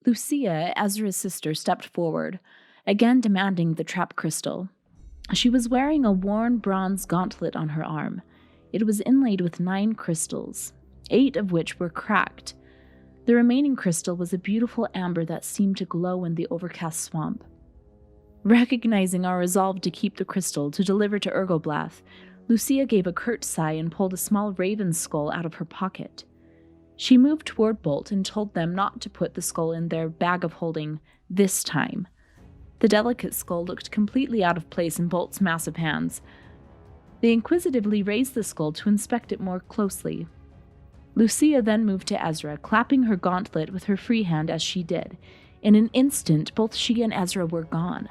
Lucia, Ezra's sister, stepped forward, again demanding the trap crystal. She was wearing a worn bronze gauntlet on her arm. It was inlaid with 9 crystals, 8 of which were cracked. The remaining crystal was a beautiful amber that seemed to glow in the overcast swamp. Recognizing our resolve to keep the crystal to deliver to Ergoblath, Lucia gave a curt sigh and pulled a small raven skull out of her pocket. She moved toward Bolt and told them not to put the skull in their bag of holding this time. The delicate skull looked completely out of place in Bolt's massive hands. They inquisitively raised the skull to inspect it more closely. Lucia then moved to Ezra, clapping her gauntlet with her free hand as she did. In an instant, both she and Ezra were gone.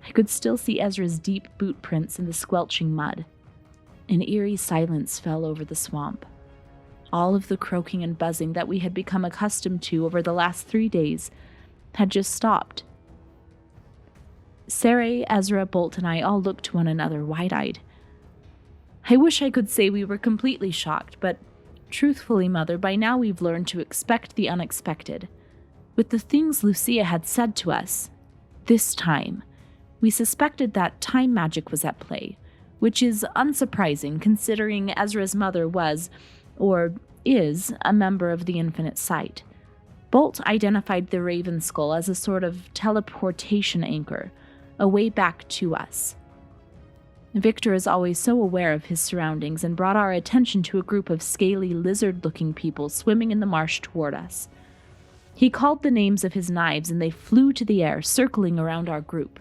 I could still see Ezra's deep boot prints in the squelching mud. An eerie silence fell over the swamp. All of the croaking and buzzing that we had become accustomed to over the last 3 days had just stopped. Sarai, Ezra, Bolt, and I all looked to one another wide-eyed. I wish I could say we were completely shocked, but truthfully, Mother, by now we've learned to expect the unexpected. With the things Lucia had said to us, this time, we suspected that time magic was at play, which is unsurprising considering Ezra's mother was, or is, a member of the Infinite Sight. Bolt identified the Raven Skull as a sort of teleportation anchor, a way back to us. Victor is always so aware of his surroundings and brought our attention to a group of scaly, lizard-looking people swimming in the marsh toward us. He called the names of his knives and they flew to the air, circling around our group.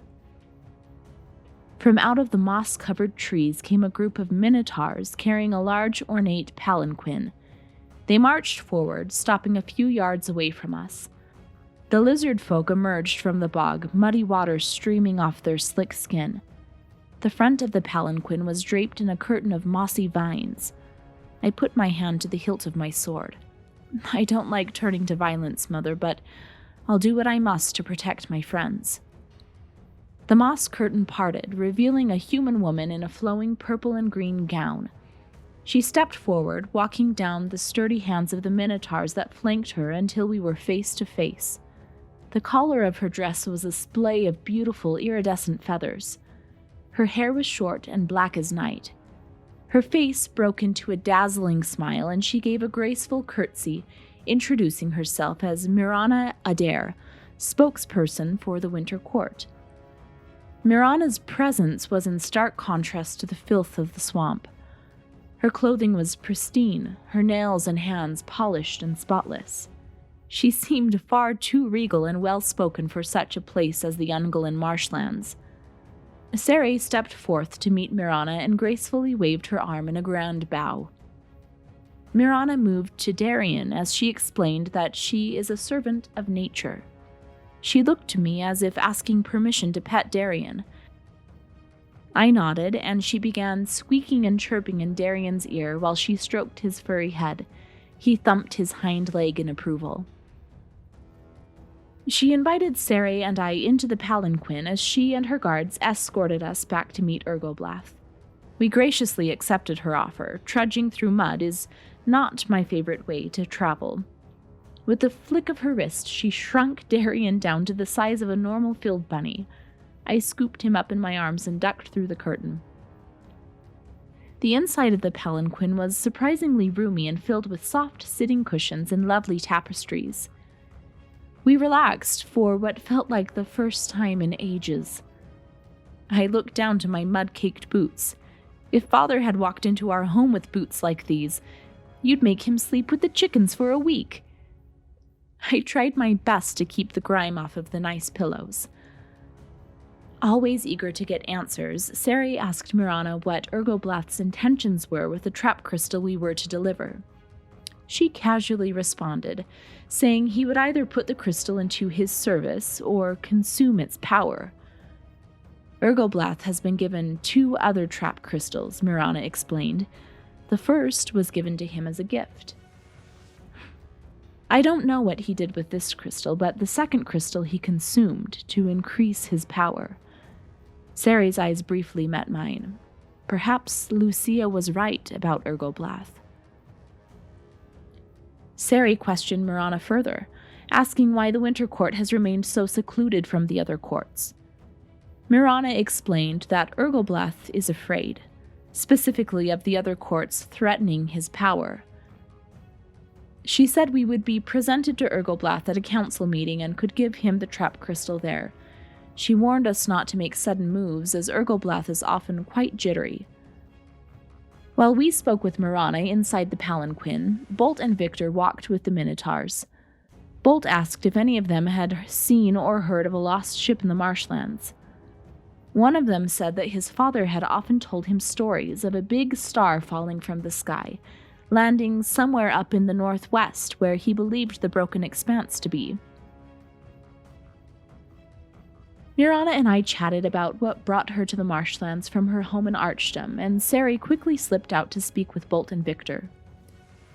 From out of the moss-covered trees came a group of minotaurs carrying a large, ornate palanquin. They marched forward, stopping a few yards away from us. The lizard folk emerged from the bog, muddy water streaming off their slick skin. The front of the palanquin was draped in a curtain of mossy vines. I put my hand to the hilt of my sword. I don't like turning to violence, Mother, but I'll do what I must to protect my friends. The moss curtain parted, revealing a human woman in a flowing purple and green gown. She stepped forward, walking down the sturdy hands of the minotaurs that flanked her until we were face to face. The collar of her dress was a splay of beautiful iridescent feathers. Her hair was short and black as night. Her face broke into a dazzling smile, and she gave a graceful curtsy, introducing herself as Mirana Adair, spokesperson for the Winter Court. Mirana's presence was in stark contrast to the filth of the swamp. Her clothing was pristine, her nails and hands polished and spotless. She seemed far too regal and well-spoken for such a place as the Ungolin marshlands. Sarai stepped forth to meet Mirana and gracefully waved her arm in a grand bow. Mirana moved to Darian as she explained that she is a servant of nature. She looked to me as if asking permission to pet Darian. I nodded, and she began squeaking and chirping in Darian's ear while she stroked his furry head. He thumped his hind leg in approval. She invited Sarai and I into the palanquin as she and her guards escorted us back to meet Ergoblath. We graciously accepted her offer. Trudging through mud is not my favorite way to travel. With a flick of her wrist, she shrunk Darian down to the size of a normal field bunny. I scooped him up in my arms and ducked through the curtain. The inside of the palanquin was surprisingly roomy and filled with soft sitting cushions and lovely tapestries. We relaxed for what felt like the first time in ages. I looked down to my mud-caked boots. If Father had walked into our home with boots like these, you'd make him sleep with the chickens for a week. I tried my best to keep the grime off of the nice pillows. Always eager to get answers, Sarai asked Mirana what Ergoblath's intentions were with the trap crystal we were to deliver. She casually responded, saying he would either put the crystal into his service or consume its power. Ergoblath has been given 2 other trap crystals, Mirana explained. The first was given to him as a gift. I don't know what he did with this crystal, but the second crystal he consumed to increase his power. Sarai's eyes briefly met mine. Perhaps Lucia was right about Ergoblath. Sari questioned Mirana further, asking why the Winter Court has remained so secluded from the other courts. Mirana explained that Urgelblath is afraid, specifically of the other courts threatening his power. She said we would be presented to Urgelblath at a council meeting and could give him the trap crystal there. She warned us not to make sudden moves, as Urgelblath is often quite jittery. While we spoke with Mirana inside the palanquin, Bolt and Victor walked with the Minotaurs. Bolt asked if any of them had seen or heard of a lost ship in the marshlands. One of them said that his father had often told him stories of a big star falling from the sky, landing somewhere up in the northwest where he believed the broken expanse to be. Mirana and I chatted about what brought her to the marshlands from her home in Archdom, and Sari quickly slipped out to speak with Bolt and Victor.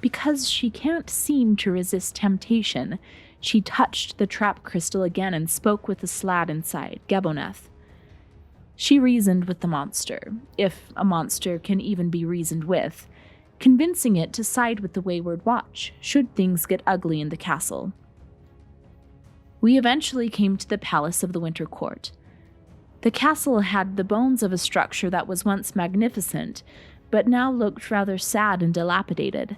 Because she can't seem to resist temptation, she touched the trap crystal again and spoke with the slad inside, Geboneth. She reasoned with the monster, if a monster can even be reasoned with, convincing it to side with the Wayward Watch, should things get ugly in the castle. We eventually came to the palace of the Winter Court. The castle had the bones of a structure that was once magnificent, but now looked rather sad and dilapidated.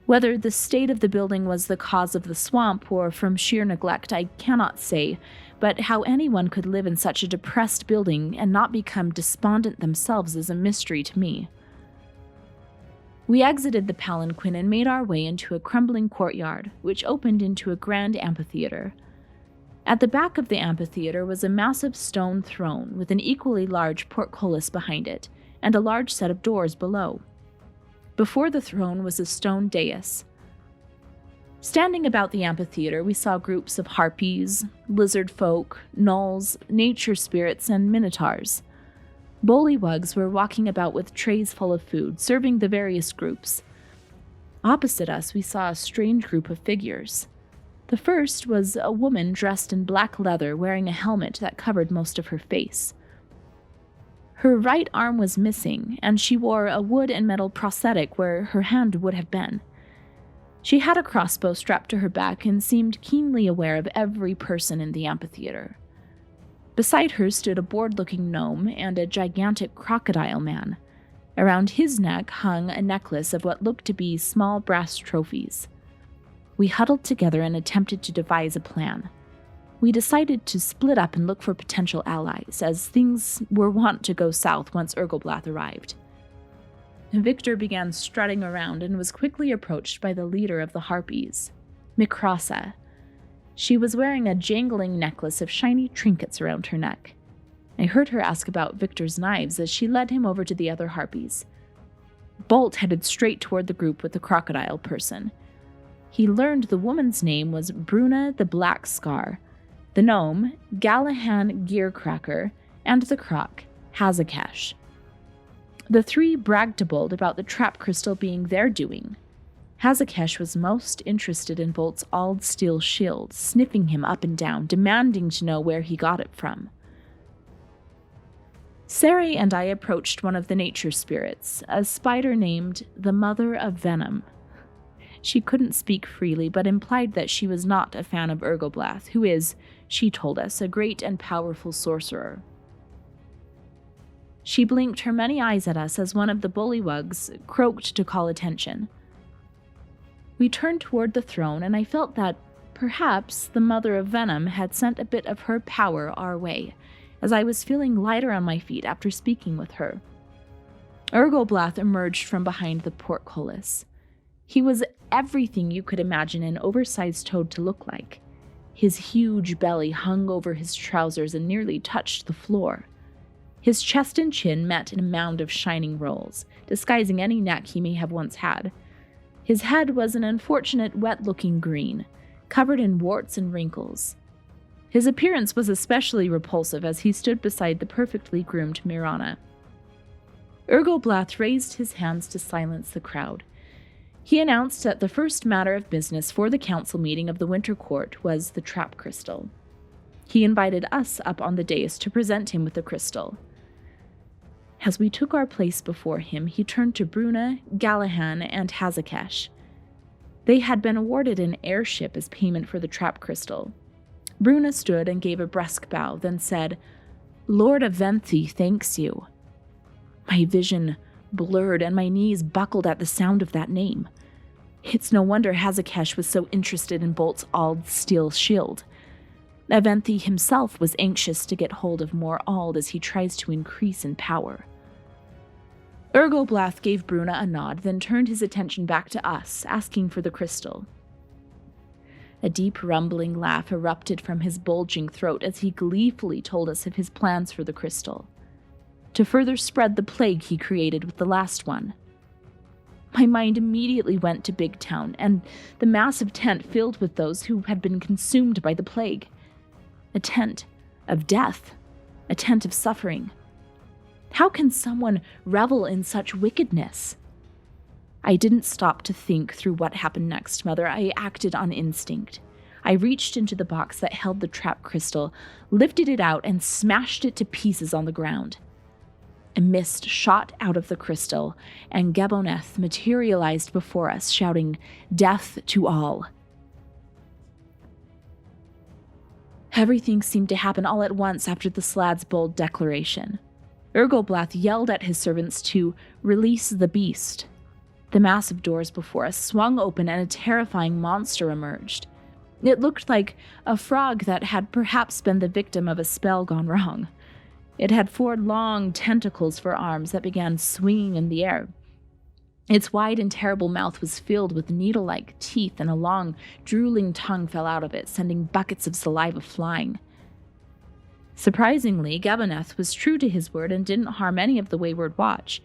Whether the state of the building was the cause of the swamp or from sheer neglect, I cannot say, but how anyone could live in such a depressed building and not become despondent themselves is a mystery to me. We exited the palanquin and made our way into a crumbling courtyard, which opened into a grand amphitheater. At the back of the amphitheater was a massive stone throne with an equally large portcullis behind it, and a large set of doors below. Before the throne was a stone dais. Standing about the amphitheater, we saw groups of harpies, lizard folk, gnolls, nature spirits, and minotaurs. Bullywugs were walking about with trays full of food, serving the various groups. Opposite us, we saw a strange group of figures. The first was a woman dressed in black leather, wearing a helmet that covered most of her face. Her right arm was missing, and she wore a wood and metal prosthetic where her hand would have been. She had a crossbow strapped to her back and seemed keenly aware of every person in the amphitheater. Beside her stood a bored-looking gnome and a gigantic crocodile man. Around his neck hung a necklace of what looked to be small brass trophies. We huddled together and attempted to devise a plan. We decided to split up and look for potential allies, as things were wont to go south once Urgelblath arrived. Victor began strutting around and was quickly approached by the leader of the Harpies, Mikrosa. She was wearing a jangling necklace of shiny trinkets around her neck. I heard her ask about Victor's knives as she led him over to the other Harpies. Bolt headed straight toward the group with the crocodile person. He learned the woman's name was Bruna the Black Scar, the gnome, Gallahan Gearcracker, and the croc, Hazakesh. The three bragged to Bolt about the trap crystal being their doing. Hazakesh was most interested in Bolt's all-steel shield, sniffing him up and down, demanding to know where he got it from. Sari and I approached one of the nature spirits, a spider named the Mother of Venom. She couldn't speak freely, but implied that she was not a fan of Urgelblath, who is, she told us, a great and powerful sorcerer. She blinked her many eyes at us as one of the bullywugs croaked to call attention. We turned toward the throne, and I felt that perhaps the Mother of Venom had sent a bit of her power our way, as I was feeling lighter on my feet after speaking with her. Urgelblath emerged from behind the portcullis. He was everything you could imagine an oversized toad to look like. His huge belly hung over his trousers and nearly touched the floor. His chest and chin met in a mound of shining rolls, disguising any neck he may have once had. His head was an unfortunate wet-looking green, covered in warts and wrinkles. His appearance was especially repulsive as he stood beside the perfectly groomed Mirana. Urgelblath raised his hands to silence the crowd. He announced that the first matter of business for the council meeting of the Winter Court was the trap crystal. He invited us up on the dais to present him with the crystal. As we took our place before him, he turned to Bruna, Gallahan, and Hazakesh. They had been awarded an airship as payment for the trap crystal. Bruna stood and gave a brusque bow, then said, "Lord Aventhi thanks you." My vision blurred and my knees buckled at the sound of that name. It's no wonder Hazakesh was so interested in Bolt's Ald steel shield. Aventhi himself was anxious to get hold of more Ald as he tries to increase in power. Ergoblath gave Bruna a nod, then turned his attention back to us, asking for the crystal. A deep rumbling laugh erupted from his bulging throat as he gleefully told us of his plans for the crystal, to further spread the plague he created with the last one. My mind immediately went to Big Town and the massive tent filled with those who had been consumed by the plague. A tent of death, a tent of suffering. How can someone revel in such wickedness? I didn't stop to think through what happened next, Mother. I acted on instinct. I reached into the box that held the trap crystal, lifted it out, and smashed it to pieces on the ground. A mist shot out of the crystal, and Geboneth materialized before us, shouting, "Death to all." Everything seemed to happen all at once after the Slad's bold declaration. Ergoblath yelled at his servants to release the beast. The massive doors before us swung open and a terrifying monster emerged. It looked like a frog that had perhaps been the victim of a spell gone wrong. It had 4 long tentacles for arms that began swinging in the air. Its wide and terrible mouth was filled with needle-like teeth, and a long, drooling tongue fell out of it, sending buckets of saliva flying. Surprisingly, Geboneth was true to his word and didn't harm any of the wayward watch.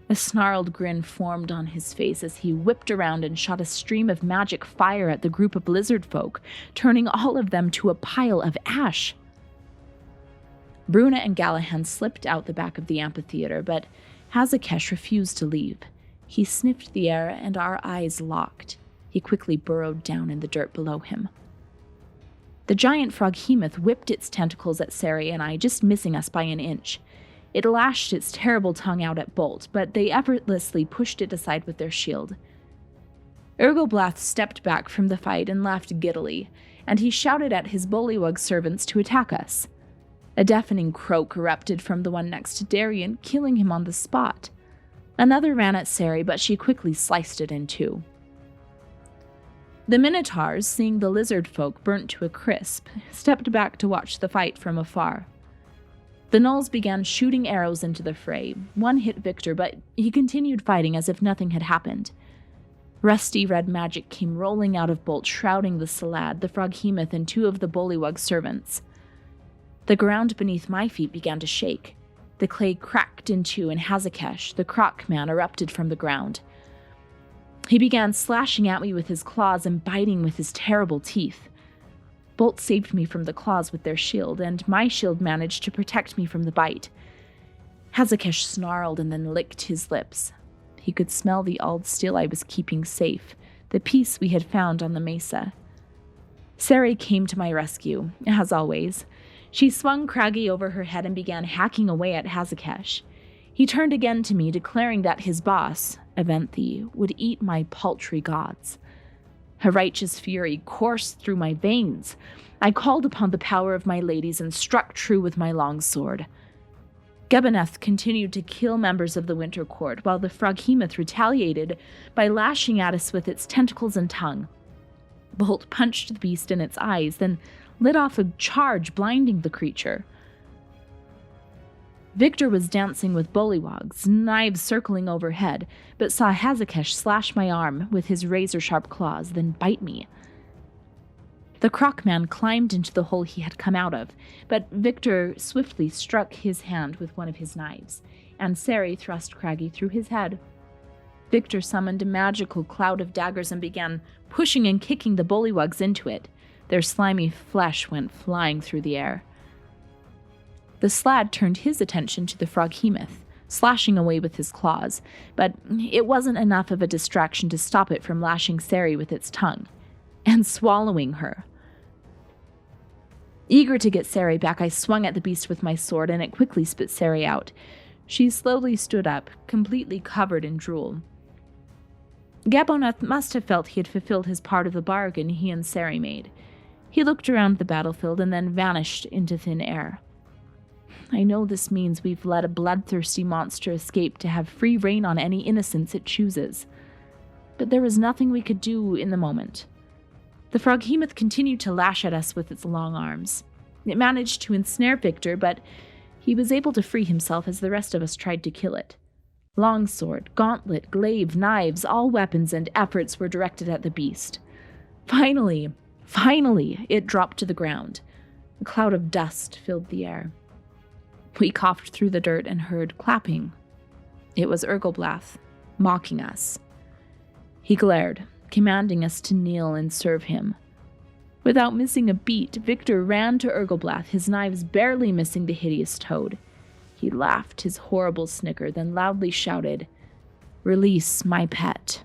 A snarled grin formed on his face as he whipped around and shot a stream of magic fire at the group of lizard folk, turning all of them to a pile of ash. Bruna and Gallahan slipped out the back of the amphitheater, but Hazakesh refused to leave. He sniffed the air, and our eyes locked. He quickly burrowed down in the dirt below him. The giant froghemoth whipped its tentacles at Sari and I, just missing us by an inch. It lashed its terrible tongue out at Bolt, but they effortlessly pushed it aside with their shield. Ergoblath stepped back from the fight and laughed giddily, and he shouted at his bullywug servants to attack us. A deafening croak erupted from the one next to Darian, killing him on the spot. Another ran at Sari, but she quickly sliced it in two. The Minotaurs, seeing the lizard folk burnt to a crisp, stepped back to watch the fight from afar. The gnolls began shooting arrows into the fray. One hit Victor, but he continued fighting as if nothing had happened. Rusty red magic came rolling out of Bolt, shrouding the Salad, the froghemoth, and 2 of the bullywug servants. The ground beneath my feet began to shake. The clay cracked in two, and Hazakesh, the croc man, erupted from the ground. He began slashing at me with his claws and biting with his terrible teeth. Bolt saved me from the claws with their shield, and my shield managed to protect me from the bite. Hazakesh snarled and then licked his lips. He could smell the Ald steel I was keeping safe, the piece we had found on the mesa. Sari came to my rescue, as always. She swung Craggy over her head and began hacking away at Hazakesh. He turned again to me, declaring that his boss, Aventhi, would eat my paltry gods. A righteous fury coursed through my veins. I called upon the power of my ladies and struck true with my long sword. Geboneth continued to kill members of the Winter Court, while the froghemoth retaliated by lashing at us with its tentacles and tongue. Bolt punched the beast in its eyes, then lit off a charge, blinding the creature. Victor was dancing with bullywugs, knives circling overhead, but saw Hazakesh slash my arm with his razor-sharp claws, then bite me. The crocman climbed into the hole he had come out of, but Victor swiftly struck his hand with one of his knives, and Sari thrust Craggy through his head. Victor summoned a magical cloud of daggers and began pushing and kicking the bullywugs into it. Their slimy flesh went flying through the air. The Slad turned his attention to the froghemoth, slashing away with his claws, but it wasn't enough of a distraction to stop it from lashing Sari with its tongue, and swallowing her. Eager to get Sari back, I swung at the beast with my sword, and it quickly spit Sari out. She slowly stood up, completely covered in drool. Gabonath must have felt he had fulfilled his part of the bargain he and Sari made. He looked around the battlefield and then vanished into thin air. I know this means we've let a bloodthirsty monster escape to have free reign on any innocents it chooses. But there was nothing we could do in the moment. The froghemoth continued to lash at us with its long arms. It managed to ensnare Victor, but he was able to free himself as the rest of us tried to kill it. Longsword, gauntlet, glaive, knives, all weapons and efforts were directed at the beast. Finally, it dropped to the ground. A cloud of dust filled the air. We coughed through the dirt and heard clapping. It was Urgelblath, mocking us. He glared, commanding us to kneel and serve him. Without missing a beat, Victor ran to Urgelblath, his knives barely missing the hideous toad. He laughed his horrible snicker, then loudly shouted, "Release my pet."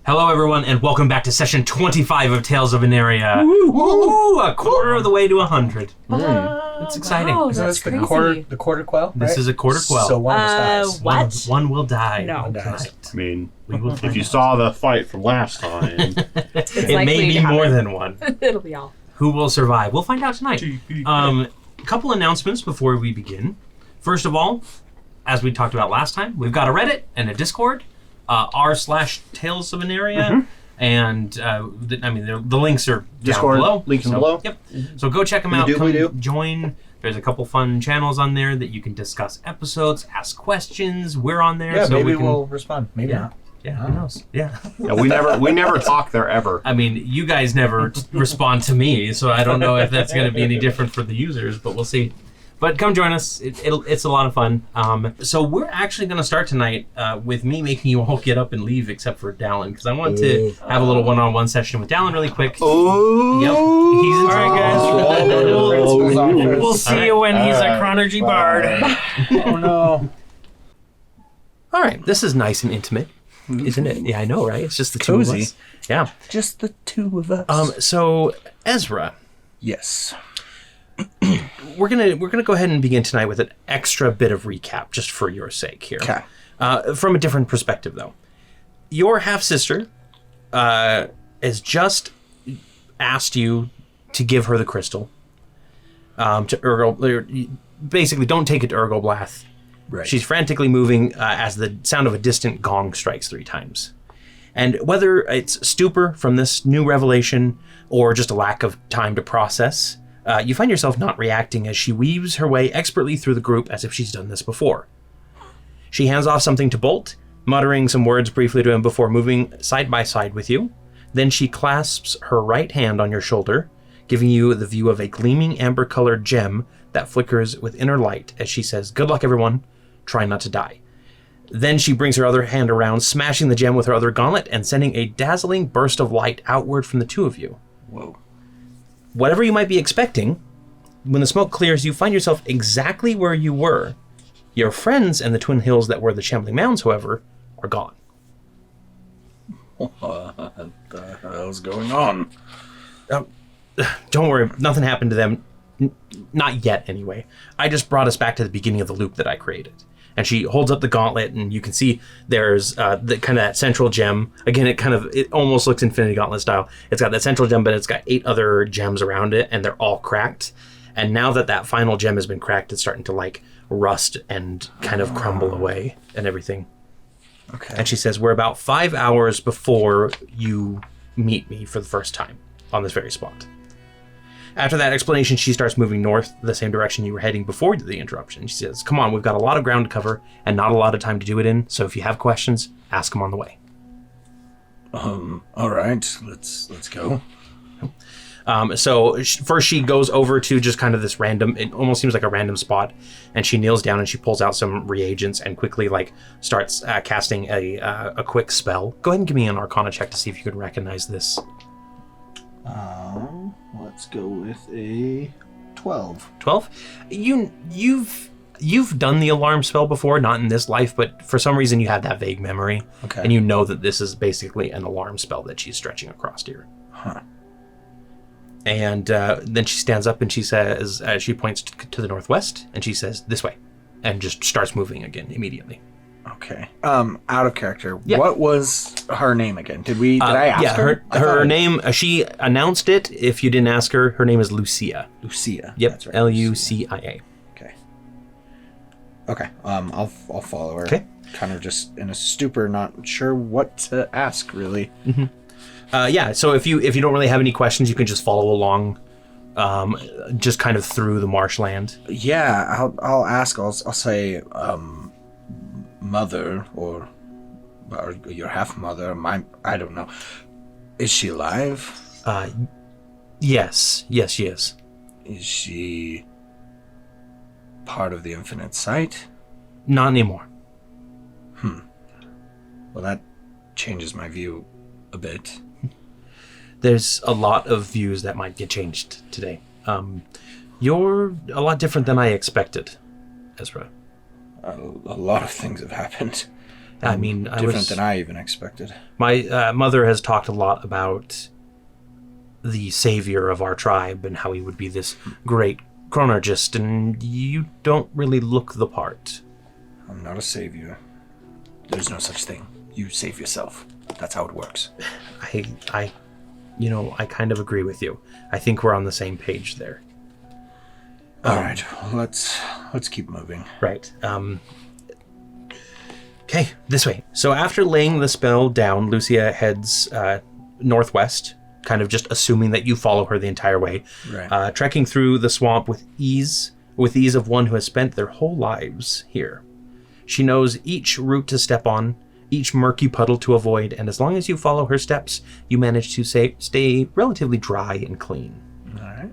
Hello, everyone, and welcome back to session 25 of Tales of Aneria. Woo! A quarter of the way to 100. It's exciting. Wow, So that's that's crazy. the quarter quell, right? This is a quarter quell. So one dies. What? One will die. No. One dies. I mean, We will if find you out. saw the fight from last time, It's It may likely be to more happen. than one. It'll be all. Who will survive? We'll find out tonight. A couple announcements before we begin. First of all, as we talked about last time, we've got a Reddit and a Discord, r/Tales of Aneria. And the links are Discord, down below. links below. Yep. So go check them out. We Come do. join. There's a couple fun channels on there that you can discuss episodes, ask questions. We're on there. Yeah, so maybe we can, we'll respond. Maybe Yeah. not. Yeah, who knows? Yeah. Yeah, we never talk there ever. I mean, you guys never respond to me, so I don't know if that's going to be any different for the users, but we'll see. But come join us. It's a lot of fun. So we're actually going to start tonight with me making you all get up and leave except for Dallin, because I want to have a little one-on-one session with Dallin really quick. Oh, Yep. He's in charge, guys. We'll see you when he's a Chronergy Bard. Oh no. All right. This is nice and intimate, isn't it? Yeah, I know, right? It's just the two of Cozy. us. Yeah. Just the two of us. So Ezra, Yes. we're gonna go ahead and begin tonight with an extra bit of recap, just for your sake here. Okay. From a different perspective, though. Your half-sister has just asked you to give her the crystal. To Urgel. Basically, don't take it to Urgelblath. Right. She's frantically moving as the sound of a distant gong strikes 3 times. And whether it's stupor from this new revelation or just a lack of time to process, you find yourself not reacting as she weaves her way expertly through the group as if she's done this before. She hands off something to Bolt, muttering some words briefly to him before moving side by side with you. Then she clasps her right hand on your shoulder, giving you the view of a gleaming amber-colored gem that flickers with inner light as she says, "Good luck, everyone. Try not to die." Then she brings her other hand around, smashing the gem with her other gauntlet and sending a dazzling burst of light outward from the two of you. Whoa. Whatever you might be expecting, when the smoke clears, you find yourself exactly where you were. Your friends and the twin hills that were the Shambling Mounds, however, are gone. What the hell's going on? Don't worry, nothing happened to them. Not yet, anyway. I just brought us back to the beginning of the loop that I created. And she holds up the gauntlet, and you can see there's the kind of that central gem. Again, it almost looks Infinity Gauntlet style. It's got that central gem, but it's got 8 other gems around it, and they're all cracked. And now that final gem has been cracked, it's starting to like rust and kind of crumble away and everything. Okay. And she says, "We're about 5 hours before you meet me for the first time on this very spot." After that explanation, she starts moving north, the same direction you were heading before the interruption. She says, "Come on, we've got a lot of ground to cover and not a lot of time to do it in, so if you have questions, ask them on the way." All right, let's go. So first she goes over to just kind of this random, it almost seems like a random spot, and she kneels down and she pulls out some reagents and quickly like starts casting a quick spell. Go ahead and give me an Arcana check to see if you can recognize this. Let's go with a 12. 12. You've done the alarm spell before, not in this life, but for some reason you have that vague memory. Okay. And you know that this is basically an alarm spell that she's stretching across here. Huh. And then she stands up and she says, she points to the northwest, and she says, "This way," and just starts moving again immediately. Okay. Out of character. Yeah. What was her name again? Did I ask her? Her name, she announced it. If you didn't ask her, her name is Lucia. Lucia. Yep. That's right. Lucia. Okay. Okay. I'll follow her. Okay. Kind of just in a stupor, not sure what to ask really. Yeah. So if you don't really have any questions, you can just follow along, just kind of through the marshland. Yeah. I'll ask. I'll say, mother or your half mother. I don't know. Is she alive? Yes, she is. Is she part of the Infinite Sight? Not anymore. Well, that changes my view a bit. There's a lot of views that might get changed today. You're a lot different than I expected, Ezra. A lot of things have happened. I mean, Different than I even expected. My mother has talked a lot about the savior of our tribe and how he would be this great chronologist, and you don't really look the part. I'm not a savior. There's no such thing. You save yourself. That's how it works. I kind of agree with you. I think we're on the same page there. All right, let's keep moving. Right. Okay, this way. So after laying the spell down, Lucia heads northwest, kind of just assuming that you follow her the entire way, Right. trekking through the swamp with ease of one who has spent their whole lives here. She knows each route to step on, each murky puddle to avoid, and as long as you follow her steps, you manage to stay relatively dry and clean. All right.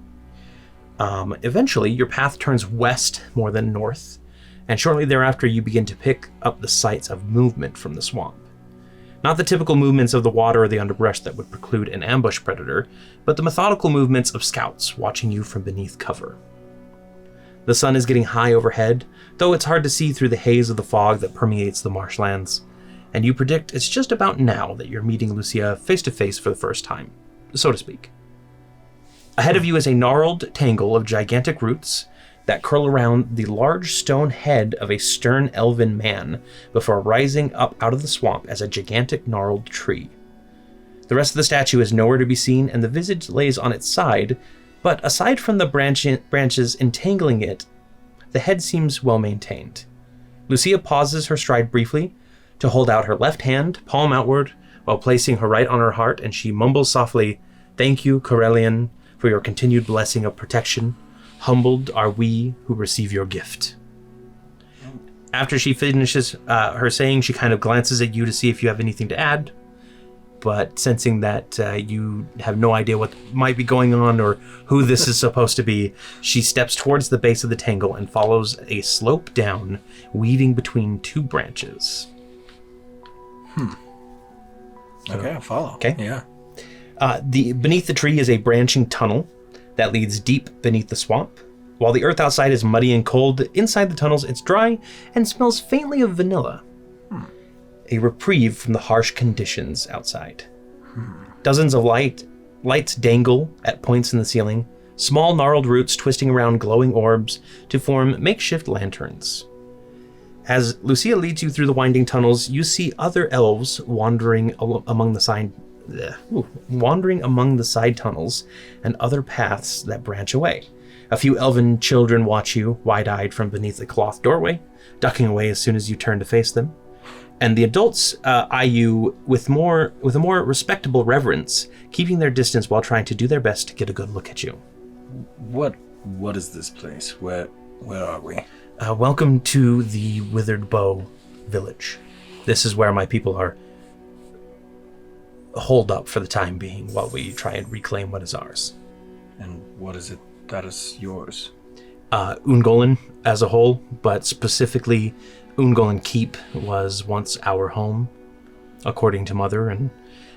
Eventually, your path turns west more than north, and shortly thereafter you begin to pick up the sights of movement from the swamp. Not the typical movements of the water or the underbrush that would preclude an ambush predator, but the methodical movements of scouts watching you from beneath cover. The sun is getting high overhead, though it's hard to see through the haze of the fog that permeates the marshlands, and you predict it's just about now that you're meeting Lucia face to face for the first time, so to speak. Ahead of you is a gnarled tangle of gigantic roots that curl around the large stone head of a stern elven man before rising up out of the swamp as a gigantic gnarled tree. The rest of the statue is nowhere to be seen, and the visage lays on its side, but aside from the branches entangling it, the head seems well maintained. Lucia pauses her stride briefly to hold out her left hand, palm outward, while placing her right on her heart, and she mumbles softly, "Thank you, Corellian, for your continued blessing of protection. Humbled are we who receive your gift." After she finishes her saying, she kind of glances at you to see if you have anything to add, but sensing that you have no idea what might be going on or who this is supposed to be, she steps towards the base of the tangle and follows a slope down, weaving between two branches. Okay, I'll follow. Okay. Yeah. Beneath the tree is a branching tunnel that leads deep beneath the swamp. While the earth outside is muddy and cold, inside the tunnels it's dry and smells faintly of vanilla. A reprieve from the harsh conditions outside. Dozens of lights dangle at points in the ceiling, small gnarled roots twisting around glowing orbs to form makeshift lanterns. As Lucia leads you through the winding tunnels, you see other elves wandering among the side tunnels and other paths that branch away. A few elven children watch you, wide-eyed from beneath a cloth doorway, ducking away as soon as you turn to face them. And the adults eye you with a more respectable reverence, keeping their distance while trying to do their best to get a good look at you. What is this place? Where are we? Welcome to the Withered Bow Village. This is where my people are holed up for the time being while we try and reclaim what is ours. And what is it that is yours? Ungolin as a whole, but specifically Ungolin Keep was once our home, according to Mother, and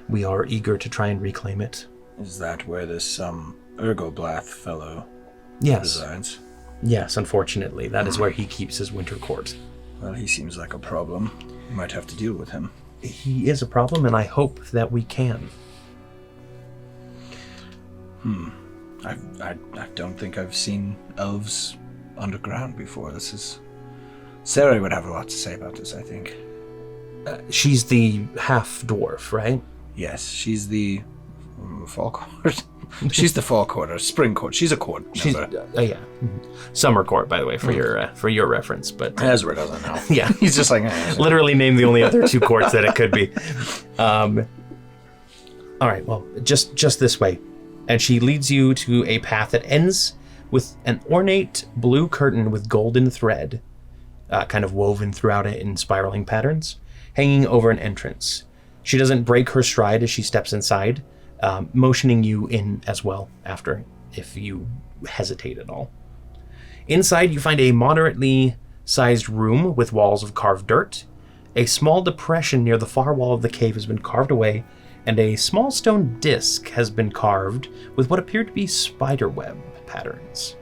we are eager to try and reclaim it. Is that where this Ergoblath fellow Yes. resides? Yes, unfortunately. That is where he keeps his winter court. Well, he seems like a problem. We might have to deal with him. He is a problem, and I hope that we can. I don't think I've seen elves underground before. Sarah would have a lot to say about this, I think. She's the half-dwarf, right? Yes, she's the fall quarter. She's the fall quarter, spring quarter. She's a court She's member. yeah. Summer court, by the way, for your reference. But Ezra doesn't know. yeah, He's just like, literally named the only other two courts that it could be. All right, well, just this way. And she leads you to a path that ends with an ornate blue curtain with golden thread, kind of woven throughout it in spiraling patterns, hanging over an entrance. She doesn't break her stride as she steps inside, motioning you in as well after, if you hesitate at all. Inside, you find a moderately sized room with walls of carved dirt. A small depression near the far wall of the cave has been carved away, and a small stone disc has been carved with what appear to be spiderweb patterns.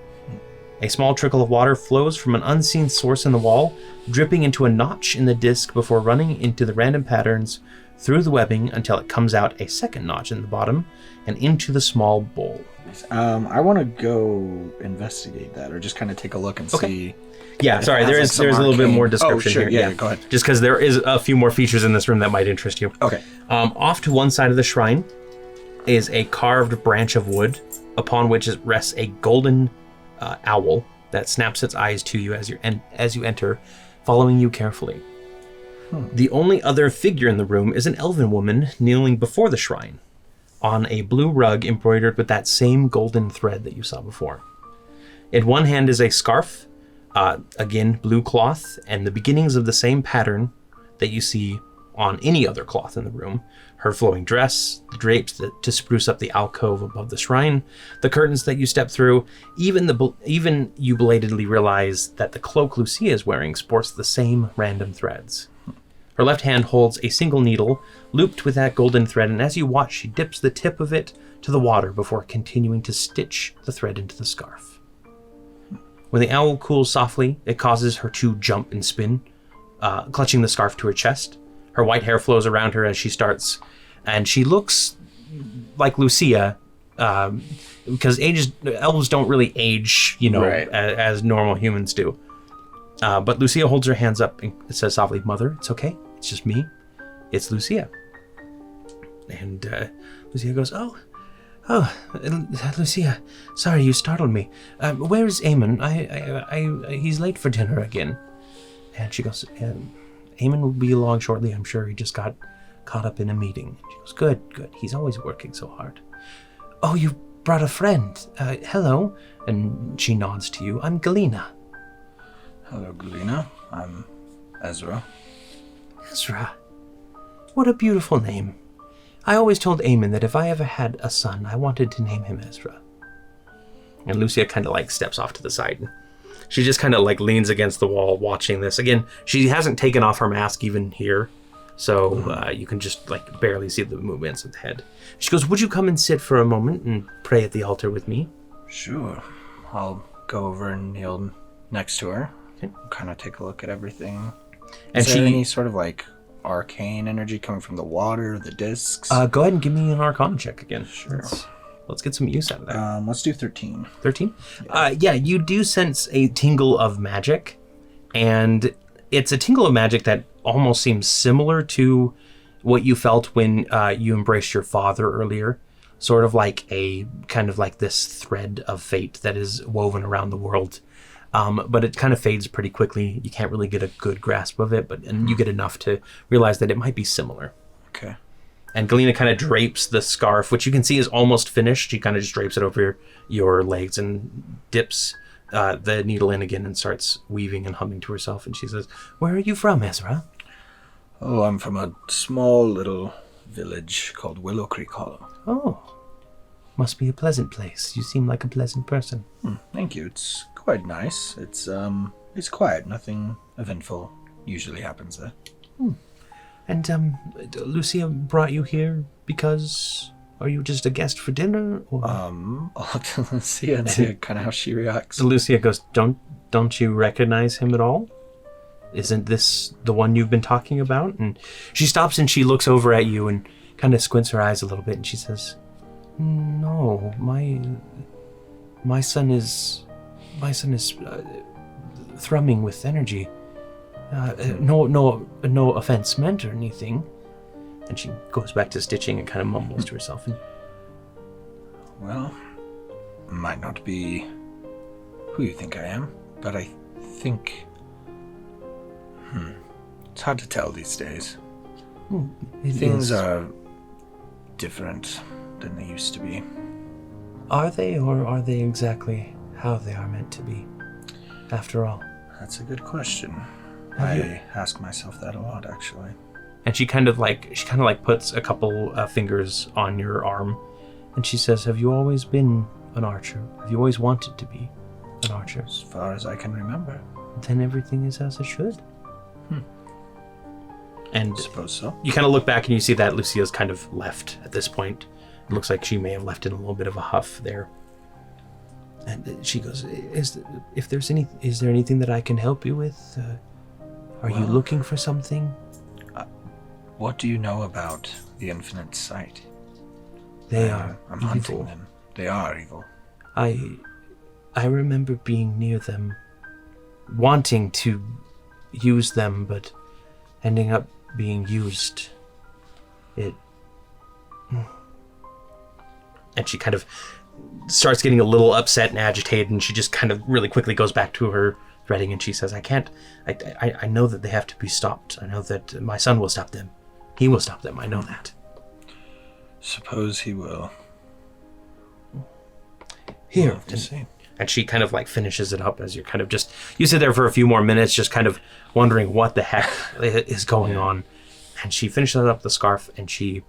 A small trickle of water flows from an unseen source in the wall, dripping into a notch in the disc before running into the random patterns through the webbing until it comes out a second notch in the bottom and into the small bowl. I want to go investigate that, or just kind of take a look and see. Yeah, sorry, there's a little bit more description sure, here. Yeah, go ahead. Just because there is a few more features in this room that might interest you. Okay. Off to one side of the shrine is a carved branch of wood upon which rests a golden owl that snaps its eyes to you as you enter, following you carefully. The only other figure in the room is an elven woman kneeling before the shrine on a blue rug embroidered with that same golden thread that you saw before. In one hand is a scarf, again blue cloth, and the beginnings of the same pattern that you see on any other cloth in the room. Her flowing dress, the drapes to spruce up the alcove above the shrine, the curtains that you step through, even you belatedly realize that the cloak Lucia is wearing sports the same random threads. Her left hand holds a single needle looped with that golden thread, and as you watch, she dips the tip of it to the water before continuing to stitch the thread into the scarf. When the owl cools softly, it causes her to jump and spin, clutching the scarf to her chest. Her white hair flows around her as she starts, and she looks like Lucia, because elves don't really age, Right. as normal humans do. But Lucia holds her hands up and says softly, "Mother, it's okay. It's just me. It's Lucia." And Lucia goes, Oh, Lucia, sorry you startled me. Where is Eamon? He's late for dinner again." And she goes, "Eamon will be along shortly, I'm sure. He just got caught up in a meeting." She goes, Good. He's always working so hard." "Oh, you brought a friend. Hello." And she nods to you. "I'm Galena." Hello, Galena. I'm Ezra. Ezra. What a beautiful name. I always told Eamon that if I ever had a son, I wanted to name him Ezra. And Lucia kind of steps off to the side. She just kind of leans against the wall watching this. Again, she hasn't taken off her mask even here, so you can just barely see the movements of the head. She goes, "Would you come and sit for a moment and pray at the altar with me?" Sure. I'll go over and kneel next to her. Okay. Kind of take a look at everything. And Is there any sort of arcane energy coming from the water, the discs? Go ahead and give me an Arcana check again. Sure. Let's get some use out of that. Let's do 13. 13? Yeah, you do sense a tingle of magic, and it's a tingle of magic that almost seems similar to what you felt when you embraced your father earlier. Sort of like this thread of fate that is woven around the world. But it kind of fades pretty quickly. You can't really get a good grasp of it, and you get enough to realize that it might be similar. Okay. And Galena kind of drapes the scarf, which you can see is almost finished. She kind of just drapes it over your legs and dips the needle in again and starts weaving and humming to herself. And she says, "Where are you from, Ezra?" Oh, I'm from a small little village called Willow Creek Hollow. "Oh, must be a pleasant place. You seem like a pleasant person." Thank you. It's quite nice. It's quiet. Nothing eventful usually happens there. And Lucia brought you here because... Are you just a guest for dinner? Or... I'll look to Lucia and see kind of how she reacts. Lucia goes, don't you recognize him at all? Isn't this the one you've been talking about? And she stops and she looks over at you and kind of squints her eyes a little bit and she says, no, my son is thrumming with energy. No offense meant or anything. And she goes back to stitching and kind of mumbles to herself. And, well, might not be who you think I am, but I think... It's hard to tell these days. Things are different than they used to be. Are they, or are they exactly how they are meant to be, after all? That's a good question. I ask myself that a lot, actually. And she kind of like puts a couple fingers on your arm, and she says, have you always been an archer? Have you always wanted to be an archer? As far as I can remember. Then everything is as it should. And I suppose so. You kind of look back and you see that Lucia's kind of left at this point. It looks like she may have left in a little bit of a huff there. And she goes, is there anything that I can help you with? Are you looking for something? What do you know about the Infinite Sight? They are I'm evil. hunting them. They are evil. I remember being near them, wanting to use them, but ending up being used. And she kind of starts getting a little upset and agitated, and she just kind of really quickly goes back to her threading, and she says, I know that they have to be stopped. I know that my son will stop them. He will stop them. I know that. Suppose he will. Here. We'll have to see. And she kind of like finishes it up as you're kind of just, you sit there for a few more minutes just kind of wondering what the heck is going on. And she finishes up the scarf and she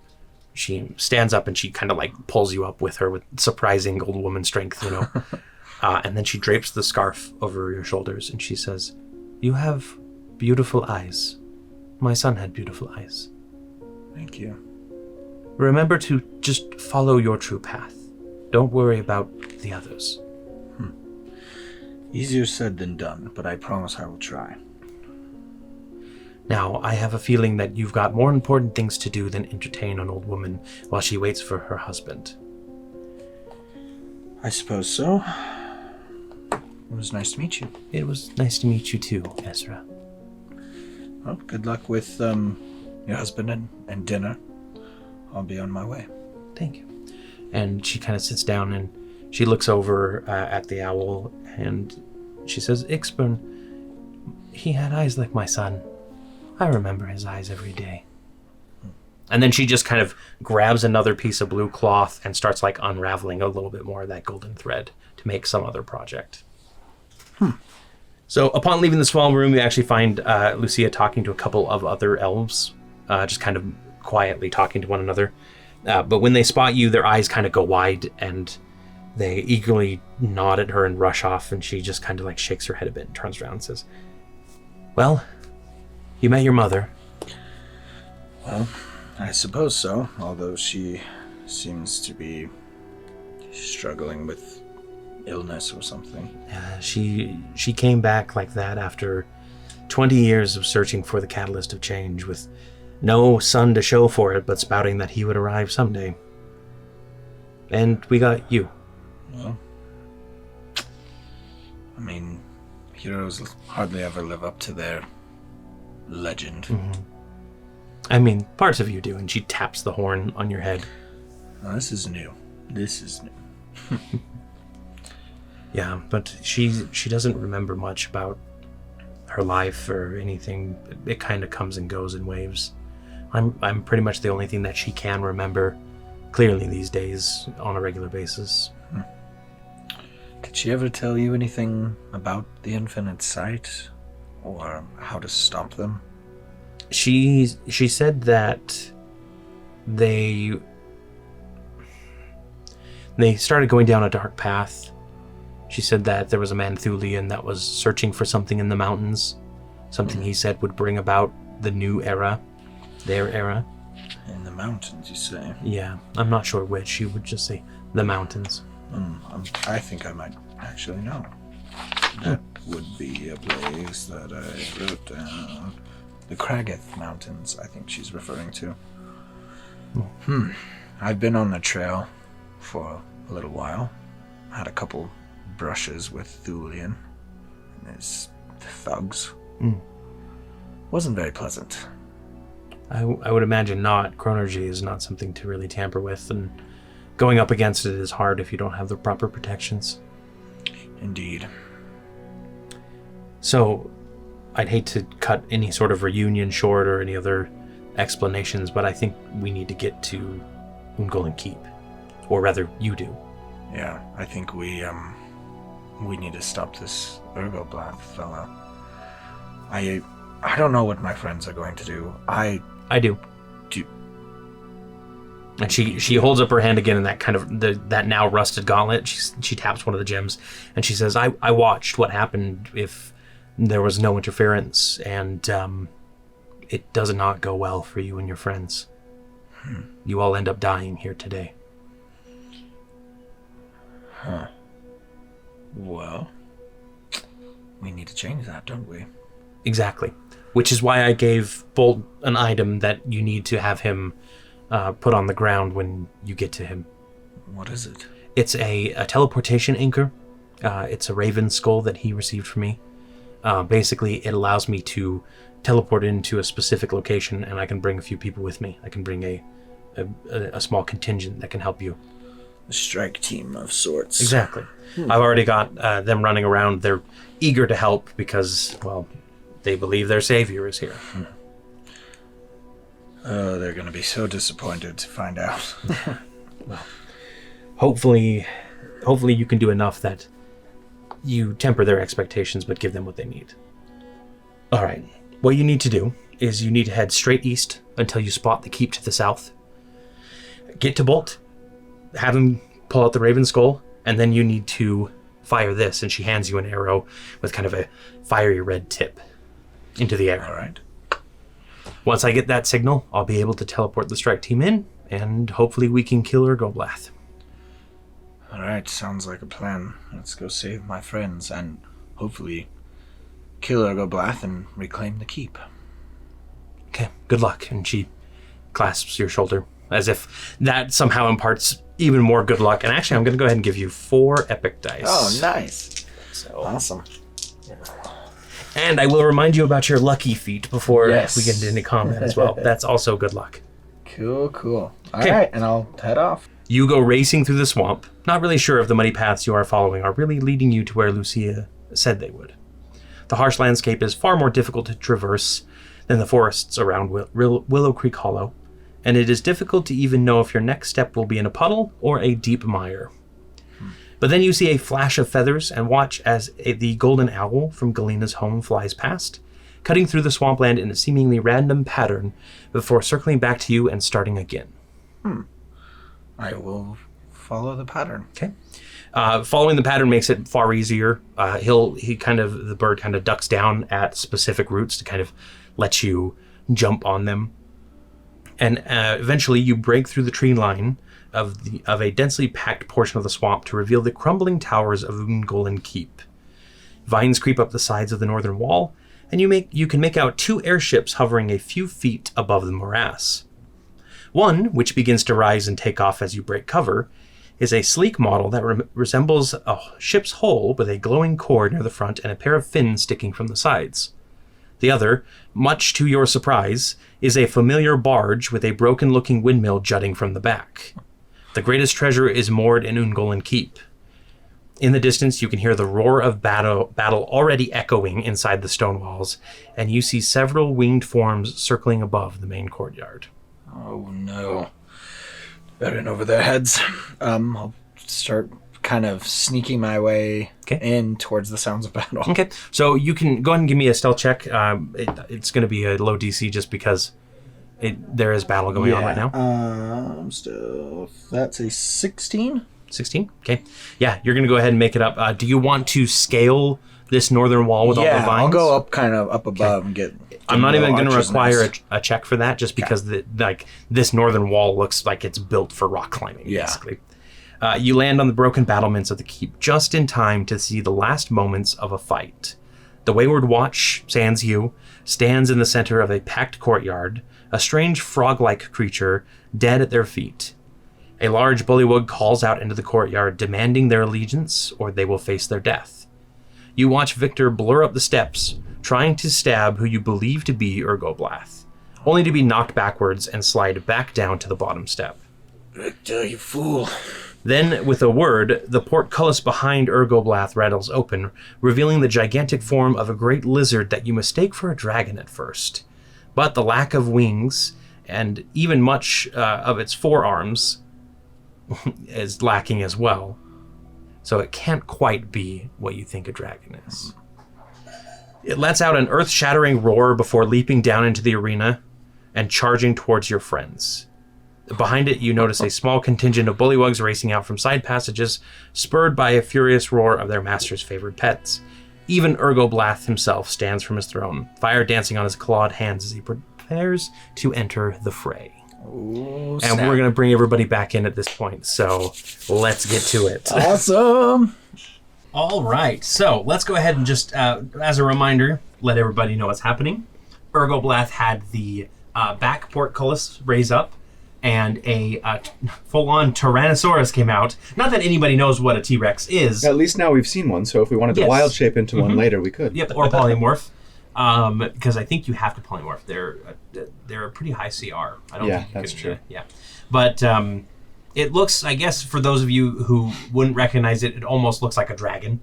stands up and she kind of like pulls you up with her with surprising old woman strength, you know. And then she drapes the scarf over your shoulders and she says, you have beautiful eyes. My son had beautiful eyes. Thank you. Remember to just follow your true path. Don't worry about the others. Easier said than done, but I promise I will try. Now, I have a feeling that you've got more important things to do than entertain an old woman while she waits for her husband. I suppose so. It was nice to meet you. It was nice to meet you too, Ezra. Well, good luck with your husband and dinner. I'll be on my way. Thank you. And she kind of sits down and she looks over at the owl and she says, Ixburn, he had eyes like my son. I remember his eyes every day. And then she just kind of grabs another piece of blue cloth and starts like unraveling a little bit more of that golden thread to make some other project. So upon leaving the small room, you actually find Lucia talking to a couple of other elves, just kind of quietly talking to one another. But when they spot you, their eyes kind of go wide and they eagerly nod at her and rush off, and she just kind of like shakes her head a bit and turns around and says, well, you met your mother. Well, I suppose so, although she seems to be struggling with illness or something. She came back like that after 20 years of searching for the catalyst of change with no son to show for it, but spouting that he would arrive someday. And we got you. Well, I mean, heroes hardly ever live up to their legend. Mm-hmm. I mean, parts of you do, and she taps the horn on your head. Oh, this is new. This is new. Yeah, but she doesn't remember much about her life or anything. It kind of comes and goes in waves. I'm pretty much the only thing that she can remember clearly these days on a regular basis. Did she ever tell you anything about the Infinite Sight or how to stop them? She said that they started going down a dark path. She said that there was a man Thulian that was searching for something in the mountains, something he said would bring about the new era, their era. In the mountains, you say? Yeah, I'm not sure which. You would just say the mountains. I think I might actually know. That would be a place that I wrote down. The Crageth Mountains, I think she's referring to. I've been on the trail for a little while. Had a couple brushes with Thulian and his thugs. Wasn't very pleasant. I would imagine not. Chronergy is not something to really tamper with, and going up against it is hard if you don't have the proper protections. Indeed. So, I'd hate to cut any sort of reunion short or any other explanations, but I think we need to get to Ungolden Keep. Or rather, you do. Yeah, I think we need to stop this Ergoblath fella. I don't know what my friends are going to do. I do. And she holds up her hand again in that kind of that now rusted gauntlet. She taps one of the gems, and she says, "I watched what happened if there was no interference, and it does not go well for you and your friends. You all end up dying here today." Huh. Well, we need to change that, don't we? Exactly. Which is why I gave Bolt an item that you need to have him put on the ground when you get to him. What is it? It's a teleportation anchor. It's a raven skull that he received from me. Basically, it allows me to teleport into a specific location, and I can bring a few people with me. I can bring a small contingent that can help you. A strike team of sorts. Exactly. I've already got them running around. They're eager to help because, well, they believe their savior is here. Oh, they're going to be so disappointed to find out. Well, hopefully you can do enough that you temper their expectations but give them what they need. All right. What you need to do is you need to head straight east until you spot the keep to the south. Get to Bolt, have him pull out the raven skull, and then you need to fire this, and she hands you an arrow with kind of a fiery red tip into the air. All right. Once I get that signal, I'll be able to teleport the strike team in, and hopefully we can kill Ergoblath. All right, sounds like a plan. Let's go save my friends and hopefully kill Ergoblath and reclaim the keep. Okay, good luck. And she clasps your shoulder as if that somehow imparts even more good luck. And actually, I'm going to go ahead and give you 4 epic dice. Oh, nice. So, Awesome. and I will remind you about your lucky feat before Yes. we get into any combat as well. That's also good luck. Cool. All Okay. right, and I'll head off. You go racing through the swamp, not really sure if the muddy paths you are following are really leading you to where Lucia said they would. The harsh landscape is far more difficult to traverse than the forests around Willow Creek Hollow, and it is difficult to even know if your next step will be in a puddle or a deep mire. But then you see a flash of feathers and watch as the golden owl from Galena's home flies past, cutting through the swampland in a seemingly random pattern before circling back to you and starting again. I will follow the pattern. Okay. Following the pattern makes it far easier. The bird kind of ducks down at specific roots to kind of let you jump on them. And eventually you break through the tree line of a densely packed portion of the swamp to reveal the crumbling towers of Ungolden Keep. Vines creep up the sides of the northern wall, and you can make out 2 airships hovering a few feet above the morass. One, which begins to rise and take off as you break cover, is a sleek model that resembles a ship's hull with a glowing core near the front and a pair of fins sticking from the sides. The other, much to your surprise, is a familiar barge with a broken-looking windmill jutting from the back. The greatest treasure is moored in Ungolden Keep. In the distance, you can hear the roar of battle already echoing inside the stone walls, and you see several winged forms circling above the main courtyard. Oh, no. They're in over their heads. I'll start kind of sneaking my way in towards the sounds of battle. Okay, so you can go ahead and give me a stealth check. It's going to be a low DC just because there is battle going on right now. Stealth. That's a 16. 16? Okay. Yeah, you're going to go ahead and make it up. Do you want to scale This northern wall with all the vines? I'll go up kind of up above and get I'm not even going to archer's require nest. a check for that, just because this northern wall looks like it's built for rock climbing, basically. You land on the broken battlements of the keep just in time to see the last moments of a fight. The Wayward Watch, sans you, stands in the center of a packed courtyard, a strange frog-like creature dead at their feet. A large bullywug calls out into the courtyard, demanding their allegiance, or they will face their death. You watch Victor blur up the steps, trying to stab who you believe to be Ergoblath, only to be knocked backwards and slide back down to the bottom step. Victor, you fool. Then, with a word, the portcullis behind Ergoblath rattles open, revealing the gigantic form of a great lizard that you mistake for a dragon at first. But the lack of wings, and even much of its forearms, is lacking as well. So it can't quite be what you think a dragon is. It lets out an earth-shattering roar before leaping down into the arena and charging towards your friends. Behind it, you notice a small contingent of bullywugs racing out from side passages, spurred by a furious roar of their master's favored pets. Even Ergoblath himself stands from his throne, fire dancing on his clawed hands as he prepares to enter the fray. Ooh, and we're going to bring everybody back in at this point, so let's get to it. Awesome. All right, so let's go ahead and just, as a reminder, let everybody know what's happening. Ergoblath had the back portcullis raise up, and a full-on Tyrannosaurus came out. Not that anybody knows what a T-Rex is. At least now we've seen one, so if we wanted to wild shape into one later, we could. Yep, or polymorph. Because I think you have to polymorph. They're a pretty high CR. I don't think you that's can, true. Yeah, but it looks, I guess, for those of you who wouldn't recognize it, it almost looks like a dragon,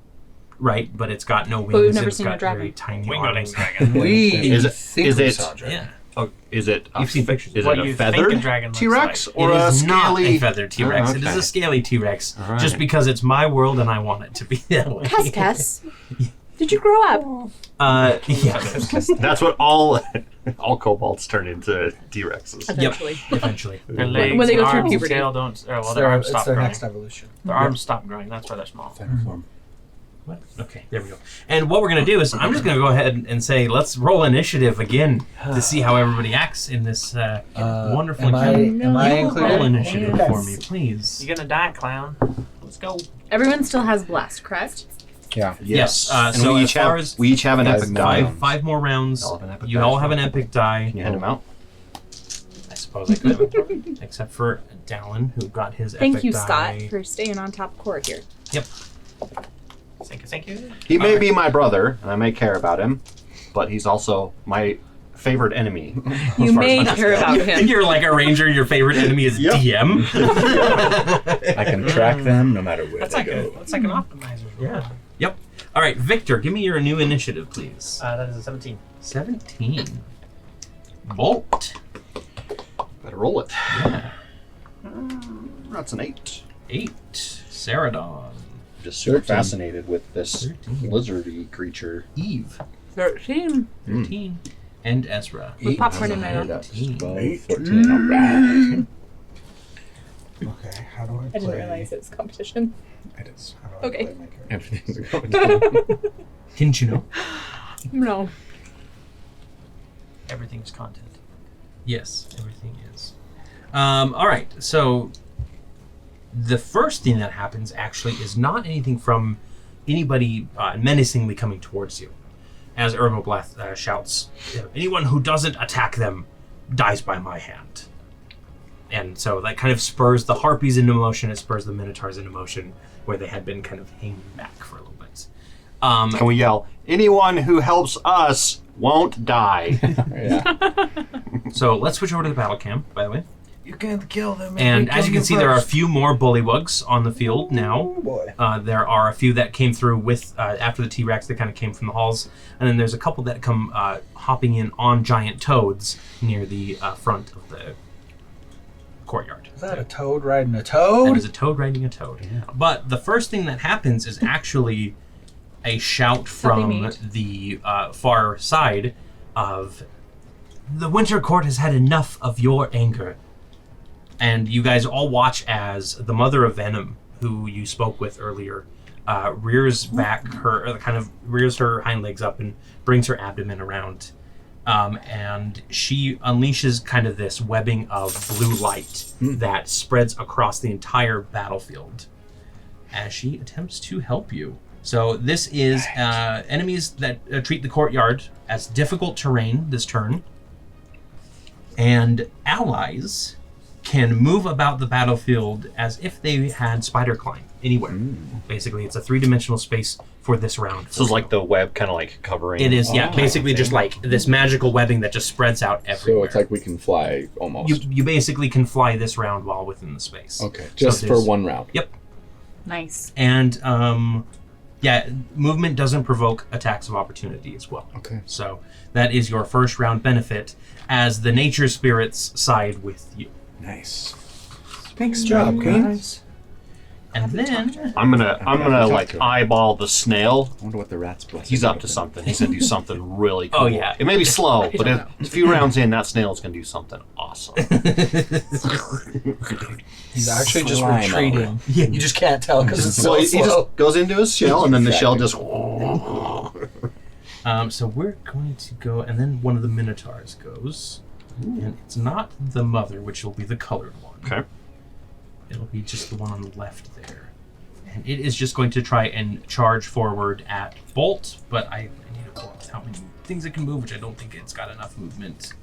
right? But it's got no wings. But we've never it's seen got a dragon. very tiny Wing-o-ding arms. dragon. Is it? Yeah, Oh, is it? You've seen pictures. Is What it do a you think feathered a dragon looks T-Rex like? or it a is not scaly? a feathered T-Rex. Oh, It is okay. a scaly T-Rex, All right. just because it's my world and I want it to be that way. Cass, did you grow up? Yeah. That's what all kobolds turn into T-Rexes. Eventually. Eventually. Their legs, When they go through arms, puberty. tail don't. Their arms stop their growing. next evolution. Their arms stop growing. That's why they're small. What? Okay, there we go. And what we're going to do is I'm just going to go ahead and say, let's roll initiative again to see how everybody acts in this wonderful am I You included? roll initiative Yes. for me, please. You're gonna die, clown. Let's go. Everyone still has blast, correct? Yeah. Yes. And So we as far as each have an epic die. five more rounds, All have an epic you die all as have well. an epic die. Can you hand them out? I suppose I could, except for Dallin, who got his Thank epic you, die. Scott, for staying on top core here. Yep. Thank you. He may All be my brother, and I may care about him, but he's also my favorite enemy. You may care about him. You're like a ranger. Your favorite enemy is Yep. DM. I can track them no matter where That's they like go. that's like an optimizer. Yeah. Yep. All right, Victor, give me your new initiative, please. That is a 17. 17. Bolt. Better roll it. Yeah. That's an 8. 8. Seredan. Just super 13. fascinated with this 13. lizardy creature. Eve. 13. 13. And Ezra. With popcorn in my mouth. That's 13. 12, 14. All right. Okay, how do I play? I didn't realize it was competition. It is. How do I Okay. play my character? Everything's going down. Didn't you know? No. Everything's content. Yes, everything is. All right, so the first thing that happens actually is not anything from anybody menacingly coming towards you. As Ergoblath shouts, anyone who doesn't attack them dies by my hand. And so that kind of spurs the Harpies into motion, it spurs the Minotaurs into motion, where they had been kind of hanging back for a little bit. Can we yell, anyone who helps us won't die? Yeah. So let's switch over to the battle cam, by the way. You can't kill them. And as you can see, there are a few more bullywugs on the field now. Oh boy. There are a few that came through with after the T-Rex that kind of came from the halls, and then there's a couple that come hopping in on giant toads near the front of the courtyard. Is that a toad riding a toad? That is a toad riding a toad. Yeah. But the first thing that happens is actually a shout Something from neat. the far side of, the Winter Court has had enough of your anger. And you guys all watch as the Mother of Venom, who you spoke with earlier, rears back rears her hind legs up and brings her abdomen around. And she unleashes kind of this webbing of blue light that spreads across the entire battlefield as she attempts to help you. So this is enemies that treat the courtyard as difficult terrain this turn, and allies can move about the battlefield as if they had spider climb anywhere. Basically, it's a 3-dimensional space for this round. So it's like the web kind of like covering. It is, yeah. Basically, just like this magical webbing that just spreads out everywhere. So it's like we can fly almost. You basically can fly this round while within the space. Okay, just So for there's- one round. Yep. Nice. And movement doesn't provoke attacks of opportunity as well. Okay. So that is your first round benefit as the nature spirits side with you. Nice. Thanks, job, guys. And then I'm gonna talk like to him. eyeball the snail. I wonder what the rat's blessing. He's up to something. He's gonna do something really cool. Oh, yeah. It may be slow, but don't know. a few rounds in, that snail's gonna do something awesome. He's actually just Slime retreating. Yeah. You just can't tell because it's So so he slow. just goes into his shell, and then the shell just. So we're going to go, and then one of the minotaurs goes, and it's not the mother, which will be the colored one. Okay. It'll be just the one on the left there. And it is just going to try and charge forward at Bolt, but I need to pull up how many things it can move, which I don't think it's got enough movement.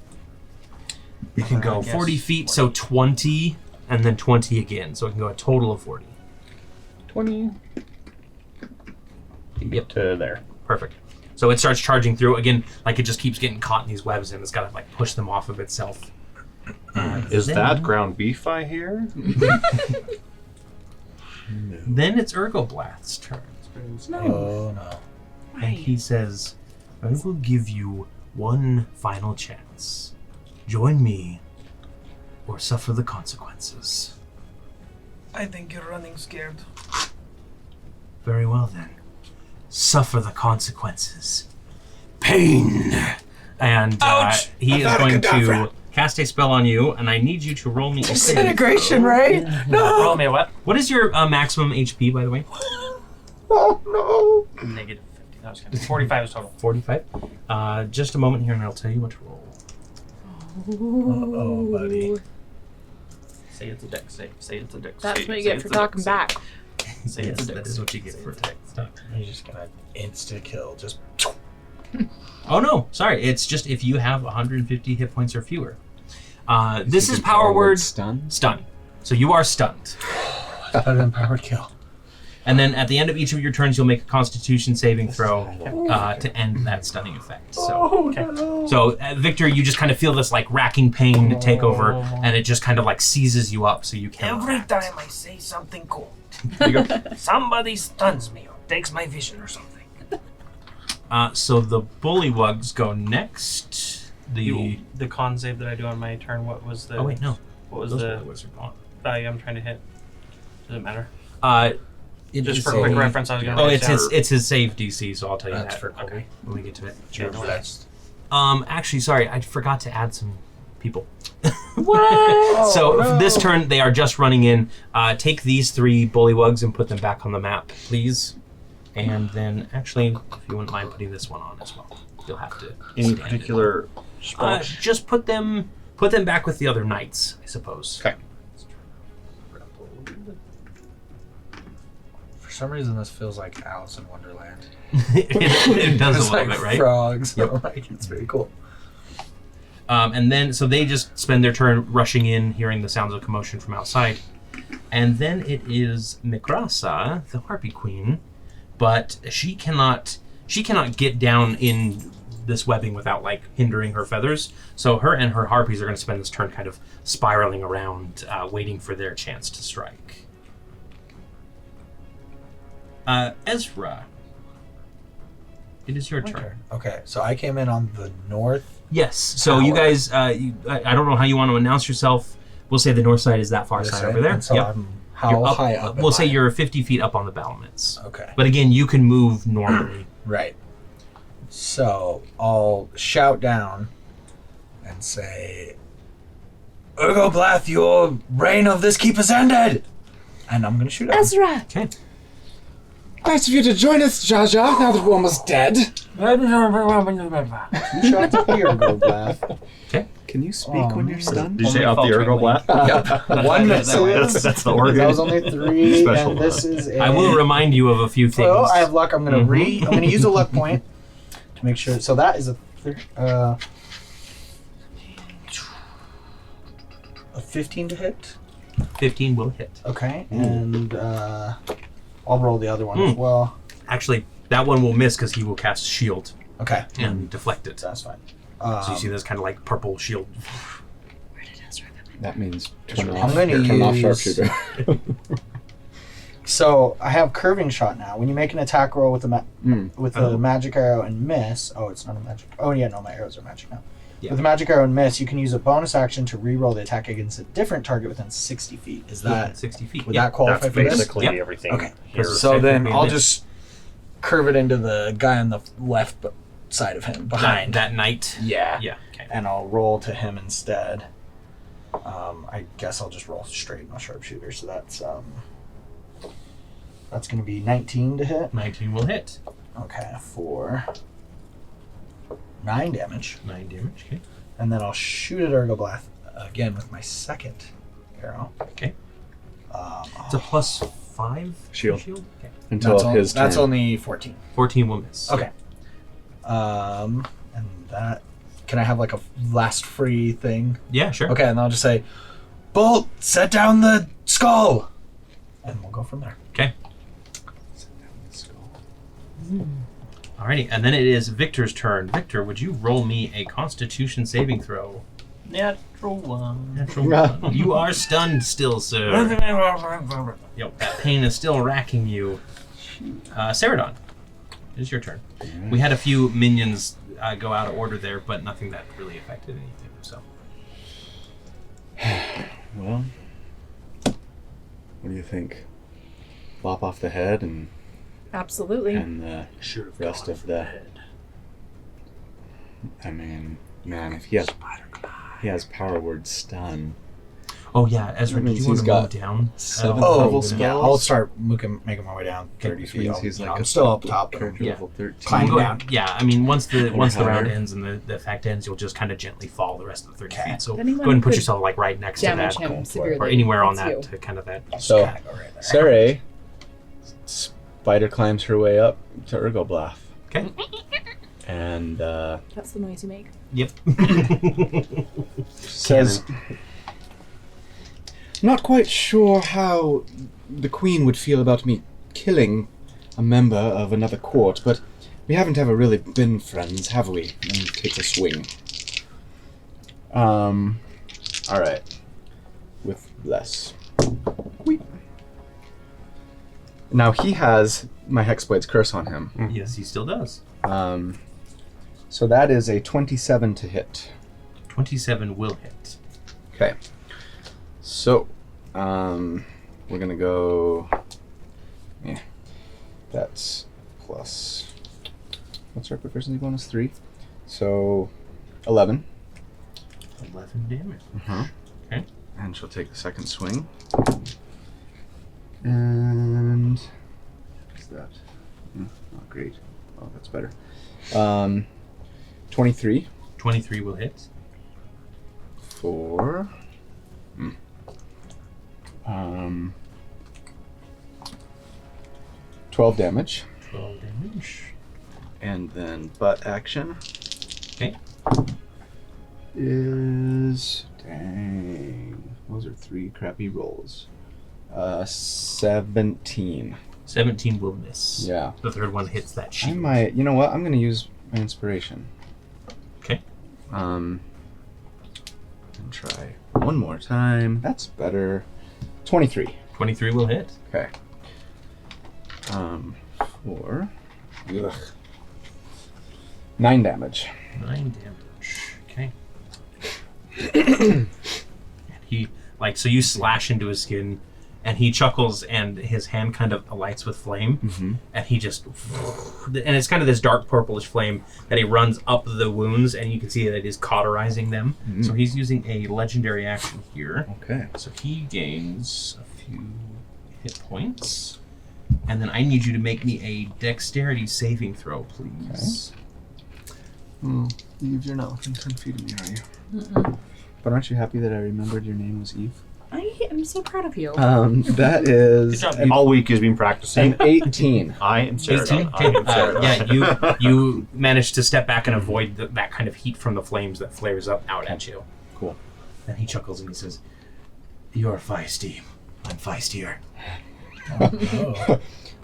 It can go 40 feet, so 20, and then 20 again, so it can go a total of 40. 20. Yep. To there. Perfect. So it starts charging through. Again, like it just keeps getting caught in these webs, and it's got to like push them off of itself. Is Then- that ground beef I hear? Then it's Ergoblath's turn. Oh no. And he says, I will give you one final chance. Join me or suffer the consequences. I think you're running scared. Very well then. Suffer the consequences. Pain! And Ouch! he is I've had a going cadaver. to cast a spell on you, and I need you to roll me a save. Disintegration, right? No. Roll me a what? What is your maximum HP, by the way? Oh Negative 50. No, I was kidding. 45 is total. 45? Just a moment here, and I'll tell you what to roll. no. Oh, buddy. Say it's a dex save. Say it's a dex That's save. what you Say get it's for a dex talking save. back. Say it's a dex that is save. what you get Say for it's a attack. dex save. You're just gonna insta kill. Just. Oh no, sorry. It's just if you have 150 hit points or fewer. This is power word stun. stun. So you are stunned. That would have been powered kill. And then at the end of each of your turns, you'll make a Constitution saving throw to end that stunning effect. So, so Victor, you just kind of feel this like racking pain take over, and it just kind of like seizes you up, so you can't. Every time I say something cool, somebody stuns me or takes my vision or something. So the bullywugs go next. The con save that I do on my turn. What was the? Oh wait, no. What was Those the bullywugs are gone. value I'm trying to hit? Does it matter? It Just is for quick a- reference, I was going to. Oh, it's his save DC, so I'll tell you That's that for Colby. when we get to it. Yeah, no worries. Actually, sorry, I forgot to add some people. What? So this turn, they are just running in. Take these 3 bullywugs and put them back on the map, please. And then, actually, if you wouldn't mind putting this one on as well, you'll have to. Any stand it. particular spell? Just put them back with the other knights, I suppose. Okay. For some reason, this feels like Alice in Wonderland. it does It's a little like bit, right? frogs. Like, it's very cool. And then, so they just spend their turn rushing in, hearing the sounds of commotion from outside. And then it is Mikrasa, the Harpy Queen, but she cannot get down in this webbing without like hindering her feathers. So her and her harpies are going to spend this turn kind of spiraling around, waiting for their chance to strike. Ezra, it is your turn. Okay, so I came in on the north. Yes. So you Tower. guys, I don't know how you want to announce yourself. We'll say the north side is that far This side way, over there. and so Yep. I'm how You're up- high up? We'll am say I? you're 50 feet up on the battlements. Okay. But again, you can move normally. Right. So I'll shout down and say, Ergoblath, your reign of this keep has ended! And I'm going to shoot at him. Ezra! Okay. Nice of you to join us, Jar Jar, now that we're almost dead. 2 shots of the Ergo Blast. Can you speak when you're stunned? Did you say off the Ergo Blast? Yep. One misses. That's the organ. That was only 3, Special and this is a... I will remind you of a few things. Oh, I have luck. I'm gonna I'm gonna use a luck point to make sure. So that is a 15 to hit. 15 will hit. Okay, and I'll roll the other one as well. Actually, that one will miss because he will cast shield Okay, and deflect it. that's fine. So you see this kind of like purple shield. Where did Ezra come in? That means turn I'm off, gonna turn off use- sharpshooter. So I have curving shot now. When you make an attack roll with the Oh. magic arrow and miss, oh, it's not a magic. Oh yeah, no, my arrows are magic now. Yeah. With the magic arrow and miss, you can use a bonus action to re-roll the attack against a different target within 60 feet. Is that 60 feet? would Yeah. that qualify That's for this? basically Yep. everything. Okay. Here. So then Technically I'll miss. just curve it into the guy on the left side of him, behind. that knight. Yeah. Yeah. Okay. And I'll roll to him instead. I guess I'll just roll straight, no sharpshooter. So that's going to be 19 to hit. 19 will hit. Okay, for 9 damage. 9 damage. Okay. And then I'll shoot at Ergo Blast again with my second arrow. Okay. It's a +5 Shield. Okay. Until his turn. That's only 14. 14 will miss. Okay. And that... Can I have like a last free thing? Yeah, sure. Okay, and I'll just say, Bolt, set down the skull! And we'll go from there. Okay. Alrighty, and then it is Victor's turn. Victor, would you roll me a Constitution saving throw? Natural 1. Natural one. You are stunned still, sir. Yep, that pain is still racking you. Seredan, it is your turn. We had a few minions go out of order there, but nothing that really affected anything. So, Well, what do you think? Lop off the head and Absolutely. the rest of the... I mean, man, if he has power word stun. oh yeah, Ezra, That did means you want he's to move got down? 7 Oh, level yeah, spells. I'll start making my way down 30 Which feet. means he's like I'm a still up top. character Yeah. level 13. Climb Go down. ahead. Yeah, I mean, once the round higher. ends and the effect ends, you'll just kind of gently fall the rest of the 30 Okay. feet. So go Anyone ahead and put could yourself like right next to Damage that, him severely. or anywhere on That's that you. to kind of that. So, Kinda go right there. Sarai, spider climbs her way up to Ergoblaf. Okay. And That's the noise you make. Yep. says, "Not quite sure how the Queen would feel about me killing a member of another court, but we haven't ever really been friends, have we?" And takes a swing. Alright. With less. Wheep. Now he has my Hexblade's curse on him. Yes, he still does. So that is a 27 to hit. 27 will hit. Okay. So, we're gonna go. Yeah. That's plus. What's our proficiency bonus? 3. So, 11. 11 damage. Okay. And she'll take the second swing. And. What's that? Not great. Oh, that's better. 23 23 will hit. for. 12 damage. 12 damage. And then butt action Okay. is dang. Those are 3 crappy rolls. 17. 17 will miss. Yeah. The third one hits that I shield. might. You know what? I'm gonna use my inspiration. Okay. And try one more time. That's better. 23. 23 will hit. Okay. For 9 damage. 9 damage. Okay. He, like, so you slash into his skin, and he chuckles, and his hand kind of alights with flame, and he just, and it's kind of this dark purplish flame that he runs up the wounds, and you can see that it is cauterizing them. So he's using a legendary action here. Okay. So he gains a few hit points. And then I need you to make me a dexterity saving throw, please. Eve, you're not within 10 feet of me, are you? But aren't you happy that I remembered your name was Eve? I am so proud of you. That is All week he's been practicing. an 18. I am Seredan. 18? I am Seredan. Yeah, you manage to step back and avoid that kind of heat from the flames that flares up out at you. Cool. And he chuckles and he says, "You're feisty. I'm feistier."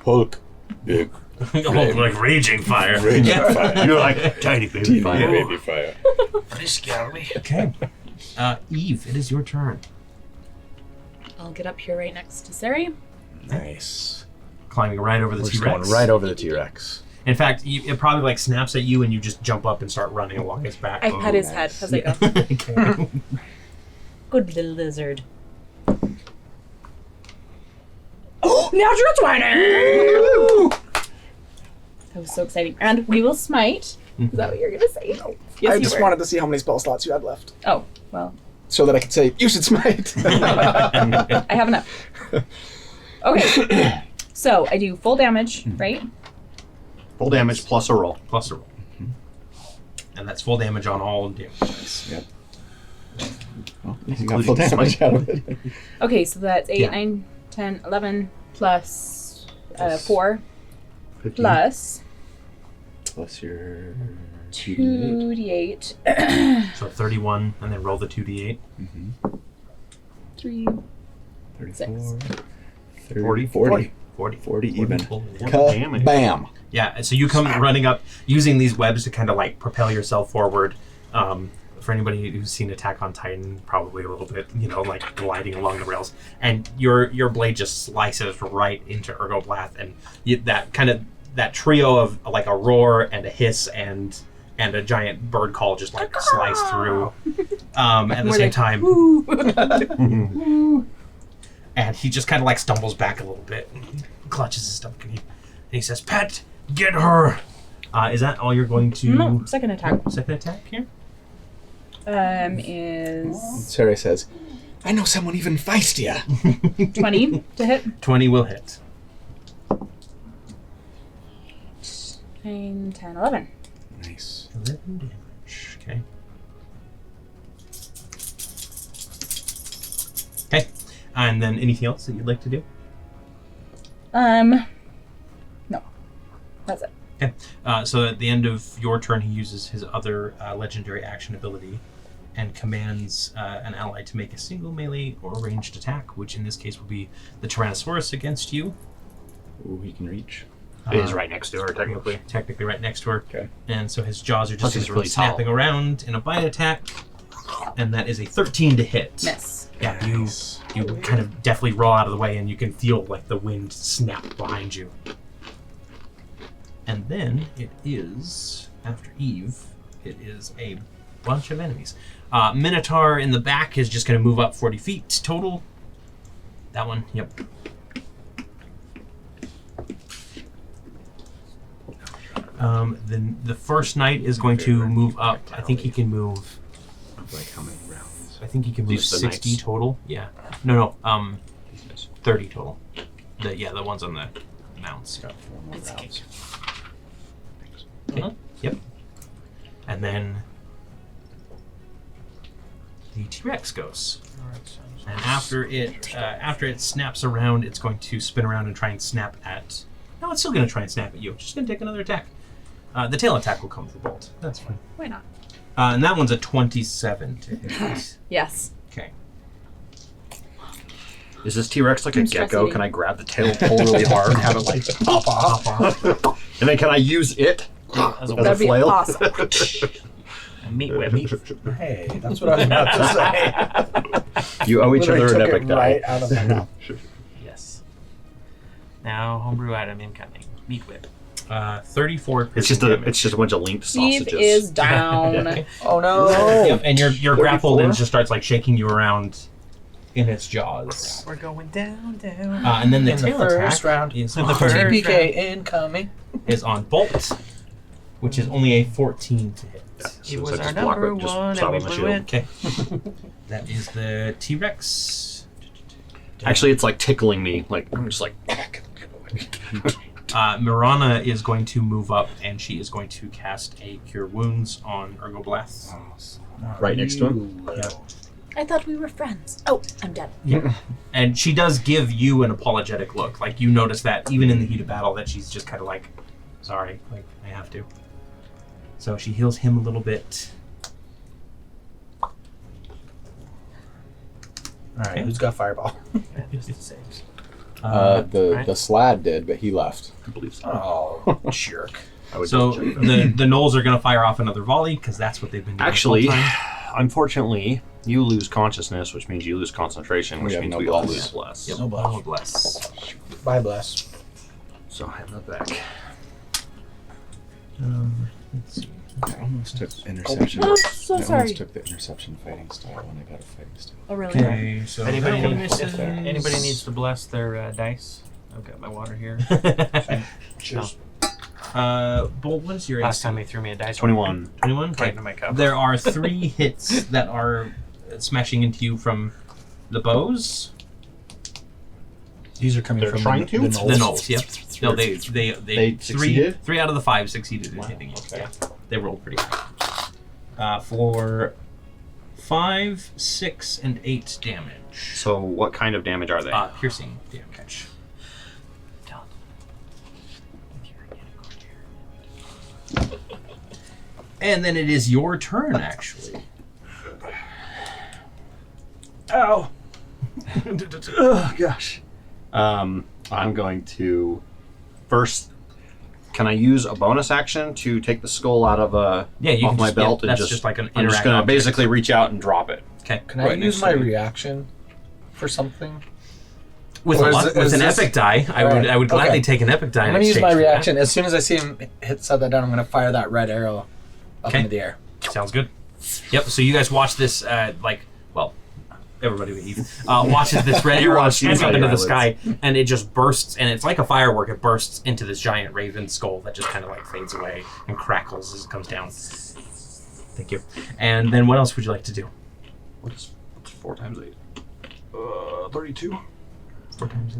Hulk. Big. Like raging fire. fire. You're like tiny baby fire. baby fire. Frisky, are we? Okay. Eve, it is your turn. I'll get up here right next to Sari. Nice. Climbing right over the We're just T-Rex. going right over the T-Rex. In fact, it probably like snaps at you and you just jump up and start running along his back. I pet his head. How's it go? Okay. Good little lizard. Oh, natural 20! That was so exciting. And we will smite. Is that what you're going to say? No. Yes, I you just were. wanted to see how many spell slots you had left, Oh, well, so that I could say you should smite. I have enough. Okay. So I do full damage, right? Full damage plus a roll. Plus a roll. And that's full damage on all damage dice. Yep. Well, you got full damage out of it. Okay, so that's 8, Yeah. 9, 10, 11 plus 4 15 plus plus your 2d8. So 31, and then roll the 2d8. 3. 34, 40. 40. 40. 40 even. Full damage. Damage. Bam. Yeah, so you come running up using these webs to kind of like propel yourself forward. For anybody who's seen Attack on Titan, probably a little bit, like gliding along the rails, and your blade just slices right into Ergoblath, and that trio of like a roar and a hiss and a giant bird call just like slice through. At the same time, and he just kind of like stumbles back a little bit, clutches his stomach, and he says, "Pet, get her." Is that all you're going to? No, second attack. Second attack here. Is Sarah says, I know someone even feistier. 20 to hit. 20 will hit. 9, 10, 11. Nice. 11 damage. Okay. Okay. And then anything else that you'd like to do? No. That's it. Okay. So at the end of your turn, he uses his other legendary action ability and commands an ally to make a single melee or ranged attack, which in this case will be the Tyrannosaurus against you. Ooh, he can reach. It is right next to her, technically. Technically right next to her. Okay. And so his jaws are Plus just he's really snapping tall. around in a bite attack. And that is a 13 to hit. Miss. Yeah, you kind of deftly roll out of the way and you can feel like the wind snap behind you. And then it is, after Eve, it is a bunch of enemies. Minotaur in the back is just going to move up 40 feet total. That one, yep. Then the first knight is going to move up. I think he can move. Like how many rounds? I think he can move These are the 60 knights. total. Yeah. No. 30 total. The ones on the mounts. Got 4 more rounds. Okay. Yep. And then the T-Rex goes. And after it snaps around, it's going to spin around and try and snap at. No, it's still going to try and snap at you. It's just going to take another attack. The tail attack will come with the bolt. That's fine. Why not? And that one's a 27 to hit. Yes. Okay. Is this T-Rex like a I'm stress gecko? eating. Can I grab the tail, pull really hard, and have it like pop off? And then can I use it as a That'd be flail? awesome. Meat whip. Hey, that's what I was about to say. You owe each other Literally an took epic it right die. out of my mouth. Yes. Now, homebrew item incoming. Meat whip. 34 It's just a bunch of linked Steve sausages. is down. Oh no! Yep, and you're grappled and 34? it just starts like shaking you around in its jaws. We're going down, down. And then the In the tail first attack round. is In the on, first TPK incoming. is on Bolt, which is only a 14 to hit. It So was it's our just block number it, just one, stop and we on the blew shield. it. Okay. That is the T-Rex. Actually, it's like tickling me. Like I'm just like. Mirana is going to move up, and she is going to cast a Cure Wounds on Ergo Blast. Right next to him? Yep. I thought we were friends. Oh, I'm dead. Yeah. And she does give you an apologetic look. Like, you notice that, even in the heat of battle, that she's just kind of like, sorry, like, I have to. So she heals him a little bit. Alright, who's got Fireball? The Slad did, but he left. I believe so. Oh, jerk. So the gnolls are going to fire off another volley, because that's what they've been doing Actually, the whole time. unfortunately, you lose consciousness, which means you lose concentration, which means we all lose bless. Yep. No bless. No bless. Bye, Bless. So I have that back. Let's see. I almost took interception. Oh, so I sorry. almost took the interception fighting style when I got a fighting style. Oh, really? Okay, so Anybody, that one needs, misses. anybody needs to bless their dice? I've got my water here. Cheers. Bolt, what is your Last AC? time he threw me a dice. 21. 21? Right Okay. into my cup. There are 3 hits that are smashing into you from the bows. These are coming They're from trying to? The gnolls, yep. No, they They 3 succeeded? 3 out of the 5 succeeded in hitting you. Okay. Yeah, they rolled pretty high. For 5, 6, and 8 damage. So what kind of damage are they? Piercing damage. And then it is your turn, actually. Ow! Oh, gosh. I'm going to first. Can I use a bonus action to take the skull out of Yeah, you off can my just, belt yeah, and that's just like an I'm just interact gonna object. basically reach out and drop it. Okay. Can I Right use next my to me. reaction for something? With, Or with an this- epic die, I would gladly Okay. take an epic die. I'm in going to use exchange my for that. reaction. As soon as I see him set that down, I'm going to fire that red arrow up Okay. into the air. Sounds good. Yep. So you guys watch this, everybody but Eve watches this red You arrow watch shoot these up into the eyelids. sky, and it just bursts, and it's like a firework. It bursts into this giant raven skull that just kind of like fades away and crackles as it comes down. Thank you. And then what else would you like to do? What's 4 times 8? 32. 4 times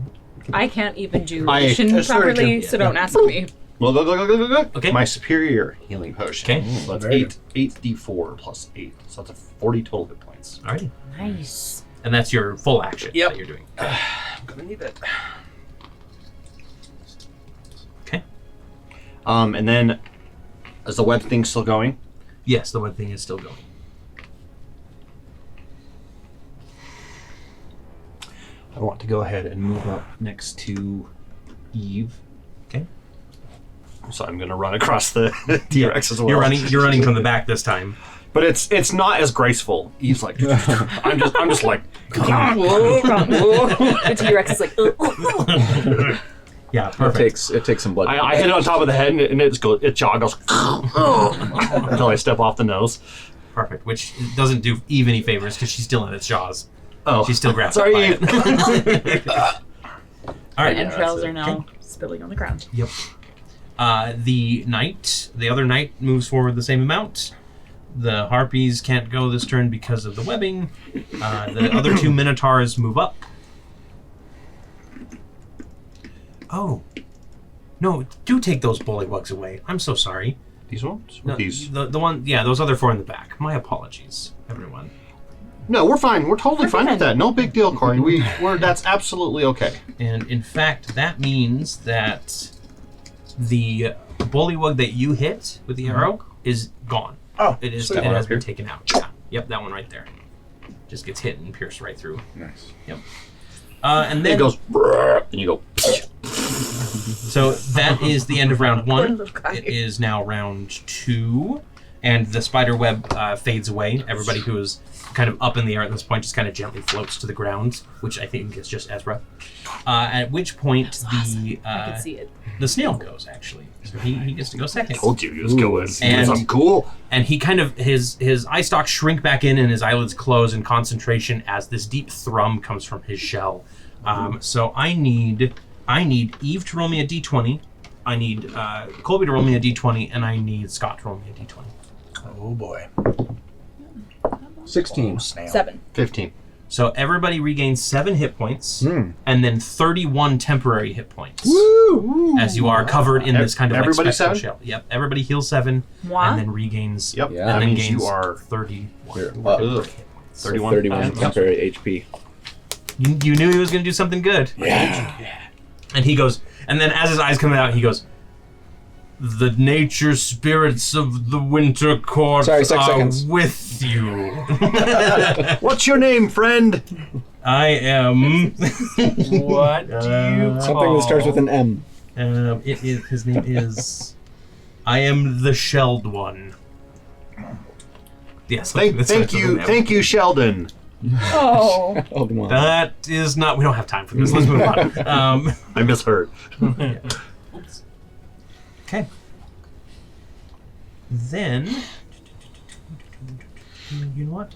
8. I can't even do I- motion That's properly, 32. so don't ask me. Okay. My superior healing potion. Okay. So that's Very 8d4 plus 8. So that's a 40 total hit points. Alrighty. Nice. And that's your full action Yep. that you're doing. I'm gonna need it. Okay. And then, is the web thing still going? Yes, the web thing is still going. I want to go ahead and move up next to Eve. Okay. So I'm gonna run across the T-Rex as well. You're running from the back this time. But it's not as graceful. Eve's like, I'm just like, The T-Rex is like, Yeah, perfect. It takes some blood. I hit it on top of the head and it jaw goes until I step off the nose. Perfect. Which doesn't do Eve any favors because she's still in its jaws. Oh, She's still grabbed sorry, by Eve. it. All right. entrails that's it. are now spilling on the ground. Yep. The other knight moves forward the same amount. The harpies can't go this turn because of the webbing. The other 2 minotaurs move up. Oh. No, do take those bullywugs away. I'm so sorry. These ones? No, These? the one, yeah, those other 4 in the back. My apologies, everyone. No, we're fine. We're totally fine with that. No big deal, Cory. That's absolutely okay. And in fact, that means that the bullywug that you hit with the arrow is gone. Oh, It is. sweet. It has Up been here? taken out. Yeah. Yep, that one right there. Just gets hit and pierced right through. Nice. Yep. And then It goes, "Brrr," and you go. so that is the end of round 1. It is now round 2, and the spider web fades away. Everybody who is kind of up in the air at this point just kind of gently floats to the ground, which I think is just Ezra. At which point I can see it. the snail goes, actually. So he gets to go second. Told you, just go in. And- I'm cool. And he kind of, his eye stalks shrink back in and his eyelids close in concentration as this deep thrum comes from his shell. So I need Eve to roll me a d20, I need Colby to roll me a d20, and I need Scott to roll me a d20. Oh boy. 16. Snail. 7. 15. So everybody regains 7 hit points, and then 31 temporary hit points. Woo! As you are covered in this kind of Everybody like spectral 7? shell. Yep, everybody heals 7, Moi? and then regains. Yep. Yeah. and That then means gains you are 31 You're temporary up. hit points. 31. 31 temporary HP. You knew he was going to do something good. Yeah. And he goes, and then as his eyes come out, he goes, "The nature spirits of the Winter Court Sorry, 6 are seconds. with you." What's your name, friend? I am. What do you Something that starts with an M. It is. His name is. I am the Shelled One. Yes. Thank you, Sheldon. Oh. Oh, come on. That is not. We don't have time for this. Let's move on. I misheard. Okay. Then, you know what?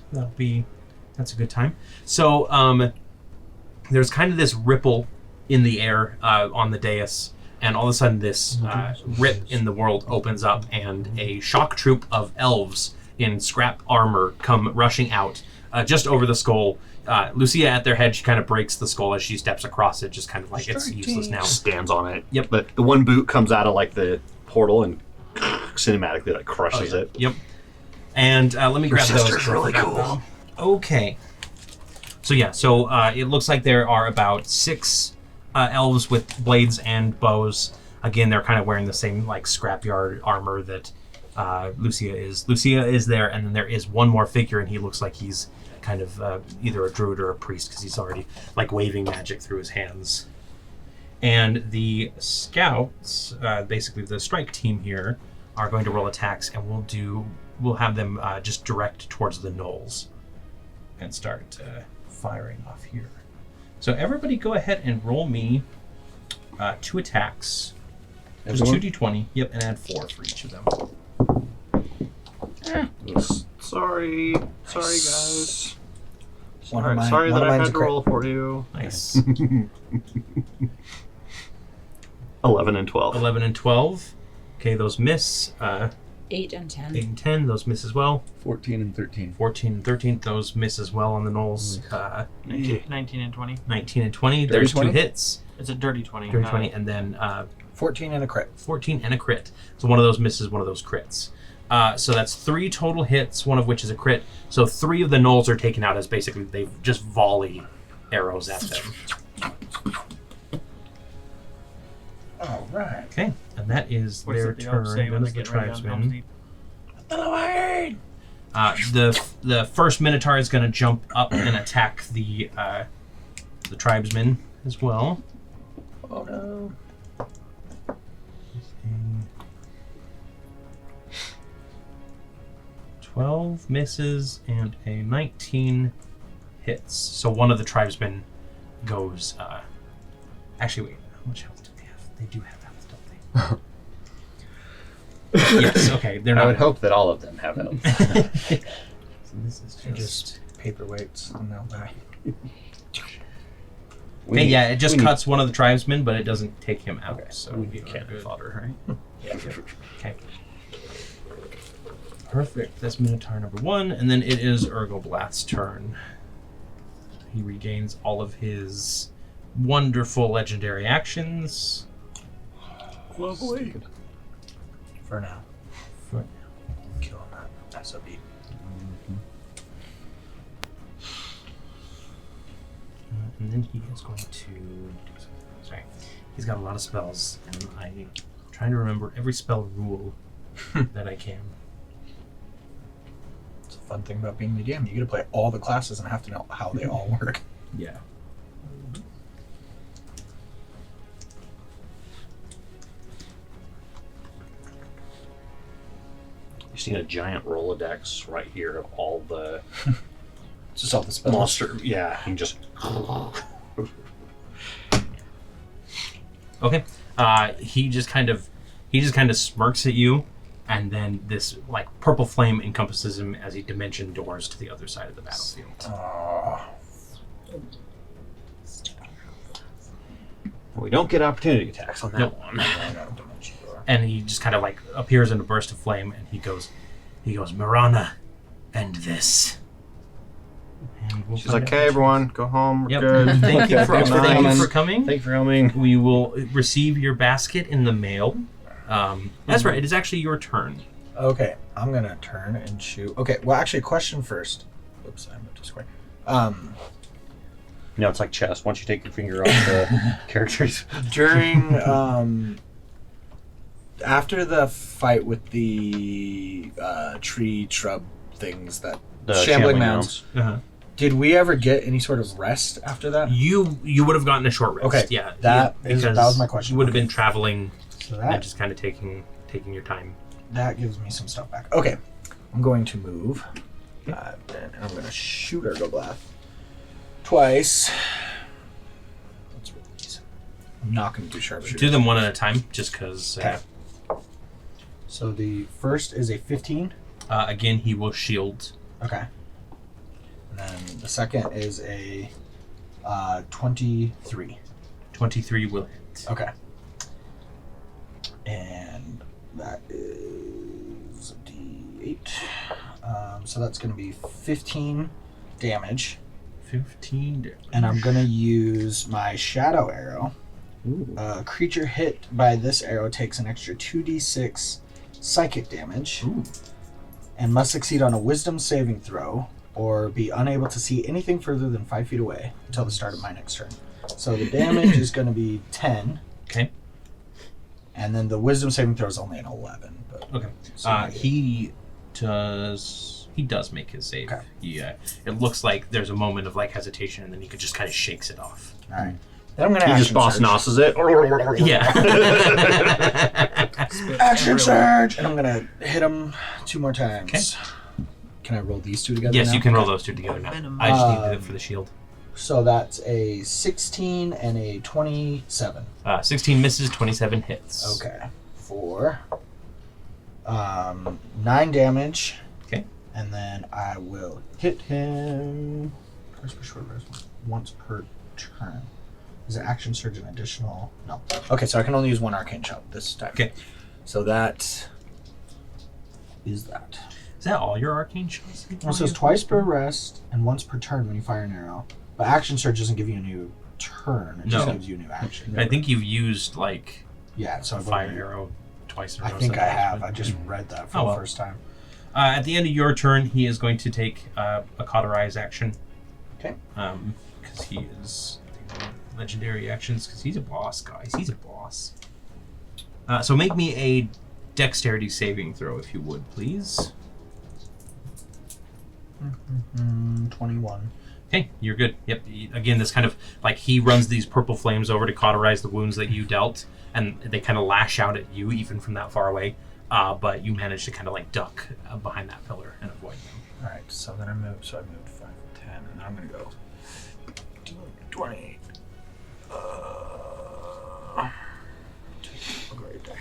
That's a good time. So, there's kind of this ripple in the air on the dais, and all of a sudden this rip in the world opens up, and a shock troop of elves in scrap armor come rushing out just over the skull. Lucia at their head, she kind of breaks the skull as she steps across it, just kind of like it's useless now. Stands on it. Yep. But the one boot comes out of like the portal and cinematically like crushes it. Yep. And let me grab those. sister's really cool. Okay. So yeah, it looks like there are about 6 elves with blades and bows. Again, they're kind of wearing the same like scrapyard armor that Lucia is. Lucia is there, and then there is one more figure, and he looks like he's kind of either a druid or a priest because he's already like waving magic through his hands. And the scouts, basically the strike team here, are going to roll attacks, and we'll have them just direct towards the gnolls and start firing off here. So everybody go ahead and roll me 2 attacks. Just Everyone? 2d20, yep, and add 4 for each of them. Sorry, guys. One of mine- Sorry one that of I mine's had a to roll for you. Nice. 11 and 12. 11 and 12. Okay, those miss. 8 and 10. 8 and 10, those miss as well. 14 and 13. 14 and 13, those miss as well on the gnolls. 19 and 20. 19 and 20, there's 2 20? hits. It's a dirty 20. Dirty 20, and then 14 and a crit. 14 and a crit. So one of those misses, one of those crits. So that's 3 total hits, one of which is a crit. So 3 of the gnolls are taken out as basically they just volley arrows at them. All right. Okay, and that is What is their it the elves turn. say That when they is the get right down to Helm's tribesmen. Deep? The first Minotaur is going to jump up and attack the tribesmen as well. Oh no. 12 misses and a 19 hits. So one of the tribesmen goes. Actually, wait. How much health do they have? They do have health, don't they? Yes. Okay. They're not. I would hope that all of them have health. So this is They're just paperweights and they'll die. Okay, yeah, it just cuts one of the tribesmen, but it doesn't take him out. Okay, So we we need are cannon good. fodder, right? Yeah. Okay. Perfect. That's Minotaur number 1, and then it is Urgoblath's turn. He regains all of his wonderful legendary actions. Lovely. For now. For- Kill him at SOB. And then he is going to do something. Sorry. He's got a lot of spells, and I'm trying to remember every spell rule that I can. It's a fun thing about being the DM. You get to play all the classes and have to know how they all work. Yeah. You've seen a giant Rolodex right here of all the Just all the spells. monster. Yeah, and just. Okay. He just kind of smirks at you, and then this like purple flame encompasses him as he dimension doors to the other side of the battlefield. We don't get opportunity attacks on that Nope. one. And he just kind of like appears in a burst of flame, and he goes, Mirana, end this. And we'll She's find like, out. "Okay, everyone, go home. We're Yep. good. Thank you for Thanks for thank you coming. for coming. Thank you for coming." We will receive your basket in the mail. Ezra, it is actually your turn. Okay, I'm gonna turn and shoot. Okay, well, actually, a question first. Oops, I moved to square. You know, it's like chess. Once you take your finger off the characters. During after the fight with the tree shrub things, that The shambling mounds, Uh-huh. did we ever get any sort of rest after that? You would have gotten a short rest. Okay, Yeah. that because was my question. You would have Okay. been traveling So and that just kind of taking your time. that gives me some stuff back. Okay, I'm going to move, and I'm going to shoot Ergoblath twice. Let's roll these. I'm not going to do sharpshooter. Do them one at a time, just because. Okay. So the first is a 15. Again, he will shield. Okay. And then the second is a 23. 23 will hit. Okay. And that is a D8. So that's going to be 15 damage. 15 damage. And I'm going to use my shadow arrow. A creature hit by this arrow takes an extra 2d6 psychic damage. Ooh. And must succeed on a wisdom saving throw or be unable to see anything further than 5 feet away until the start of my next turn. So the damage is going to be 10. Okay. And then the wisdom saving throw is only an 11. But Okay. so maybe- He does make his save. Okay. It looks like there's a moment of like hesitation, and then he could just kind of shakes it off. All right. Then I'm going to He action just boss surge. nosses it. Yeah. Action surge! And I'm going to hit him 2 more times. Okay. Can I roll these 2 together Yes, now? you can roll those two together now. I just need it for the shield. So that's a 16 and a 27. 16 misses, 27 hits. Okay. For 9 damage. Okay. And then I will hit him twice per short rest, once per turn. Is it action surge an additional? No. Okay, so I can only use 1 arcane shot this time. Okay. So that is that. Is that all your arcane shots? It says twice per rest and once per turn when you fire an arrow. But action surge doesn't give you a new turn. It just No. gives you a new action. I think you've used like Yeah, so a I've fire only- arrow twice in a I row. think I sometimes, have. but- I just read that for Oh, the well. first time. At the end of your turn, he is going to take a cauterize action. Okay. Because he is legendary actions. Because he's a boss, guys. He's a boss. So make me a dexterity saving throw, if you would, please. 21. Okay, you're good. Yep. Again, this kind of like he runs these purple flames over to cauterize the wounds that you dealt, and they kind of lash out at you even from that far away. But you manage to kind of like duck behind that pillar and avoid them. Alright, so then I moved 5, 10, and then I'm going to go 20. I'll go right there.